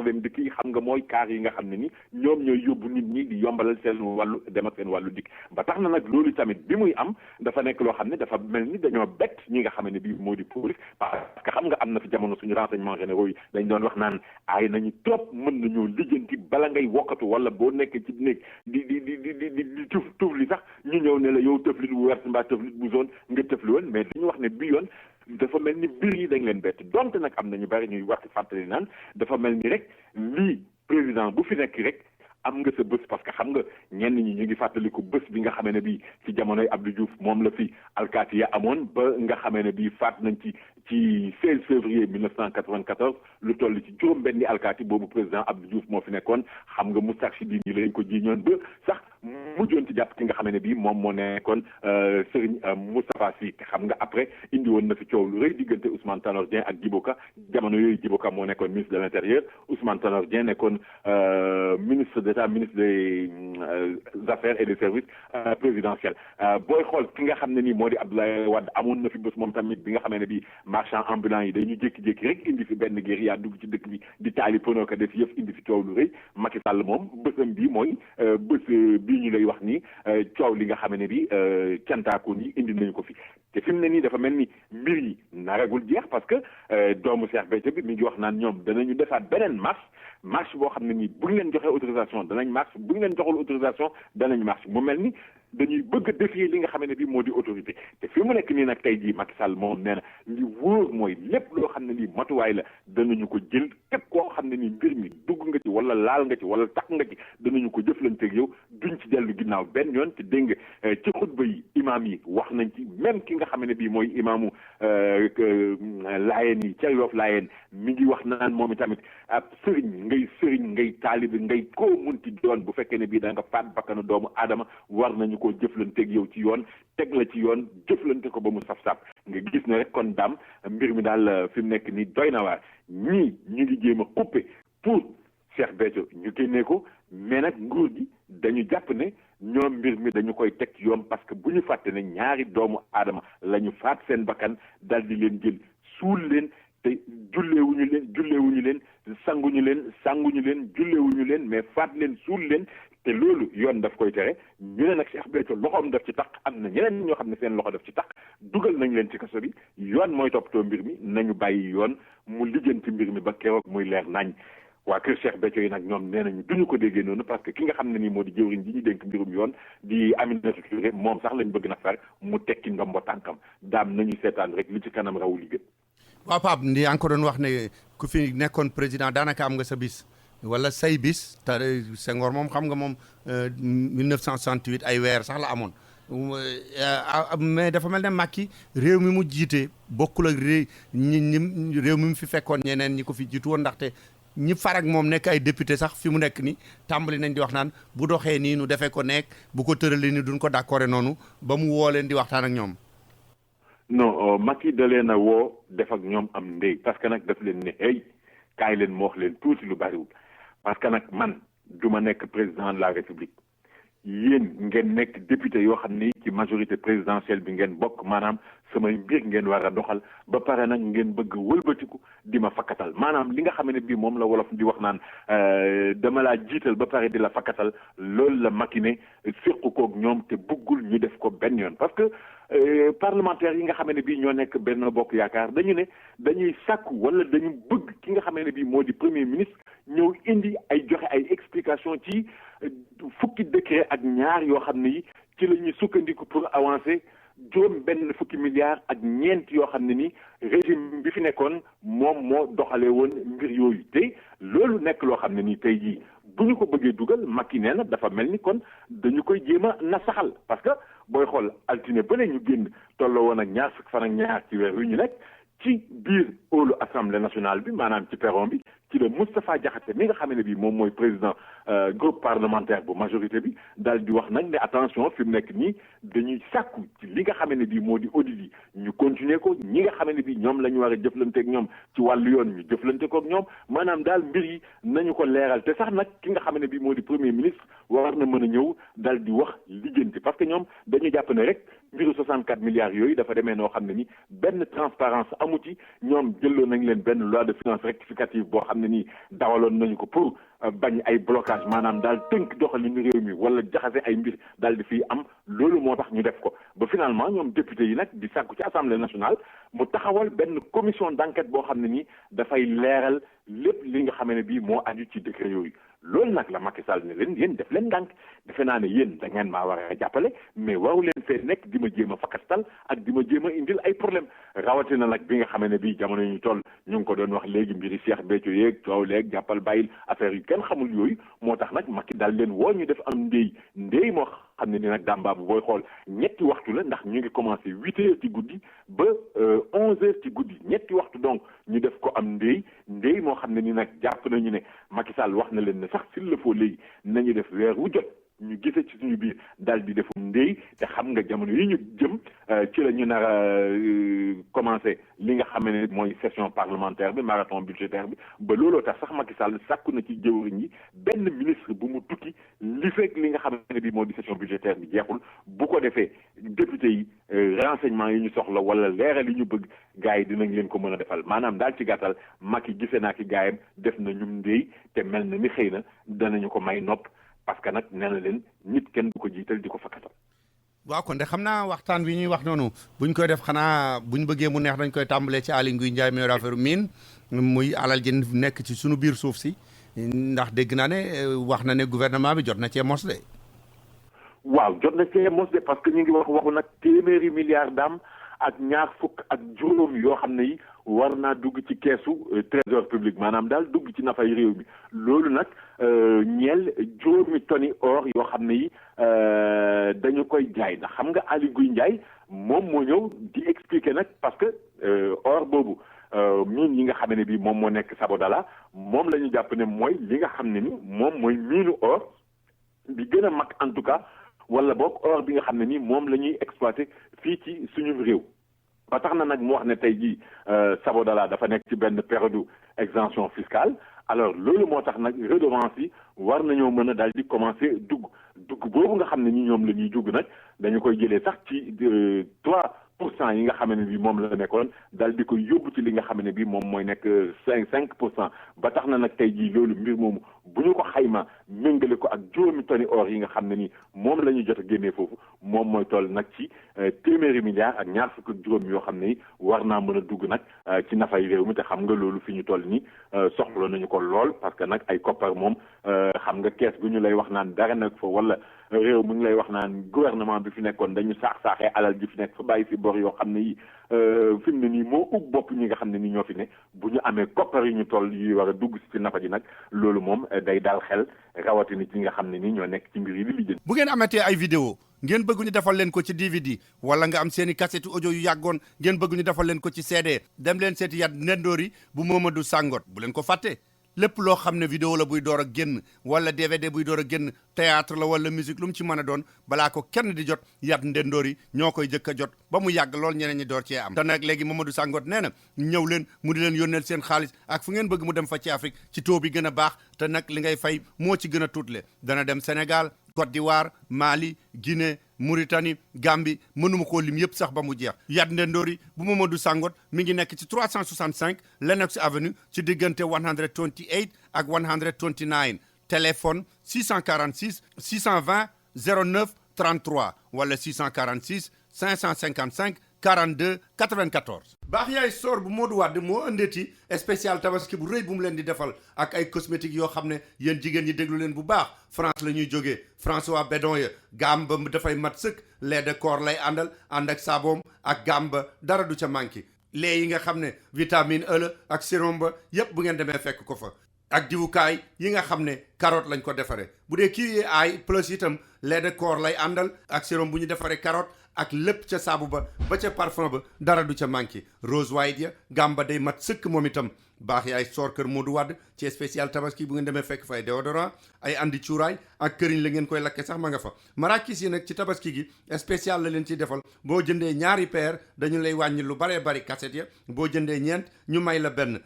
Speaker 12: dem dikk yi xam nga mooy kaar yi nga xam ne ni ñoom ñooy yóbbu nit ñi di yombalal seen wàllu dem ak seen wàllu dikk ba tax na nag loolu tamit bi muy am dafa nekk loo xam ne dafa mel ni dañoo bett ñi nga xam ne bii moo di police parce que xam nga am na fi jamono suñu renseignements généraux yi dañ doon wax naan aay nañu trop mën nañoo lijjanti bala ngay wokkatu wala boo nekk ci néeg di tuuf li sax ñu ñëw ne la yow tëflit bu wert mbaa tëflit bu zone nga tëfli woon mais dañu wax ne bi yoon dafa mel ni mbir yi dañ leen bett donte nag am na ñu bari ñuy wax fàttali naan dafa mel ni rek lii président bu fi nekk rek am nga sa bés parce que xam nga ñenn ñi ñu ngi fàttaliku bés bi nga xamee ne bii ci jamonoy Abdou Diouf moom la fi alkaati ya amoon ba nga xamee ne bii faat nañ ci 16 février 1994 lu toll ci juróom-benni alkaati boobu président Abdou Diouf moo fi nekkoon xam nga Moustarchidine yi lañ ko jiiñoon ba sax mujjoon ci jàpp ki nga xamee ne bii moom moo nekkoon Serigne Moustapha Sy xam nga après indi woon na fi coow lu rëy diggante Ousmane Tanor Dieng ak Djibo Ka jamono yooyu Djibo Ka moo nekkoon ministre de l'Intérieur Ousmane Tanor Dieng nekkoon ministre d'État ministre des affaires et des services présidentiels booy xool ki nga xam ne nii moo di Abdoulaye Wade amoon na fi bés moom tamit bi nga xamee ne bii marchand ambulant yi dañu jékki-jékki rek indi fi benn guérilla dugg ci dëkk bi di taali pono ka def yëf indi fi coow lu rëy Macky Sall moom bésam bii mooy bés bii ñu lay wax nii coow li nga xamee ne bii Cantakun yi indi nañu ko fi te fi mu ne nii dafa mel ni mbir yi naragul jeex parce que doomu Cheikh Béthio bi mi ngi wax naan ñoom danañu defaat beneen marche boo xam ne nii bu ñu leen joxee autorisation danañ marche bu ñu leen joxul autorisation danañ marche mu mel ni dañuy bëgg a défier li nga xam ne bii moo di autorité te fi mu nekk nii nag tey jii Macky Sall moom nee na li wóor mooy lépp loo xam ne nii matuwaay la danañu ko jël képp koo xam ne nii mbir mi dugg nga ci wala laal nga ci wala takk nga ci danañu ko jëflanteeg yow duñ ci dellu ginnaaw benn yoon te dégg nga ci xutba yi imaam yi wax nañ ci même ki nga xam ne bii mooy imaamu Laayeen yi ca Yoff Laayeen mi ngi wax naan moom itamit ab sëriñ ngay taalibe ngay koo munti doon bu fekkee ne bii da nga faat bakkanu doomu aadama war nañu ko jëflanteeg yow ci yoon teg la ci yoon jëflante ko ba mu saf-saf nga gis ne rek kon daam mbir mi daal fi mu nekk nii doy na waar ñii ñu ngi jéem a couper pour Cheikh Béthio ñu génnee ko mais nag nguur gi dañu jàpp ne ñoom mbir mi dañu koy teg yoon parce que bu ñu fàtte ne ñaari doomu aadama la ñu faat seen bakkan dal di leen jël suul leen te julleewuñu leen sanguñu leen julleewuñu leen mais faat leen suul leen te loolu yoon daf koy tere ñu ne nag Cheikh Béthio loxoom daf ci taq am na ñeneen ñoo xam ne seen loxo daf ci taq dugal nañ leen ci kaso bi yoon mooy toppatoo mbir mi nañu bàyyi yoon mu lijjanti mbir mi ba keroog muy leer nañ waa kër Cheikh Béthio yi nag ñoom nee nañu duñu ko déggee noonu parce que ki nga xam ne nii moo di jëwriñ ji ñu dénk mbirum yoon di Aminata Touré moom sax lañ bëgg na far mu tekki ndombo tànkam daam nañu seetaan rek li ci kanam rawu li gën.
Speaker 8: waaw Pape ndi yaa ngi ko doon wax ne ku fi nekkoon président daanaka am nga sa bis wala say bis te Senghor moom xam nga moom 1968 ay weer sax la amoon mais dafa mel ne Macky réew mi mu jiite bokkul ak réew mi mu fi fekkoon ñeneen ñi ko fi jiitu woon ndaxte ñi farag moom nekk ay député sax fi mu nekk ni tàmbali nañ di wax naan bu doxee nii nu defee ko nekk bu ko tëralee ni duñ ko d'accord noonu ba mu woo leen di waxtaan ak ñoom.
Speaker 12: non Macky da leen a woo def ak ñoom am ndey parce que nag daf leen ne hey kaay leen moo wax leen tuuti lu bariwul parce que nag man du ma nekk président de la république yéen ngeen nekk député yoo xam ni ci majorité présidentielle bi ngeen bokk maanaam samay mbir ngeen war a doxal ba pare nag ngeen bëgg wëlbatiku di ma fakkatal maanaam li nga xam ne bii moom la wolof di wax naan dama laa jiital ba pare di la fakkatal loolu la Macky ne séqu koog ñoom te bëggul ñu def ko benn yoon parce que parlementaires yi nga xam ne bii ñoo nekk Benno Bokk Yaakaar dañu ne dañuy sàkku wala dañu bëgg ki nga xam ne bii moo di premier ministre ñëw indi ay joxe ay explication ci fukki décret ak ñaar yoo xam ne yi ci la ñuy sukkandiku pour avancer juróom benn fukki milliards ak ñeent yoo xam ne ni régime bi fi nekkoon moom moo doxalee woon mbir yooyu te loolu nekk loo xam ne ni tey jii bu ñu ko bëggee dugal Macky nee na dafa mel ni kon dañu koy jéem a nasaxal parce que booy xool altine ba ñu génn tolloo woon ak ñaar fukki fan ak ñaar ci weer wi ñu nekk ci biir hall assemblée nationale bi maanaam ci perron bi ci la Moustapha Diakhaté mi nga xam ne bii moom mooy président groupe parlementaire bu majorité bi daal di wax nag ne attention fi mu nekk nii dañuy sàkku ci li nga xam ne bii moo di audit yi ñu continuer ko ñi nga xam ne bii ñoom la ñu war a jëflanteeg ñoom ci wàllu yoon ñu jëflante ko ak ñoom maanaam daal mbir yi nañu ko leeral te sax nag ki nga xam ne bii moo di premier ministre war na mën a ñëw daal di wax lijjanti parce que ñoom dañu jàpp ne rek mbiru 64 milliards yooyu dafa demee noo xam ne ni benn transparence amu ci ñoom jëloon nañ leen benn loi de finances rectificative boo xam ne nii dawaloon nañu ko pour bañ ay blocage maanaam daal tënk doxalinu réew mi wala jaxase ay mbir daal di fiy am loolu moo tax ñu def ko ba finalement ñoom député yi nag di sàkku ci assemblée nationale mu taxawal benn commission d'enquête boo xam ne nii dafay leeral lépp li nga xam ne bii moo aju ci décret yooyu loolu nag la Macky Sall ne leen yéen def leen ndànk defe naa ne yéen da ngeen maa war a jàppale mais waru leen fee nekk di ma jéem a fakastal ak di ma jéem a indil ay problème rawatina nag bi nga xam ne bii jamono ñu toll ñu ngi ko doon wax léegi mbiri Cheikh Béthio yeeg coow leeg jàppal bàyyil affaire yu kenn xamul yooyu moo tax nag Macky daal leen woo ñu def am ndéy moo xam ne ni nag dàmbaabu booy xool ñetti waxtu la ndax ñu ngi commencé 8 heures ci guddi ba 11 heures ci guddi ñetti waxtu donc ñu def ko am ndéy moo xam ne ni nag jàpp nañu ne Macky Sall wax na leen ne sax s'il le faut léegi nañu def weer wu jot ñu gise ci suñu biir daal di defum ndéy te xam nga jamono yi ñu jëm ci la ñu nar a commencé li nga xam ne mooy session parlementaire bi marathon budgétaire bi ba looloo tax sax Macky Sall sàkku na ci jëwriñ yi benn ministre bu mu tukki li fekk li nga xam ne bi moo di session budgétaire bi jeexul bu ko defee député yi renseignement yi ñu soxla wala leeral yi ñu bëgg gars yi dinañ leen ko mën a defal maanaam daal ci gàttal Macky gise naa ki gaayam def na ñum ndéy te mel na ni xëy na danañu ko may nopp parce que nag nee na leen nit kenn du ko jiital di ko fakkatal.
Speaker 8: waaw kon de xam naa waxtaan wi ñuy wax noonu buñ koy def xanaa buñ bëggee mu neex dañ koy tàmbalee ci Aly Ngouille Ndiaye mi yor affaire mine muy alal ji nekk ci sunu biir suuf si ndax dégg naa ne wax na ne gouvernement bi jot na cee mos de.
Speaker 12: waaw jot na cee mos de parce que ñu ngi waxu nag téeméeri milliards daam ak ñaar fukk ak juróom yoo xam ne yi war naa dugg ci keesu trésor public maanaam daal dugg ci nafay réew mi loolu nag ñeel juróomi tonni or yoo xam ne yi dañu koy jaay ndax xam nga Aly Ngouille Ndiaye moom moo ñëw di expliquer nag parce que or boobu mine yi nga xam ne bi moom moo nekk Sabodala moom la ñu jàpp ne mooy li nga xam ne ni moom mooy miinu or bi gën a mag en tout cas wala boog or bi nga xam ne ni moom la ñuy exploiter fii ci suñu réew ba tax na nag mu wax ne tey jii Sabodala dafa nekk ci benn période exemption fiscale alors loolu moo tax nag redevance yi war nañoo mën a daal di commencer dugg boobu nga xam ne ni ñoom la ñuy dugg nag dañu koy jëlee sax ci 3% yi nga xam ne bi moom la nekkoon daal di koy yóbbu ci li nga xam ne bi moom mooy nekk 5% ba tax na nag tey jii loolu mbir moomu bu ñu ko xayma méngale ko ak juróomi tonni or yi nga xam ne ni moom la ñu jot a génnee foofu moom mooy toll nag ci téeméeri milliards ak ñaar fukk ak juróom yoo xam ne war naa mën a dugg nag ci nafay réew mi te xam nga loolu fi ñu toll ni soxla nañu ko lool parce que nag ay koppar moom xam nga kees gu ñu lay wax naan dara nag fa wala réew mu ngi lay wax naan gouvernement bi fi nekkoon dañu saaxee alal ji fi nekk fa bàyyi fi bor yoo xam ne yi fi mu ne nii moo ub bopp ñi nga xam ne ni ñoo fi ne bu ñu amee koppar yi ñu toll yi war a dugg ci nafa ji nag loolu moom day daal xel rawatina ci nga xam ne ni ñoo nekk ci mbir yi di lijjanti.
Speaker 8: bu ngeen amatee ay vidéo ngeen bëgg ñu defal leen ko ci DVD wala nga am seeni cassette audio yu yàggoon ngeen bëgg ñu defal leen ko ci CD dem leen seeti Yat Ndendori bu Mamadou Sangot bu leen ko fàtte. lépp loo xam ne vidéo la buy door a génn wala DVD buy door a génn théâtre la wala musique lu mu ci mën a doon balaa ko kenn di jot Yat Ndendori ñoo koy jëkk a jot ba mu yàgg lool ñeneen ñi door cee am te nag léegi Mamadou Sangot nee na ñëw leen mu di leen yónneel seen xaalis ak fu ngeen bëgg mu dem fa ci Afrique ci taux bi gën a baax te nag li ngay fay moo ci gën a tuutle dana dem Sénégal Côte d'Ivoire Mali Guinée Mauritanie Gambie mënuma koo lim yëpp sax ba mu jeex Yat Ndendori bu Mamadou Sangot mi ngi nekk ci 365 Lenox Avenue ci diggante 128 ak 129 téléphone 646 620 09 33 wala 646 555 42 94. baax yaay soor bu Modou Wade moo ëndeeti spécial tabaski bu rëy bu mu leen di defal ak ay cosmétiques yoo xam ne yéen jigéen ñi déglu leen bu baax France la ñuy jógee François Bedon ya gaam ba dafay mat sëkk lait de corps lay àndal ànd ak saaboom ak gaam ba dara du ca manqué lait yi nga xam ne vitamine E la ak sérum ba yépp bu ngeen demee fekk ko fa ak diwukaay yi nga xam ne carotte lañ ko defaree bu dee kii ay plus itam lait de corps lay àndal ak sérum bu ñu defaree carotte ak lépp ca saabu ba ca parfum ba dara du ca manqué rose white ya gamba day mat sëkk moom itam baax yaay soor kër Modou Wade ci spécial tabaski bu ngeen demee fekk fay déodorant ay andi cuuraay ak këriñ la ngeen koy lakke sax ma nga fa marakis yi nag ci tabaski gi spécial la leen ciy defal boo jëndee ñaari paire dañu lay wàññi lu baree bari cassette ya boo jëndee ñeent ñu may la benn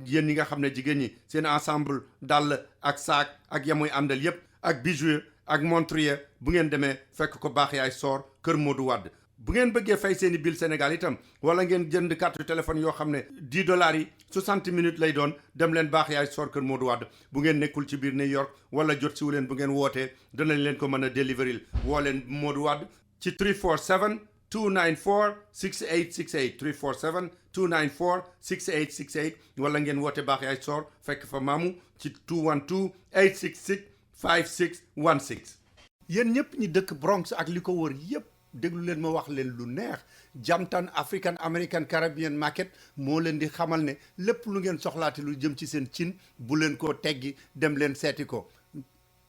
Speaker 8: yéen ñi nga xam ne jigéen ñi seen ensemble dàll ak saak ak yamuy àndal yépp ak bijoux ak montre bu ngeen demee fekk ko baax yaay soor kër Modou Wade bu ngeen bëggee fay seeni bill Sénégal itam wala ngeen jënd carte téléphone yoo xam ne $10 yi 60 minutes lay doon dem leen baax yaay soor kër Modou Wade bu ngeen nekkul ci biir New York wala jot si wu leen bu ngeen wootee danañ leen ko mën a deliveril woo leen Modou Wade ci 347 294 6868 347 294 6868 wala ngeen woote baax yaay soor fekk fa maamu ci 212 866 5616 yéen ñëpp ñi dëkk Bronx ak li ko wër yépp déglu leen ma wax leen lu neex Jamtan African American Caribbean Market moo leen di xamal ne lépp lu ngeen soxlaati lu jëm ci seen cin bu leen ko teggi dem leen seeti ko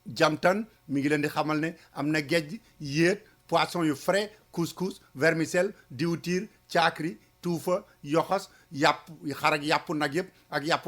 Speaker 8: Jamtan mi ngi leen di xamal ne am na géej yéet poisson yu frais couscous vermicelle diwtiir caakri tuufa yoxos yàpp xar ak yàpp nag yëpp ak yàpp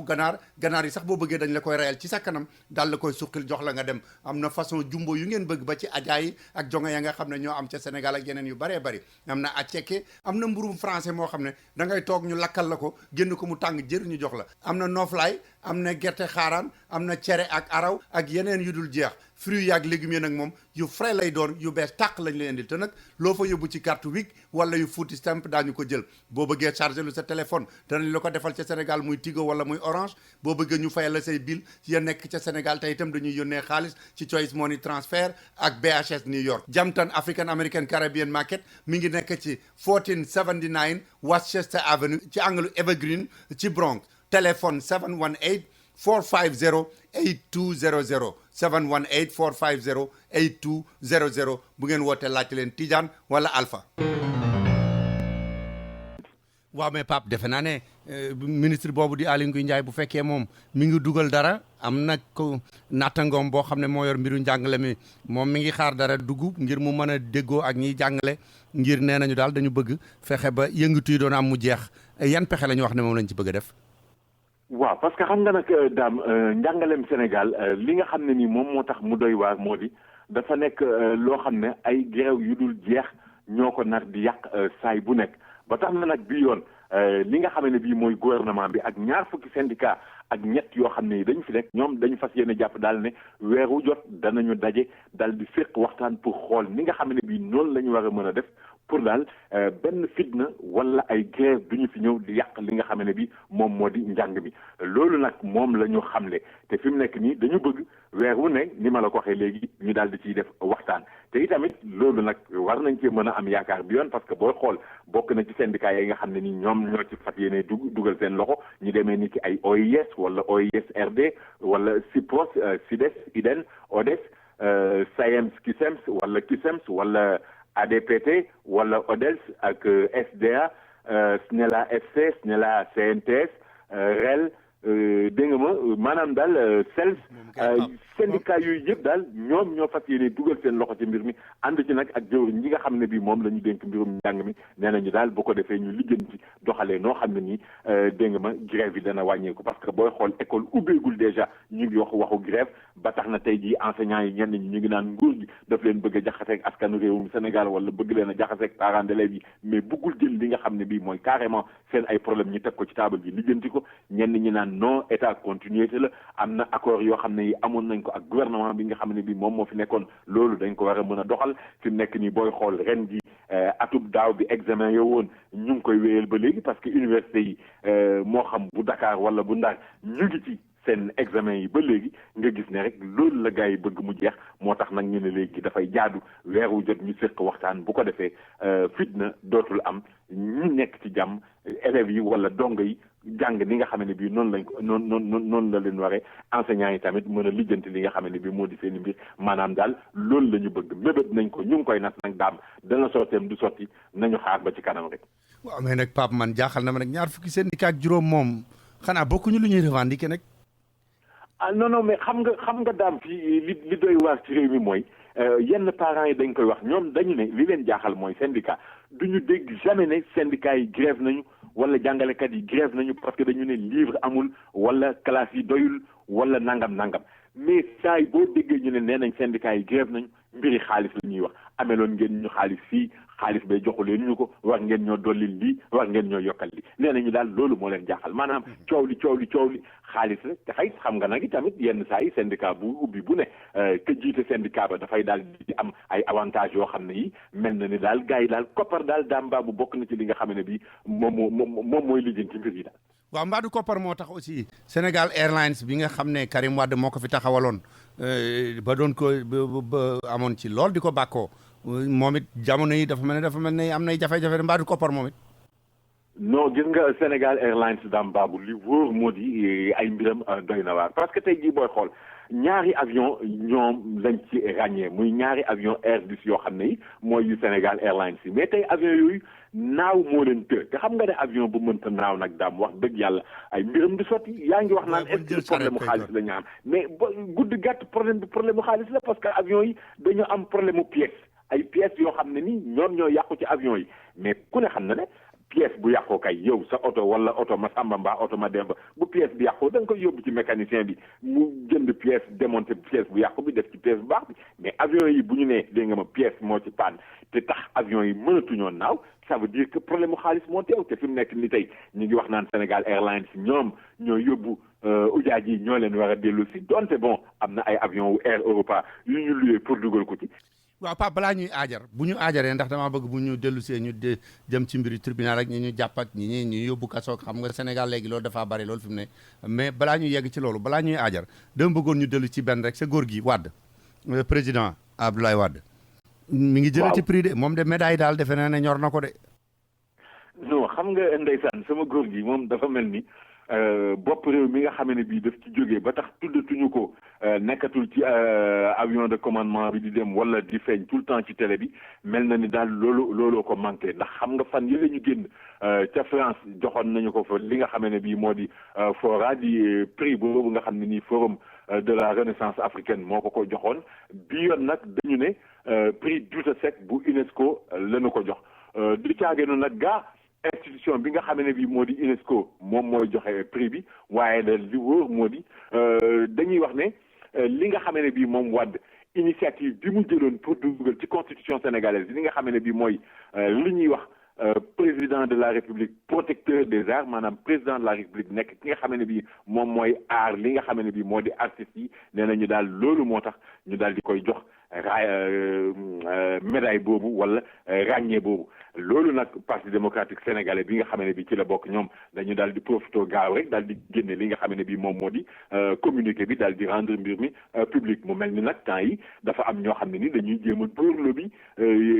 Speaker 8: ganaar yi sax boo bëggee dañ la koy reyal ci sa kanam daal la koy suqil jox la nga dem am na façon jumbo yu ngeen bëgg ba ci ajaay yi ak jonge ya nga xam ne ñoo am ca Sénégal ak yeneen yu baree bari am na aceke am na mburum français moo xam ne da ngay toog ñu lakkal la ko génn ko mu tàng jër ñu jox la am na nooflaay am na gerte xaaraan am na cere ak araw ak yeneen yu dul jeex fruits yaak légumes yi nag moom yu frais lay doon yu bees tàq lañ lay indil te nag loo fa yóbbu ci carte Wig wala yu Food Stamp daañu ko jël boo bëggee chargé lu sa téléphone danañ la ko defal ca Sénégal muy Tigo wala muy Orange boo bëggee ñu fayal la say bill ya nekk ca Sénégal te itam dañuy yónnee xaalis ci Choice Money Transfer ak BHS New York Jamtan African American Caribbean Market mi ngi nekk ci 1479 Westchester Avenue ci angle Evergreen ci Bronx téléphone 718 450 8200 718 450 8200 bu ngeen wootee laajte leen Tidiane wala Alpha. waaw mais Pape defe naa ne ministre boobu di Aly Ngouille Ndiaye bu fekkee moom mi ngi dugal dara am na ko nattangoom boo xam ne moo yor mbiru njàngale mi moom mi ngi xaar dara dugg ngir mu mën a déggoo ak ñiy jàngale ngir nee nañu daal dañu bëgg fexe ba yëngatu yi doon am mu jeex yan pexe la ñu wax ne moom lañ ci bëgg a def.
Speaker 12: waaw parce que xam nga nag daam njàngaleem Sénégal li nga xam ne nii moom moo tax mu doy waar moo di dafa nekk loo xam ne ay grève yu dul jeex ñoo ko nar di yàq saay bu nekk ba tax na nag bii yoon li nga xam ne bii mooy gouvernement bi ak ñaar fukki syndicat ak ñett yoo xam ne dañu fi nekk ñoom dañu fas yéene jàpp daal ne weeru jot danañu daje daal di féq waxtaan pour xool ni nga xam ne bii noonu la ñu war a mën a def pour daal benn fitna wala ay grève du ñu fi ñëw di yàq li nga xam ne bi moom moo di njàng mi loolu nag moom la ñu xamle te fi mu nekk nii dañu bëgg weer wu ne ni ma la ko waxee léegi ñu daal di ciy def waxtaan te itamit loolu nag war nañ cee mën a am yaakaar bi yoon parce que booy xool bokk na ci syndicat yi nga xam ne ni ñoom ñoo ci fas yéene dugal seen loxo ñu demee ni ci ay OIS wala OIS RD wala CIPROS SIDES IDEN ODES SAEMS CUSEMS wala CUSEMS wala ADPT wala ODELS ak SDA SNELA FC SNELA CNTS REL dégg nga ma maanaam daal SELS syndicat yooyu yëpp daal ñoom ñoo fas yéene dugal seen loxo ci mbir mi ànd ci nag ak jëwriñ ñi nga xam ne bii moom la ñu dénk mbirum njàng mi nee nañu daal bu ko defee ñu lijjanti doxalee noo xam ne nii dégg nga ma grève yi dana wàññeeku parce que booy xool école ubbeegul déjà ñu ngi wax waxu grève ba tax na tey jii enseignants yi ñenn ñi ñu ngi naan nguur gi daf leen bëgg a jaxaseeg askanu réewum Sénégal wala bëgg leen a jaxaseeg parents d'élèves yi mais bëggul jël li nga xam ne bii mooy carrément seen ay problème ñu teg ko ci table bi lijjanti ko ñenn ñi naan non état continuité la am na accord yoo xam ne yi amoon nañ ko ak gouvernement bi nga xam ne bi moom moo fi nekkoon loolu dañ ko war a mën a doxal fi mu nekk nii booy xool ren ji atub daaw bi examen yo woon ñu ngi koy wéyal ba léegi parce que université yi moo xam bu Dakar wala bu Ndar ñu ngi ci seen examen yi ba léegi nga gis ne rek loolu la gars yi bëgg mu jeex moo tax nag ñu ne léegi dafay jaadu weeru jot ñu séq waxtaan bu ko defee fitna dootul am ñu nekk ci jàmm élèves yi wala dongo yi jàng ni nga xam ne bii noonu lañ ko noonu la leen waree enseignants yi tamit mën a lijjanti li nga xam ne bii moo di seen i mbir maanaam daal loolu la ñu bëgg mébét nañ ko ñu ngi koy nat nag daam dana sotteem du sotti nañu xaar ba ci kanam rek.
Speaker 8: waaw mais nag Pape man jaaxal na ma nag ñaar fukki syndicat ak juróom moom xanaa bokkuñu lu ñuy revendiquer nag.
Speaker 12: ah non mais xam nga daam fii li doy waar ci réew mi mooy yenn parents yi dañ koy wax ñoom dañu ne li leen jaaxal mooy syndicat duñu dégg jamais ne syndicat yi grève nañu wala jàngalekat yi grève nañu parce que dañu ne livre amul wala classe yi doyul wala nangam mais saa yi boo déggee ñu ne nee nañ syndicat yi grève nañu mbiri xaalis la ñuy wax ameloon ngeen ñu xaalis fii xaalis bay joxu leen ñu ko war ngeen ñoo dolli lii war ngeen ñoo yokkal li nee nañu daal loolu moo leen jaaxal maanaam coow li xaalis la dafay xam nga nag tamit yenn saa yi syndicat bu ubbi bu ne ke jiite syndicat ba dafay daal di am ay avantages yoo xam ne yi mel na ni daal gars yi daal koppar daal daamba bu bokk na ci li nga xam ne bi moom mooy lijjanti mbir yi daal.
Speaker 8: waaw mbaadu koppar moo tax aussi Sénégal Airlines bi nga xam ne Karim Wade moo ko fi taxawaloon ba doon ko ba amoon ci lool di ko bàkkoo moom it jamono yi dafa mel ne am nay jafe-jafe mbaadu koppar moom it.
Speaker 12: non gis nga Sénégal Airlines daam baabu li wóor moo di ay mbiram doy na waar parce que tey jii booy xool ñaari avion ñoom lañ ci ràññee muy ñaari avion Airbus yoo xam ne yi mooy yu Sénégal Airlines yi mais tey avion yooyu naaw moo leen të te xam nga ne avion bu mënta naaw nag daam wax dëgg yàlla ay mbiram di sotti yaa ngi wax naan est-ce que problème mu xaalis la ñu am mais guddi gàtt problème mu xaalis la parce que avion yi dañoo am problème mu pièce ay pièces yoo xam ne nii ñoom ñoo yàqu ci avion yi mais ku ne xam na ne pièce bu yàqoo kay yow sa oto wala oto ma sàmba mbaa oto ma demba bu pièce bi yàqoo da nga koy yóbbu ci mécanicien bi mu jënd pièce démonter pièce bu yàqu bi def ci pièce bu baax bi mais avion yi bu ñu nee dégg nga ma pièce moo ci panne te tax avion yi mënatuñoo naaw ça veut dire que problème mu xaalis moo teew te fi mu nekk ni tey ñu ngi wax naan Sénégal Airlines ñoom ñoo yóbbu ujaaj yi ñoo leen war a dellu si donte bon am na ay avion wu Air Europa yu ñu loué pour dugal ko ci.
Speaker 8: waaw Pape balaa ñuy aajar bu ñu aajaree ndax damaa bëgg bu ñu dellu see ñu jëm ci mbiri tribunal ak ñi ñu jàpp ak ñi ñu yóbbu kasoog xam nga Sénégal léegi loolu dafa bari loolu fi mu ne mais balaa ñuy yegg ci loolu balaa ñuy aajar dama bëggoon ñu dellu ci benn rek sa góor gi Wade président Abdoulaye Wade mi ngi jëlee ci prix de moom de médaille daal defe naa ne ñor na ko de.
Speaker 12: non xam nga ndeysaan sama góor gi moom dafa mel ni bopp réew mi nga xam ne bii daf ci jógee ba tax tuddatuñu ko nekkatul ci avion de commandement bi di dem wala di feeñ tout le temps ci télé bi mel na ni daal looloo ko manqué ndax xam nga fan yële ñu génn ca France joxoon nañu ko fa li nga xam ne bii moo di fora di prix boobu nga xam ne nii forum de la renaissance africaine moo ko joxoon bi yoon nag dañu ne prix Douta Seck bu UNESCO lañu ko jox du caageenu nag gaa institution bi nga xam ne bii moo di UNESCO moom mooy joxe prix bi waaye da li wóor moo di dañuy wax ne li nga xam ne bii moom Wade initiative bi mu jëloon pour dugal ci constitution sénégalaise li nga xam ne bii mooy li ñuy wax président de la république protecteur des arts maanaam président de la république nekk ki nga xam ne bii moom mooy aar li nga xam ne bii moo di artistes yi nee nañu daal loolu moo tax ñu daal di koy jox médaille boobu wala ràññee boobu loolu nag parti démocratique sénégalais bi nga xam ne bii ci la bokk ñoom dañu daal di profité gaaw rek daal di génne li nga xam ne bii moom moo di communiqué bi daal di rendre mbir mi public mu mel ni nag temps yi dafa am ñoo xam ne ni dañuy jéem a dóorlo bi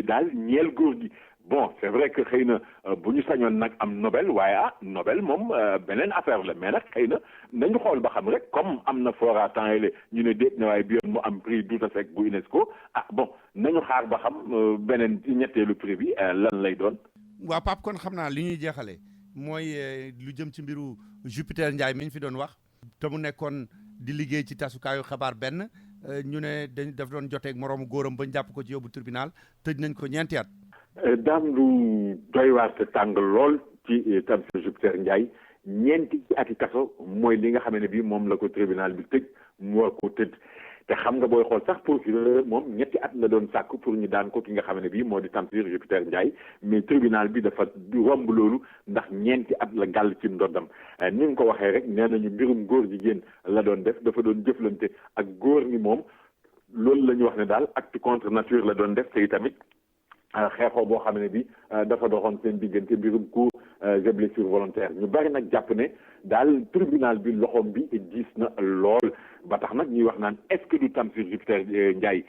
Speaker 12: daal ñeel góor gi. Bon, c'est vrai que xëy na bu ñu sañoon nag am Nobel waaye Nobel moom beneen affaire la mais nag xëy na nañu xool ba xam rek comme am na fora temps yële ñu ne déet na waaye bi yoon mu am prix Douta Seck bu UNESCO bon nañu xaar ba xam beneen ñetteelu prix bi lan lay doon.
Speaker 8: waaw Pape kon xam naa li ñuy jeexale mooy lu jëm ci mbiru Jupiter Ndiaye mi ñu fi doon wax te mu nekkoon di liggéey ci tasukaayu xabaar benn ñu ne daf doon joteeg moroomu góoram ba ñu jàpp ko ci yóbbu tribunal tëj nañ ko ñeenti at.
Speaker 12: daam lu doy waar te tàng lool ci Tamsir Jupiter Ndiaye ñeenti ati kaso mooy li nga xam ne bii moom la ko tribunal bi tëj mu war ko tëj te xam nga booy xool sax procureur moom ñetti at la doon sàkk pour ñu daan ko ki nga xam ne bii moo di Tamsir Jupiter Ndiaye mais tribunal bi dafa romb loolu ndax ñeenti at la gàll ci ndoddam ni nga ko waxee rek nee nañu mbirum góor jigéen la doon def dafa doon jëflante ak góor ni moom loolu la ñu wax ne daal acte contre nature la doon def te tamit xeexoo boo xam ne bi dafa doxoon seen diggante mbirum coup de blessure volontaire ñu bari nag jàpp ne daal tribunal bi loxoom bi diis na lool ba tax nag ñuy wax naan est-ce que du Tamsir Jupiter Ndiaye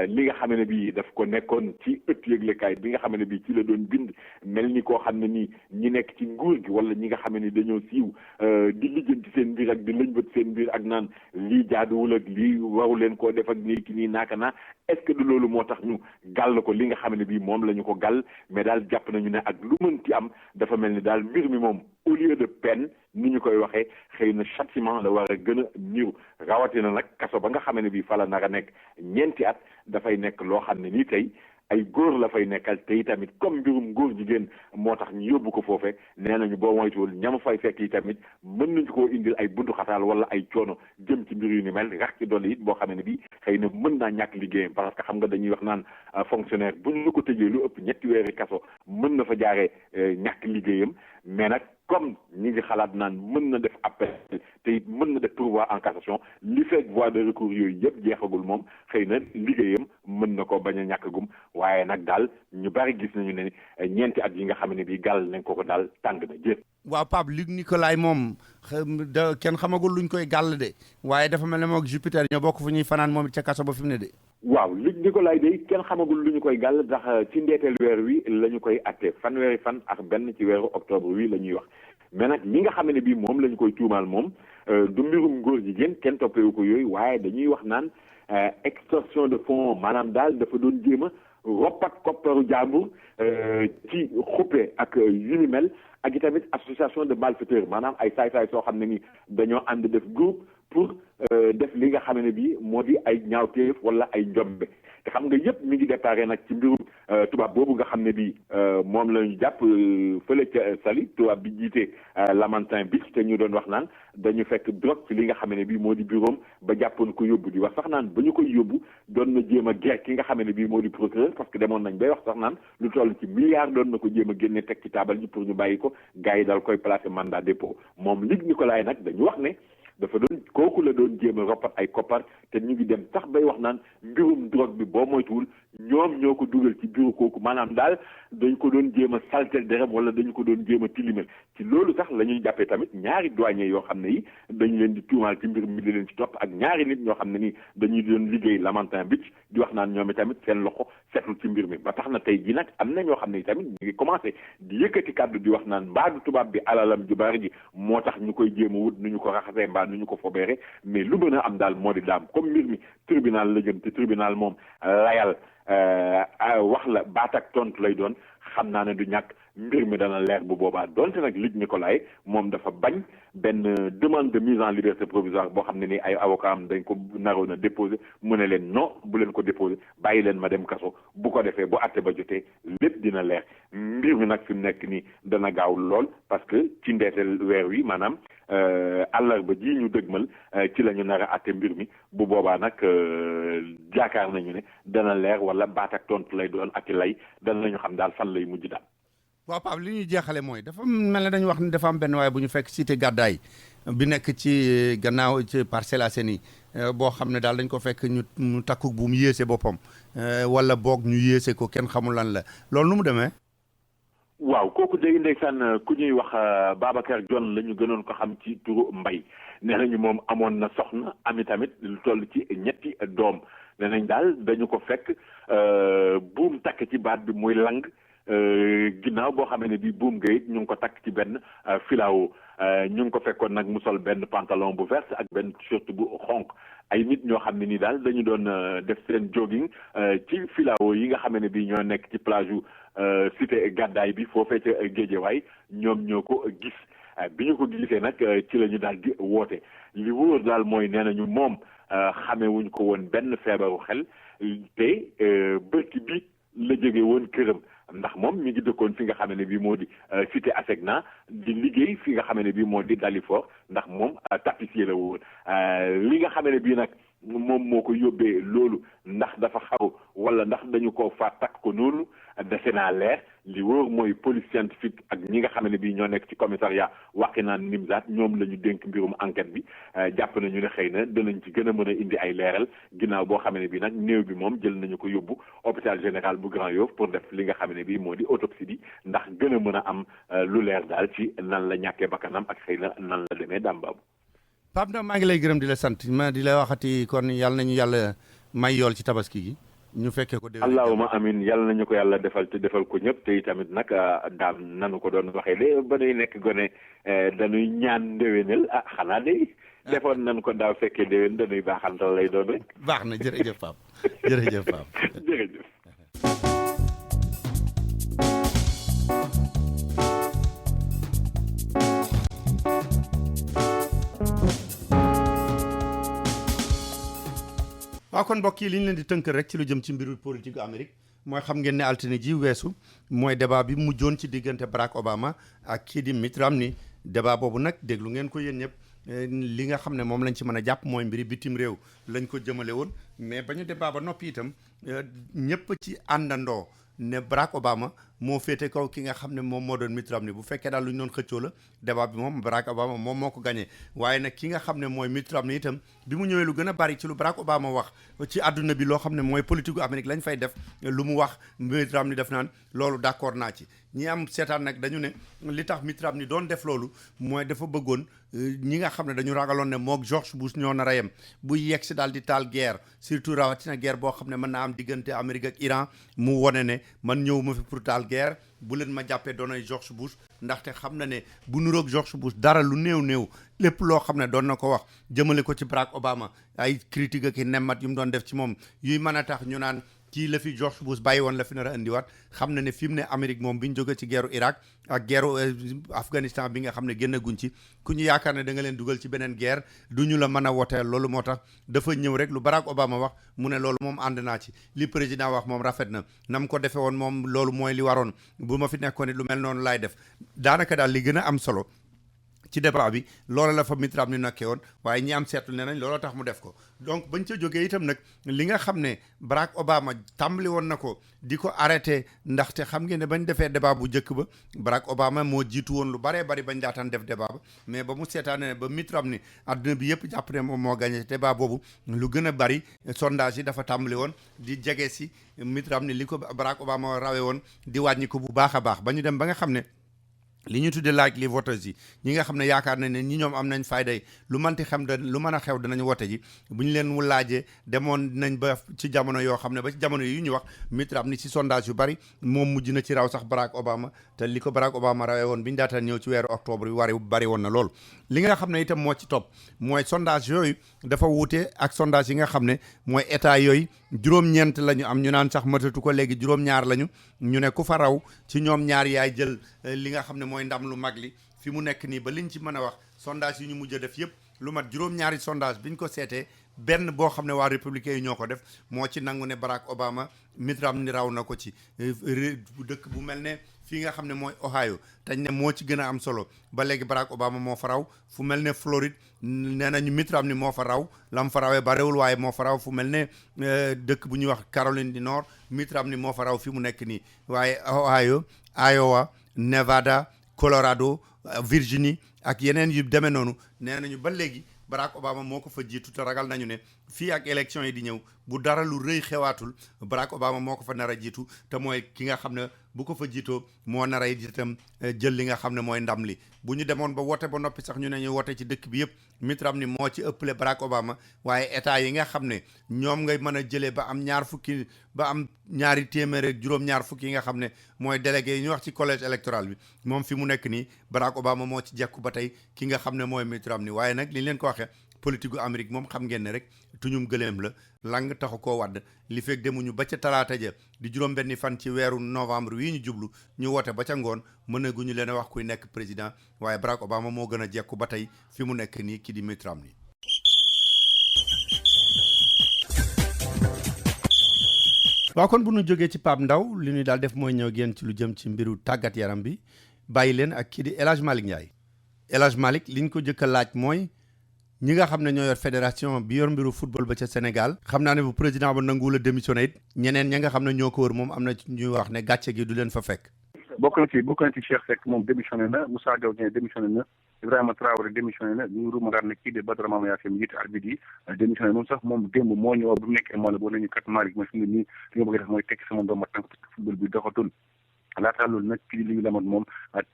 Speaker 12: li nga xam ne bii daf ko nekkoon ci ëtt yëglekaay bi nga xam ne bii ci la doon bind mel ni koo xam ne nii ñi nekk ci nguur gi wala ñi nga xam ne dañoo siiw di lijjanti seen mbir ak di lëñbët seen mbir ak naan lii jaaduwul ak lii waru leen koo def ak nii ki nii naaka naa est-ce que du loolu moo tax ñu gàll ko li nga xam ne bii moom la ñu ko gàll mais daal jàpp nañu ne ak lu mënti am dafa mel ni daal mbir mi moom au lieu de peine ni ñu koy waxee xëy na châtiment la war a gën a niru rawatina nag kaso ba nga xam ne bii fa la nar a nekk ñeenti at dafay nekk loo xam ne nii tey ay góor la fay nekkal te itamit comme mbirum góor jigéen moo tax ñu yóbbu ko foofee nee nañu boo moytuwul ñama fay fekk yi tamit mën nañu koo indil ay buntu xataal wala ay coono jëm ci mbir yu ni mel rax ci dolli it boo xam ne bii xëy na mën naa ñàkk liggéeyam parce que xam nga dañuy wax naan fonctionnaire bu ñu ko tëjee lu ëpp ñetti weeri kaso mën na fa jaaree ñàkk liggéeyam mais nag comme ñi ngi xalaat naan mën na def appel te it mën na def pourvoi en cassation li fekk voie de recours yooyu yëpp jeexagul moom xëy na liggéeyam mën na ko bañ a ñàkkagum waaye nag daal ñu bari gis nañu ne ñeenti at yi nga xam ne bii gàll nañ ko daal tàng na jër.
Speaker 8: waaw Pape Luc Nicolaï moom kenn xamagul luñ koy gàll de waaye dafa mel ne moom Jupiter ñoo bokk fu ñuy fanaan moom it ca kaso ba fi mu ne de.
Speaker 12: waaw Luc Nicolaï day kenn xamagul lu ñu koy gàll ndax ci ndeeteel weer wi la ñu koy atte fanweeri fan ak benn ci weeru octobre wi la ñuy wax mais nag li nga xam ne bii moom la ñu koy tuumaal moom du mbirum góor jigéen kenn toppewu ko yooyu waaye dañuy wax naan extorsion de fonds maanaam daal dafa doon jéem a roppat kopparu jàmbur ci xuppe ak yu ni mel ak itamit association de malfaiteurs maanaam ay saay-saay soo xam ne ni dañoo ànd def groupe pour def li nga xam ne bii moo di ay ñaawteef wala ay njombe te xam nga yëpp mi ngi déparé nag ci mbirum tubaab boobu nga xam ne bii moom la ñu jàpp fële ca Saly tubaab bi jiite Lamantin Beach te ñu doon wax naan dañu fekk drogue ci li nga xam ne bii moo di bureau ba jàppoon ko yóbbu di wax sax naan ba ñu koy yóbbu doon na jéem a ger ki nga xam ne bii moo di procureur parce que demoon nañ bay wax sax naan lu toll ci milliard doon na ko jéem a génne teg ci taabal ji pour ñu bàyyi ko gars yi daal koy placer mandat dépôt moom Luc Nicolaï nag dañu wax ne dafa doon kooku la doon jéem a roppat ay koppar te ñu ngi dem sax bay wax naan mbirum drogue bi boo moytuwul ñoom ñoo ko dugal ci biiru kooku maanaam daal dañ ko doon jéem a saltel derem wala dañu ko doon jéem a tilimal ci loolu sax la ñuy jàppee tamit ñaari douanier yoo xam ne yi dañu leen di tuumaal ci mbir mi di leen ci topp ak ñaari nit ñoo xam ne nii dañuy doon liggéey Lamantin Beach di wax naan ñoom tamit seen loxo setul ci mbir mi ba tax na tey ji nag am na ñoo xam ne tamit ñu ngi commencé di yëkkati kàddu di wax naan mbaadu tubaab bi alalam ju bari ji moo tax ñu koy jéem a wut nu ñu ko raxasee mbaa nu ñu ko fobeere mais lu mën a am daal moo di daam comme mbir mi tribunal la jëm te tribunal moom layal wax la baat ak tontu lay doon xam naa ne du ñàkk mbir mi dana leer bu boobaa donte nag Luc Nicolaï moom dafa bañ benn demande de mise en liberté provisoire boo xam ne ni ay avocat am dañ ko naroon a déposé mu ne leen non bu leen ko déposé bàyyi leen ma dem kaso bu ko defee bu àtte ba jotee lépp dina leer mbir mi nag fi mu nekk nii dana gaaw lool parce que ci ndeeteel weer wi maanaam àllarba ji ñu dëgmal ci la ñu nar a àtte mbir mi bu boobaa nag jaakaar nañu ne dana leer wala baat ak tontu lay doon ak lay dana nañu xam daal fan lay mujj daal.
Speaker 8: waaw Pape li ñuy jeexale mooy dafa mel ne dañu wax ni dafa am benn waaye bu ñu fekk cité gàddaay bi nekk ci gannaaw ci Parcelles Assainies boo xam ne daal dañ ko fekk ñu takku bu mu yéese boppam wala boog ñu yéese ko kenn xamul lan la loolu nu mu demee.
Speaker 12: waaw kooku day ndeysaan ku ñuy wax Babacar John la ñu gënoon ko xam ci turu Mbay nee nañu moom amoon na soxna ami tamit lu toll ci 3 doom nee nañ daal dañu ko fekk buum takk ci baat bi muy lang ginnaaw boo xamee ne bii buum nga it ñu ngi ko takk ci benn filao ñu ngi ko fekkoon nag mu sol benn pantalon bu vert ak benn t-shirt bu xonq ay nit ñoo xam ne ni daal dañu doon def seen jogging ci filao yi nga xam ne bii ñoo nekk ci plage yu cité gàddaay bi foofee ca Géejawaay ñoom ñoo ko gis bi ñu ko gisee nag ci la ñu daal di woote li wóor daal mooy nee nañu moom xamewuñ ko woon benn feebaru xel te bërki bi la jóge woon këram ndax moom mi ngi dëkkoon fi nga xam ne bii moo di cité Asegna di liggéey fi nga xam ne bii moo di Dalifort ndax moom tapissier la woon li nga xam ne bii nag moom moo ko yóbbee loolu ndax dafa xaw wala ndax dañu ko faat takk ko noonu dese naa leer li wóor mooy police scientifique ak ñi nga xam ne bii ñoo nekk ci commissariat Wakhinane Nimzatt ñoom la ñu dénk mbirum enquête bi jàpp nañu ne xëy na danañ ci gën a mën a indi ay leeral ginnaaw boo xam ne bii nag néew bi moom jël nañu ko yóbbu hôpital général bu Grand Yoff pour def li nga xam ne bii moo di autopsie bi ndax gën a mën a am lu leer daal ci nan la ñàkkee bakkanam ak xëy na nan la demee dàmbaabu.
Speaker 8: Pape Ndao maa ngi lay gërëm di la sant ma di la waxati kon yàlla nañu yàlla may yool ci tabaski gi ñu fekkee ko déwén.
Speaker 12: allahuma amin yàlla nañu ko yàlla defal te defal ko ñëpp te tamit nag daam nanu ko doon waxee de ba nuy nekk gone dañuy ñaan ndéwénal xanaa de defoon nañ ko daaw fekkee déwén dañuy baaxantal lay doon rek.
Speaker 8: baax na jërëjëf Pape jërëjëf Pape
Speaker 12: jërëjëf.
Speaker 8: waaw kon mbokk yi li ñu leen di tënk rek ci lu jëm ci mbiru politique Amérique mooy xam ngeen ne altine ji weesu mooy débat bi mujjoon ci diggante Barack Obama ak kii di Mitt Romney débat boobu nag déglu ngeen ko yéen ñëpp li nga xam ne moom lañ ci mën a jàpp mooy mbiri bitim réew lañ ko jëmale woon mais ba ñu débat ba noppi itam ñëpp ci àndandoo ne Barack Obama moo féete kaw ki nga xam ne moom moo doon Mitt Romney bu fekkee daal lu ñu doon xëccoo la débat bi moom Barack Obama moom moo ko gagné waaye nag ki nga xam ne mooy Mitt Romney itam bi mu ñëwee lu gën a bari ci lu Barack Obama wax ci àdduna bi loo xam ne mooy politique gu Amérique lañ fay def lu mu wax Mitt Romney def naan loolu d'accord naa ci ñi am seetaan nag dañu ne li tax Mitt Romney doon def loolu mooy dafa bëggoon ñi nga xam ne dañu ragaloon ne mook George Bush ñoo nar a yem bu yegg si daal di taal guerre surtout rawatina guerre boo xam ne mën naa am diggante Amérique ak Iran mu wone ne man ñëw ma fi pour taal guerre bu leen ma jàppee doonay George Bush ndaxte xam na ne bu nuroog George Bush dara lu néew lépp loo xam ne doon na ko wax jëmale ko ci Barack Obama ay critique ak i nemmat yu mu doon def ci moom yuy mën a tax ñu naan kii la fi George Bush bàyyi woon la fi nar a indiwaat xam na ne fi mu ne Amérique moom bi ñu jóge ci guerru Irak ak guerru Afghanistan bi nga xam ne génn guñ ci ku ñu yaakaar ne da nga leen dugal ci beneen guerre du ñu la mën a woteel loolu moo tax dafa ñëw rek lu Barack Obama wax mu ne loolu moom ànd naa ci li président wax moom rafet na nam ko defee woon moom loolu mooy li waroon bu ma fi nekkoon it lu mel noonu laay def daanaka daal li gën a am solo ci débat bi loolu la fa Mitt Romney nekkee woon waaye ñi am seetlu ne nañ looloo tax mu def ko donc bañ ca jógee itam nag li nga xam ne Barack Obama tàmbali woon na ko di ko arrêté ndaxte xam ngeen ne bañ defee débat bu njëkk ba Barack Obama moo jiitu woon lu baree bari bañ daataan def débat ba mais ba mu seetaane ne ba Mitt Romney àdduna bi yëpp jàpp ne moom moo gagné débat boobu lu gën a bari sondage yi dafa tàmbali woon di jege si Mitt Romney li ko Barack Obama rawee woon di wàññi ko bu baax a baax ba ñu dem ba nga xam ne li ñu tuddee likely voters yi ñi nga xam ne yaakaar nañ ne ñi ñoom am nañ fayday lu manti xam da lu mën a xew danañ wote ji bu ñu leen laajee demoon nañ ba ci jamono yoo xam ne ba ci jamono yi ñu wax Mitt Romney ci sondage yu bari moom mujj na ci raw sax Barack Obama te li ko Barack Obama rawee woon bi ñu daataan ñëw ci weeru octobre bi bari woon na lool li nga xam ne itam moo ci topp mooy sondage yooyu dafa wuute ak sondage yi nga xam ne mooy état yooyu juróom-ñeent la ñu am ñu naan sax matatu ko léegi juróom-ñaar lañu ñu ne ku fa raw ci ñoom ñaar yaay jël li nga xam ne mooy ndam lu mag li fi mu nekk nii ba liñ ci mën a wax sondage yi ñu mujj a def yëpp lu mat juróom-ñaari sondage biñ ko seetee benn boo xam ne waa républicain yi ñoo ko def moo ci nangu ne Barack Obama Mitt Romney raw na ko ci dëkk bu mel ne fii nga xam ne mooy Ohio tañ ne moo ci gën a am solo ba léegi Barack Obama moo fa raw fu mel ne Floride nee nañu Mitt Romney moo fa raw lam fa rawee barewul waaye moo fa raw fu mel ne dëkk bu ñuy wax Caroline du Nord Mitt Romney moo fa raw fi mu nekk nii waaye Ohio Iowa Nevada Colorado Virginie ak yeneen yu demee noonu nee nañu ba léegi Barack Obama moo ko fa jiitu te ragal nañu ne fii ak élection yi di ñëw bu dara lu rëy xewaatul Barack Obama moo ko fa nar a jiitu te mooy ki nga xam ne bu ko fa jiitoo moo nar a itam jël li nga xam ne mooy ndam li bu ñu demoon ba wote ba noppi sax ñu ne ñu wote ci dëkk bi yëpp Mitt Romney moo ci ëppale Barack Obama waaye état yi nga xam ne ñoom ngay mën a jëlee ba am ñaari téeméer ak juróom-ñaar fukki yi nga xam ne mooy délégué yi ñu wax ci collège électoral bi moom fi mu nekk nii Barack Obama moo ci jekku ba tey ki nga xam ne mooy Mitt Romney waaye nag li leen ko waxee politique gu Amérique moom xam ngeen ne rek tuñum gëléem la lang taxu koo wadd li fekk demuñu ba ca talaata ja di juróom benni fan ci weeru novembre wii ñu jublu ñu woote ba ca ngoon mënaguñu leen a wax kuy nekk président waaye Barack Obama moo gën a jekku ba tey fi mu nekk nii ki di Mitt Romney. waaw kon bu ñu jógee ci Pape Ndaw li ñuy daal def mooy ñëw génn ci lu jëm ci mbiru tàggat yaram bi bàyyi leen ak kii di El Hadj Malick Ndiaye El Hadj Malick liñ ko jëkk a laaj mooy ñi nga xam ne ñoo yor fédération bi yor mbiru football ba ca Sénégal xam naa ne bu président ba nanguwul a démissionné it ñeneen ña nga xam ne ñoo ko wër moom am na ci ñuy wax ne gàcce gi du leen fa fekk.
Speaker 11: bokk na ci Cheikh Seck moom démissionné na Moussa Diaw Dieng démissionné na Ibrahima Traoré démissionné na ñu ruumaraat ne kii de Badara Mama Yacine jiite arbitre yi démissionné moom sax moom démb moo ñëw bu nekkee moo la boo nañu kat Malick mooy fi mu ne nii li nga bëgg a def mooy tekki sama ndomba tànk parce que football bi doxatul laataa loolu nag kii li ñu demoon moom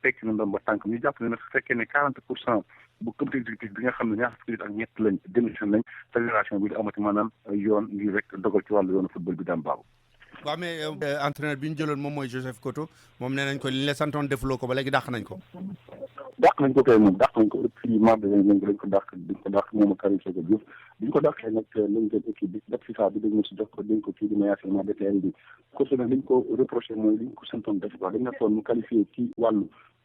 Speaker 11: tekki na ndomba tànk ñu jàpp ne nag su fekkee ne 40% bu comité exécutif bi nga xam ne ñaar fukki nit ak ñett lañ démissionné nañ fédération bi di amati maanaam yoon ngir rek dogal ci wàllu yoonu football bi daam baabu.
Speaker 8: waaw mais entraîneur bi ñu jëloon moom mooy Joseph Koto moom nee nañ ko li ñu la santoon defuloo ko ba léegi dàq nañ ko.
Speaker 11: dàq nañ ko kay moom dàq nañ ko fii mardi lañ ko dàq moom ak Karim Séga Diouf bi ñu ko dàqee nag lañ jël équipe bi def FIFA bi dañu si jox ko dañ ko kii di Mayacine DTN bi Koto nag liñ ko reproché mooy liñ ko santoon def quoi dañ nekkoon mu qualifié ci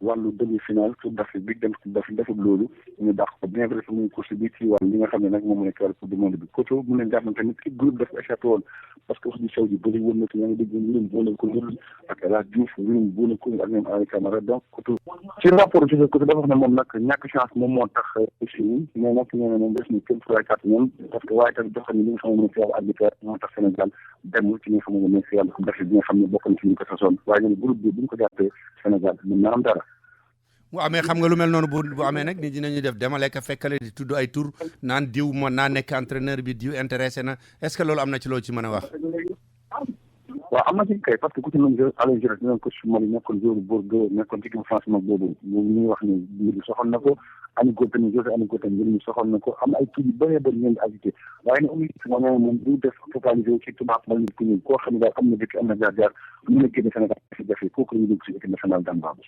Speaker 11: wàllu demi-finale Coupe d'Afrique bi dem Coupe d'Afrique deful loolu ñu dàq ko bien vrai que muy course bi ci wàllu li nga xam ne nag moom mu nekk wàllu Coupe du monde bi Koto mu leen jàpp na tamit ci groupe dafa échappé woon parce que wax ji sew ji bëri woon na te yaa ngi dégg mbirum boole ko njëriñ ak El Hadj Diouf mbirum boole ko ak ñoom Aliou Camara donc Koto ci rapport Joseph Koto dafa wax ne moom nag ñàkk chance moom moo tax aussi mais nag nee na moom def ni képp fulaay kàtt ñoom parce que waaye tamit jox ni li nga xam ne mooy fiyaal arbitraire moo tax Sénégal demul ci li nga xam ne mooy fiyaal Coupe d'Afrique bi nga xam ne bokk na ci ñu ko sasoon waaye ñun groupe bi bu ñu ko jàppee Sénégal mën na am dara.
Speaker 8: waaw mais xam nga lu mel noonu bu amee nag nit dinañu def demale ka fekkale di tudd ay tur naan diw mën naa nekk entraîneur bi diw intéressé na est-ce que loolu am na ci loo ci mën a wax.
Speaker 11: waaw am na ci kay parce que ku ci mën Alain Giresse dinañ ko si Mali nekkoon joueur Bordeaux nekkoon ci équipe France mag boobu ñuy wax ni mbir mi soxal na ko Ani Goté ni José Ani Goté mbir mi soxal na ko am na ay tur yu bëree bëri ñeen di agité waaye ne amul moo ne moom du def focalisé ci tubaab wala nit ku ñuul koo xam ne daal am na dëkk am na jaar-jaar mën a génne Sénégal jafe-jafe kooku la ñu dégg si équipe nationale daan baabu.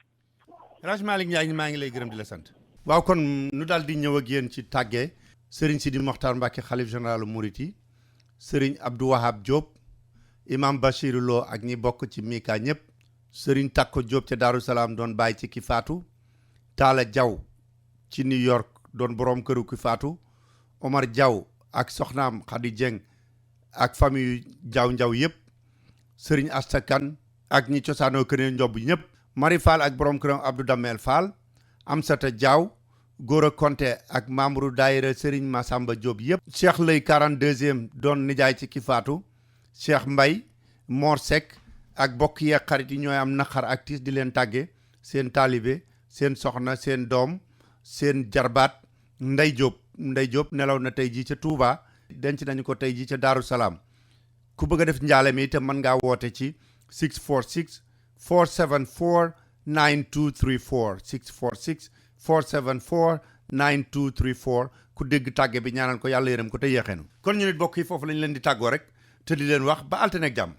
Speaker 8: El Hadj Malick Ndiaye maa ngi lay gërëm di la sant. waaw kon nu daal di ñëw ak yéen ci tàggee Serigne Sidi Mokhtar Mbacké xalif général Mouride Serigne Abdou Wahab Diop imam Bachirou Lo ak ñi bokk ci Mika ñëpp Serigne Takko Diop ca Darou Salaam doon bàyyi ci ki faatu Talla Diaw ci New York doon borom këru ki faatu Omar Diaw ak soxnaam Khady Dieng ak famille Diaw Ndiaw yëpp Serigne Asta Kane ak ñi cosaanoo Kër Ndiob ñëpp Marie Fall ak borom këram Abdou Damel Fall Amsata Diaw Gora Konté ak membre daayira Serigne Massamba Diop yëpp Cheikh Lay 42e doon nijaay ci ki faatu Cheikh Mbaye Mor Seck ak bokk yeeg xarit yi ñooy am naqar ak tiis di leen tàgge seen taalibe seen soxna seen doom seen jarbaat Ndey Diop nelaw na tey jii ca Touba denc nañu ko tey jii ca Daaru Salaam ku bëgg a def njaale mi itam mën ngaa woote ci 646 474 9234 646 474 9234 ku dégg tàgge bi ñaanal ko yàlla yërëm ko te yeexeenu kon ñu nit bokk yi foofu lañ leen di tàggoo rek te di leen wax ba altine ak jàmm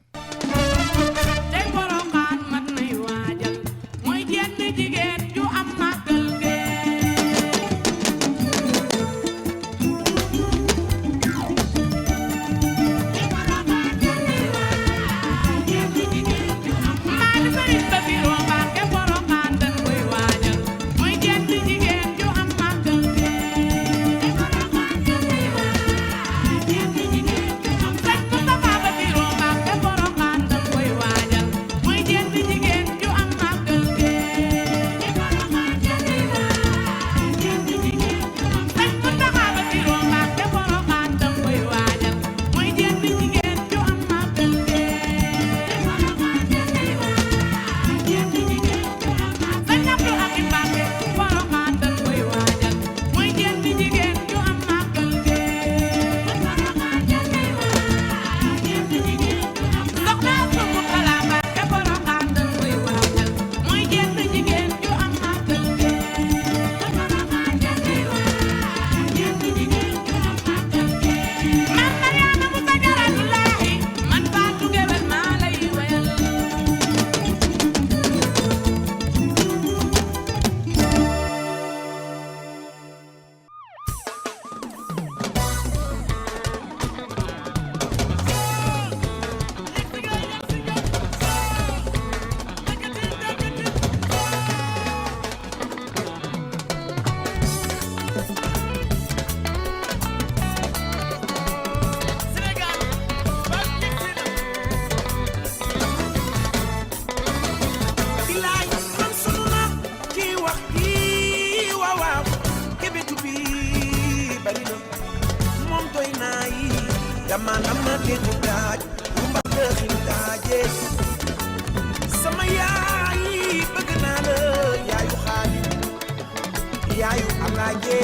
Speaker 15: dama nam na déggu daaj bu mbax dëxin daaje sama yaay bëgg naa la yaayu xaali yaayu alaaje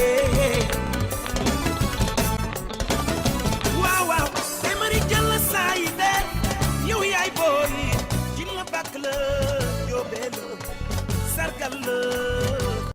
Speaker 15: waaw waaw te mari jël saa yi de yow yaay booy ji la bàkk la jóobee la sargal la